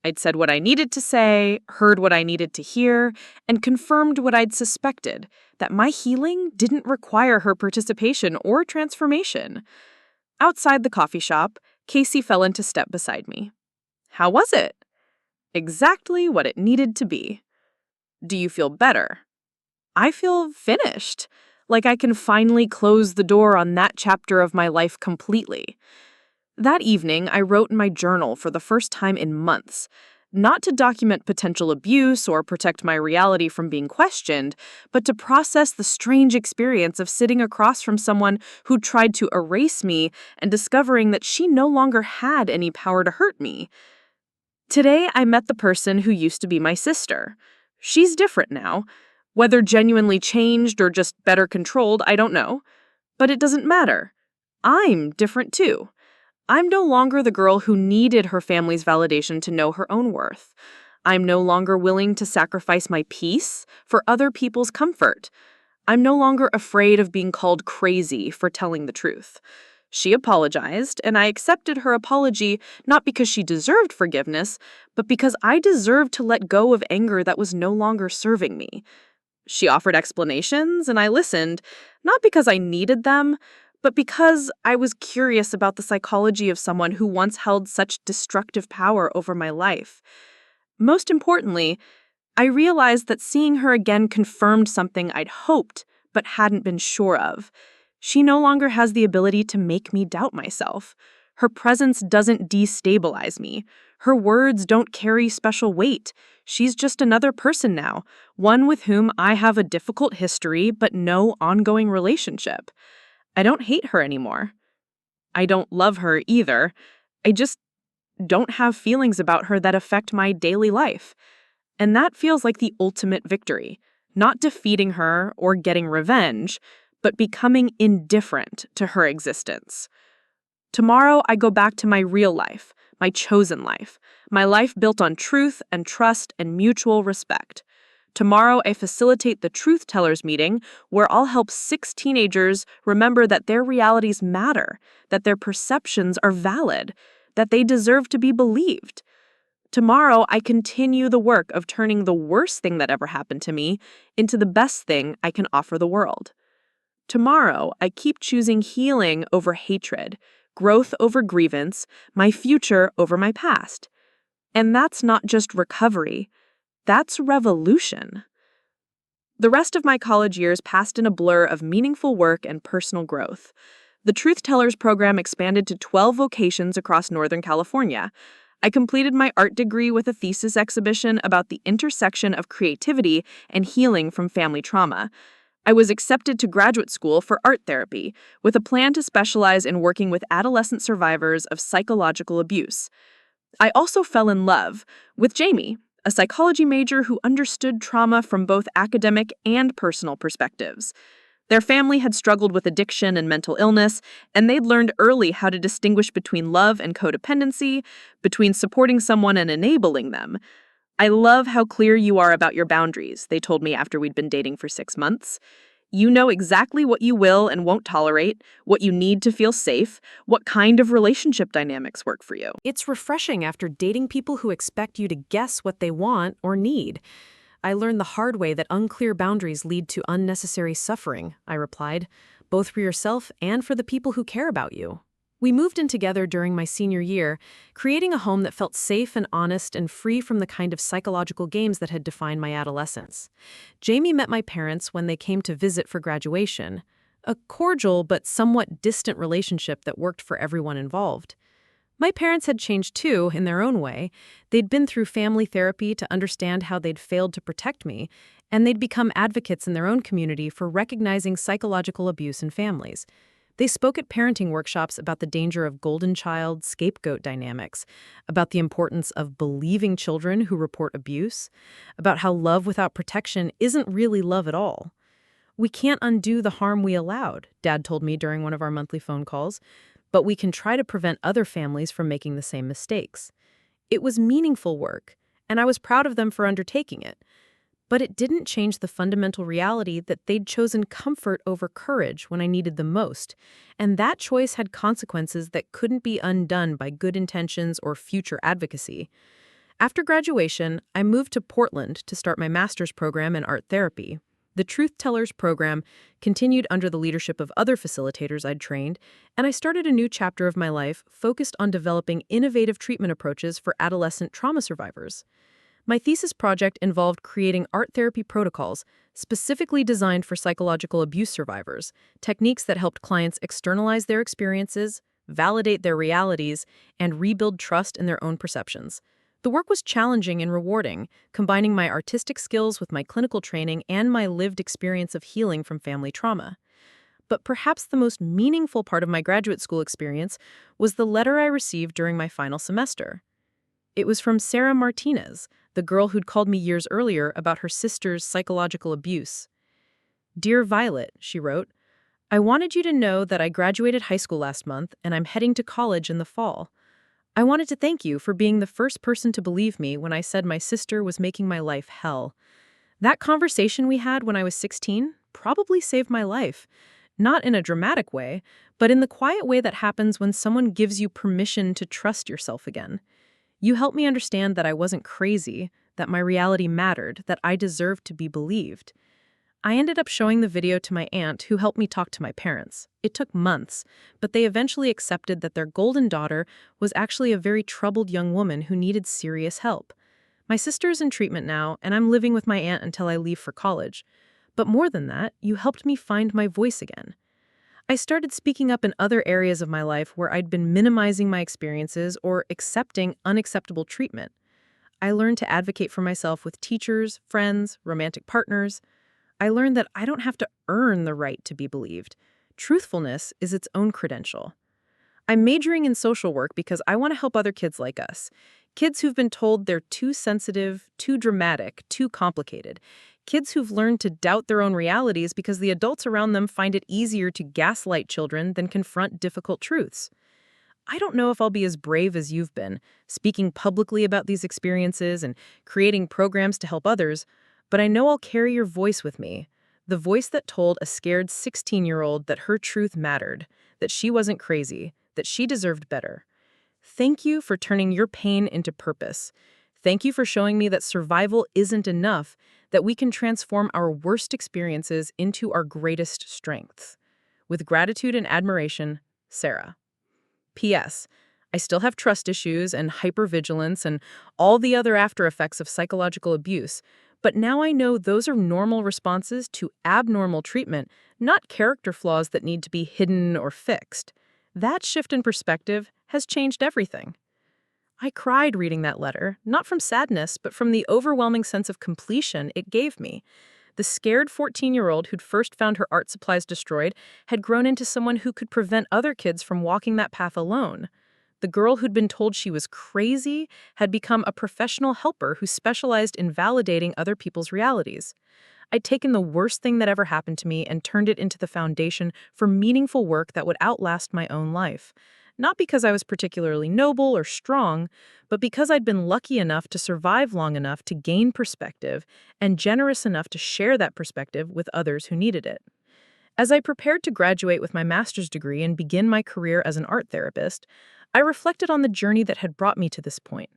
I'd said what I needed to say, heard what I needed to hear, and confirmed what I'd suspected, that my healing didn't require her participation or transformation. Outside the coffee shop, Casey fell into step beside me. "How was it?" "Exactly what it needed to be." "Do you feel better?" "I feel finished, like I can finally close the door on that chapter of my life completely." That evening, I wrote in my journal for the first time in months, not to document potential abuse or protect my reality from being questioned, but to process the strange experience of sitting across from someone who tried to erase me and discovering that she no longer had any power to hurt me. Today, I met the person who used to be my sister. She's different now. Whether genuinely changed or just better controlled, I don't know. But it doesn't matter. I'm different too. I'm no longer the girl who needed her family's validation to know her own worth. I'm no longer willing to sacrifice my peace for other people's comfort. I'm no longer afraid of being called crazy for telling the truth. She apologized, and I accepted her apology not because she deserved forgiveness, but because I deserved to let go of anger that was no longer serving me. She offered explanations, and I listened, not because I needed them, but because I was curious about the psychology of someone who once held such destructive power over my life. Most importantly, I realized that seeing her again confirmed something I'd hoped but hadn't been sure of. She no longer has the ability to make me doubt myself. Her presence doesn't destabilize me. Her words don't carry special weight. She's just another person now, one with whom I have a difficult history but no ongoing relationship. I don't hate her anymore. I don't love her either. I just don't have feelings about her that affect my daily life. And that feels like the ultimate victory. Not defeating her or getting revenge, but becoming indifferent to her existence. Tomorrow, I go back to my real life, my chosen life, my life built on truth and trust and mutual respect. Tomorrow, I facilitate the Truth Tellers meeting where I'll help 6 teenagers remember that their realities matter, that their perceptions are valid, that they deserve to be believed. Tomorrow, I continue the work of turning the worst thing that ever happened to me into the best thing I can offer the world. Tomorrow, I keep choosing healing over hatred, growth over grievance, my future over my past. And that's not just recovery, that's revolution. The rest of my college years passed in a blur of meaningful work and personal growth. The Truth Tellers program expanded to 12 vocations across Northern California. I completed my art degree with a thesis exhibition about the intersection of creativity and healing from family trauma. I was accepted to graduate school for art therapy, with a plan to specialize in working with adolescent survivors of psychological abuse. I also fell in love with Jamie, a psychology major who understood trauma from both academic and personal perspectives. Their family had struggled with addiction and mental illness, and they'd learned early how to distinguish between love and codependency, between supporting someone and enabling them. I love how clear you are about your boundaries, they told me after we'd been dating for 6 months. You know exactly what you will and won't tolerate, what you need to feel safe, what kind of relationship dynamics work for you. It's refreshing after dating people who expect you to guess what they want or need. I learned the hard way that unclear boundaries lead to unnecessary suffering, I replied, both for yourself and for the people who care about you. We moved in together during my senior year, creating a home that felt safe and honest and free from the kind of psychological games that had defined my adolescence. Jamie met my parents when they came to visit for graduation, a cordial but somewhat distant relationship that worked for everyone involved. My parents had changed too, in their own way. They'd been through family therapy to understand how they'd failed to protect me, and they'd become advocates in their own community for recognizing psychological abuse in families. They spoke at parenting workshops about the danger of golden child, scapegoat dynamics, about the importance of believing children who report abuse, about how love without protection isn't really love at all. We can't undo the harm we allowed, Dad told me during one of our monthly phone calls, but we can try to prevent other families from making the same mistakes. It was meaningful work, and I was proud of them for undertaking it. But it didn't change the fundamental reality that they'd chosen comfort over courage when I needed them most, and that choice had consequences that couldn't be undone by good intentions or future advocacy. After graduation, I moved to Portland to start my master's program in art therapy. The Truth Tellers program continued under the leadership of other facilitators I'd trained, and I started a new chapter of my life focused on developing innovative treatment approaches for adolescent trauma survivors. My thesis project involved creating art therapy protocols specifically designed for psychological abuse survivors, techniques that helped clients externalize their experiences, validate their realities, and rebuild trust in their own perceptions. The work was challenging and rewarding, combining my artistic skills with my clinical training and my lived experience of healing from family trauma. But perhaps the most meaningful part of my graduate school experience was the letter I received during my final semester. It was from Sarah Martinez, the girl who'd called me years earlier about her sister's psychological abuse. "Dear Violet," she wrote, "I wanted you to know that I graduated high school last month and I'm heading to college in the fall. I wanted to thank you for being the first person to believe me when I said my sister was making my life hell. That conversation we had when I was 16 probably saved my life, not in a dramatic way, but in the quiet way that happens when someone gives you permission to trust yourself again. You helped me understand that I wasn't crazy, that my reality mattered, that I deserved to be believed. I ended up showing the video to my aunt, who helped me talk to my parents. It took months, but they eventually accepted that their golden daughter was actually a very troubled young woman who needed serious help. My sister's in treatment now, and I'm living with my aunt until I leave for college. But more than that, you helped me find my voice again. I started speaking up in other areas of my life where I'd been minimizing my experiences or accepting unacceptable treatment. I learned to advocate for myself with teachers, friends, romantic partners. I learned that I don't have to earn the right to be believed. Truthfulness is its own credential. I'm majoring in social work because I want to help other kids like us. Kids who've been told they're too sensitive, too dramatic, too complicated. Kids who've learned to doubt their own realities because the adults around them find it easier to gaslight children than confront difficult truths. I don't know if I'll be as brave as you've been, speaking publicly about these experiences and creating programs to help others, but I know I'll carry your voice with me. The voice that told a scared 16-year-old that her truth mattered, that she wasn't crazy, that she deserved better. Thank you for turning your pain into purpose. Thank you for showing me that survival isn't enough, that we can transform our worst experiences into our greatest strengths. With gratitude and admiration, Sarah. P.S. I still have trust issues and hypervigilance and all the other after effects of psychological abuse, but now I know those are normal responses to abnormal treatment, not character flaws that need to be hidden or fixed. That shift in perspective has changed everything. I cried reading that letter, not from sadness, but from the overwhelming sense of completion it gave me. The scared 14-year-old who'd first found her art supplies destroyed had grown into someone who could prevent other kids from walking that path alone. The girl who'd been told she was crazy had become a professional helper who specialized in validating other people's realities. I'd taken the worst thing that ever happened to me and turned it into the foundation for meaningful work that would outlast my own life. Not because I was particularly noble or strong, but because I'd been lucky enough to survive long enough to gain perspective and generous enough to share that perspective with others who needed it. As I prepared to graduate with my master's degree and begin my career as an art therapist, I reflected on the journey that had brought me to this point.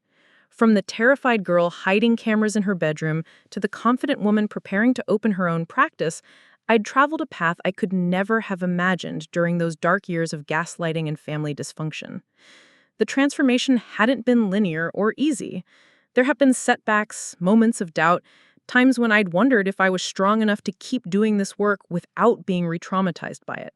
From the terrified girl hiding cameras in her bedroom to the confident woman preparing to open her own practice, I'd traveled a path I could never have imagined during those dark years of gaslighting and family dysfunction. The transformation hadn't been linear or easy. There have been setbacks, moments of doubt, times when I'd wondered if I was strong enough to keep doing this work without being re-traumatized by it.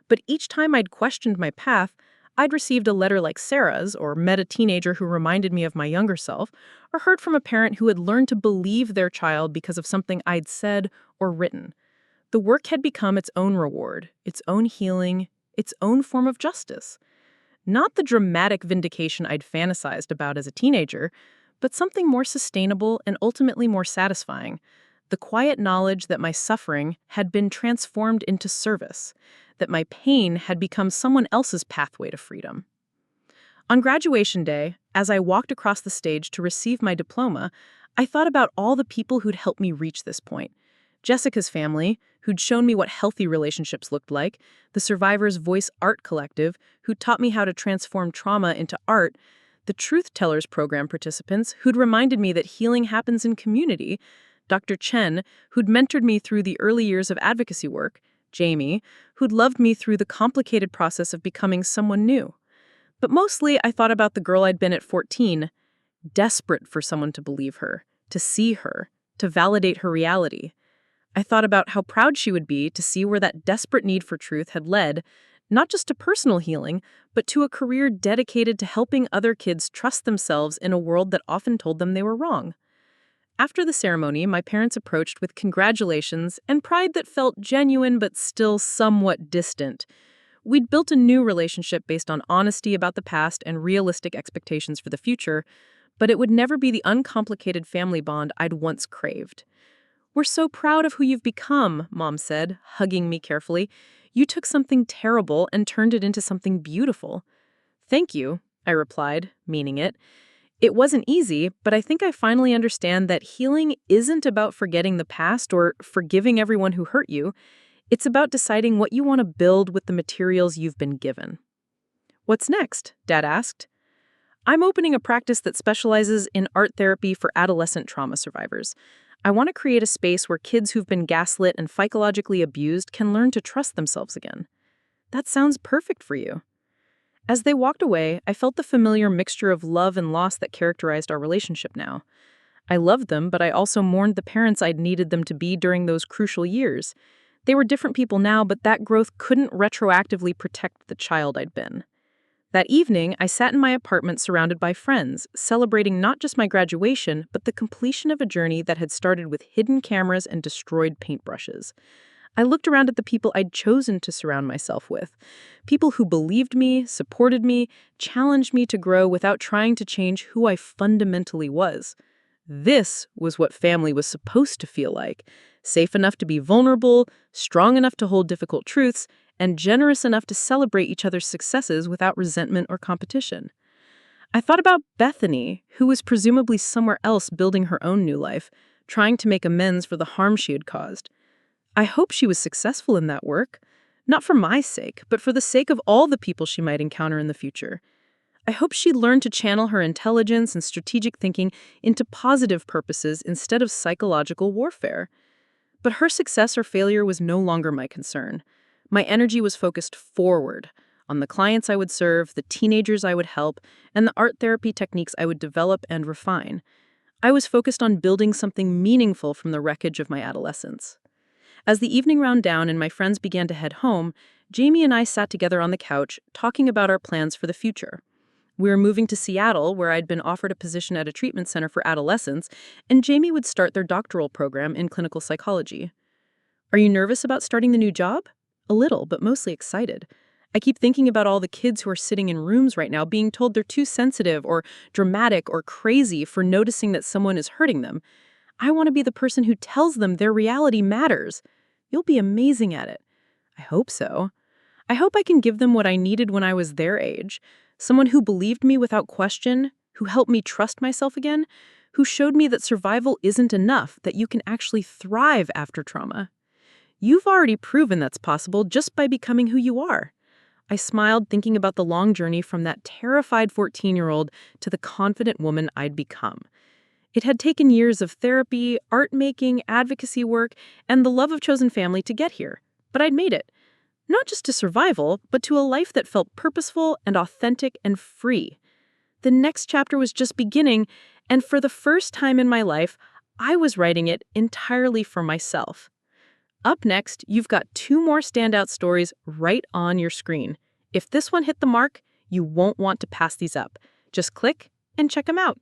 But each time I'd questioned my path, I'd received a letter like Sarah's, or met a teenager who reminded me of my younger self, or heard from a parent who had learned to believe their child because of something I'd said or written. The work had become its own reward, its own healing, its own form of justice. Not the dramatic vindication I'd fantasized about as a teenager, but something more sustainable and ultimately more satisfying. The quiet knowledge that my suffering had been transformed into service, that my pain had become someone else's pathway to freedom. On graduation day, as I walked across the stage to receive my diploma, I thought about all the people who'd helped me reach this point. Jessica's family, who'd shown me what healthy relationships looked like, the Survivor's Voice Art Collective, who taught me how to transform trauma into art, the Truth Tellers program participants, who'd reminded me that healing happens in community, Dr. Chen, who'd mentored me through the early years of advocacy work, Jamie, who'd loved me through the complicated process of becoming someone new. But mostly, I thought about the girl I'd been at 14, desperate for someone to believe her, to see her, to validate her reality. I thought about how proud she would be to see where that desperate need for truth had led, not just to personal healing, but to a career dedicated to helping other kids trust themselves in a world that often told them they were wrong. After the ceremony, my parents approached with congratulations and pride that felt genuine but still somewhat distant. We'd built a new relationship based on honesty about the past and realistic expectations for the future, but it would never be the uncomplicated family bond I'd once craved. "We're so proud of who you've become," Mom said, hugging me carefully. "You took something terrible and turned it into something beautiful." "Thank you," I replied, meaning it. It wasn't easy, but I think I finally understand that healing isn't about forgetting the past or forgiving everyone who hurt you. It's about deciding what you want to build with the materials you've been given. "What's next?" Dad asked. "I'm opening a practice that specializes in art therapy for adolescent trauma survivors. I want to create a space where kids who've been gaslit and psychologically abused can learn to trust themselves again. That sounds perfect for you. As they walked away, I felt the familiar mixture of love and loss that characterized our relationship now. I loved them, but I also mourned the parents I'd needed them to be during those crucial years. They were different people now, but that growth couldn't retroactively protect the child I'd been. That evening, I sat in my apartment surrounded by friends, celebrating not just my graduation, but the completion of a journey that had started with hidden cameras and destroyed paintbrushes. I looked around at the people I'd chosen to surround myself with. People who believed me, supported me, challenged me to grow without trying to change who I fundamentally was. This was what family was supposed to feel like: safe enough to be vulnerable, strong enough to hold difficult truths, and generous enough to celebrate each other's successes without resentment or competition. I thought about Bethany, who was presumably somewhere else building her own new life, trying to make amends for the harm she had caused. I hope she was successful in that work, not for my sake, but for the sake of all the people she might encounter in the future. I hope she learned to channel her intelligence and strategic thinking into positive purposes instead of psychological warfare. But her success or failure was no longer my concern. My energy was focused forward, on the clients I would serve, the teenagers I would help, and the art therapy techniques I would develop and refine. I was focused on building something meaningful from the wreckage of my adolescence. As the evening wound down and my friends began to head home, Jamie and I sat together on the couch, talking about our plans for the future. We were moving to Seattle, where I'd been offered a position at a treatment center for adolescents, and Jamie would start their doctoral program in clinical psychology. Are you nervous about starting the new job? A little, but mostly excited. I keep thinking about all the kids who are sitting in rooms right now being told they're too sensitive or dramatic or crazy for noticing that someone is hurting them. I want to be the person who tells them their reality matters. You'll be amazing at it. I hope so. I hope I can give them what I needed when I was their age. Someone who believed me without question, who helped me trust myself again, who showed me that survival isn't enough, that you can actually thrive after trauma. You've already proven that's possible just by becoming who you are. I smiled, thinking about the long journey from that terrified 14-year-old to the confident woman I'd become. It had taken years of therapy, art making, advocacy work, and the love of chosen family to get here. But I'd made it. Not just to survival, but to a life that felt purposeful and authentic and free. The next chapter was just beginning, and for the first time in my life, I was writing it entirely for myself. Up next, you've got 2 more standout stories right on your screen. If this one hit the mark, you won't want to pass these up. Just click and check them out.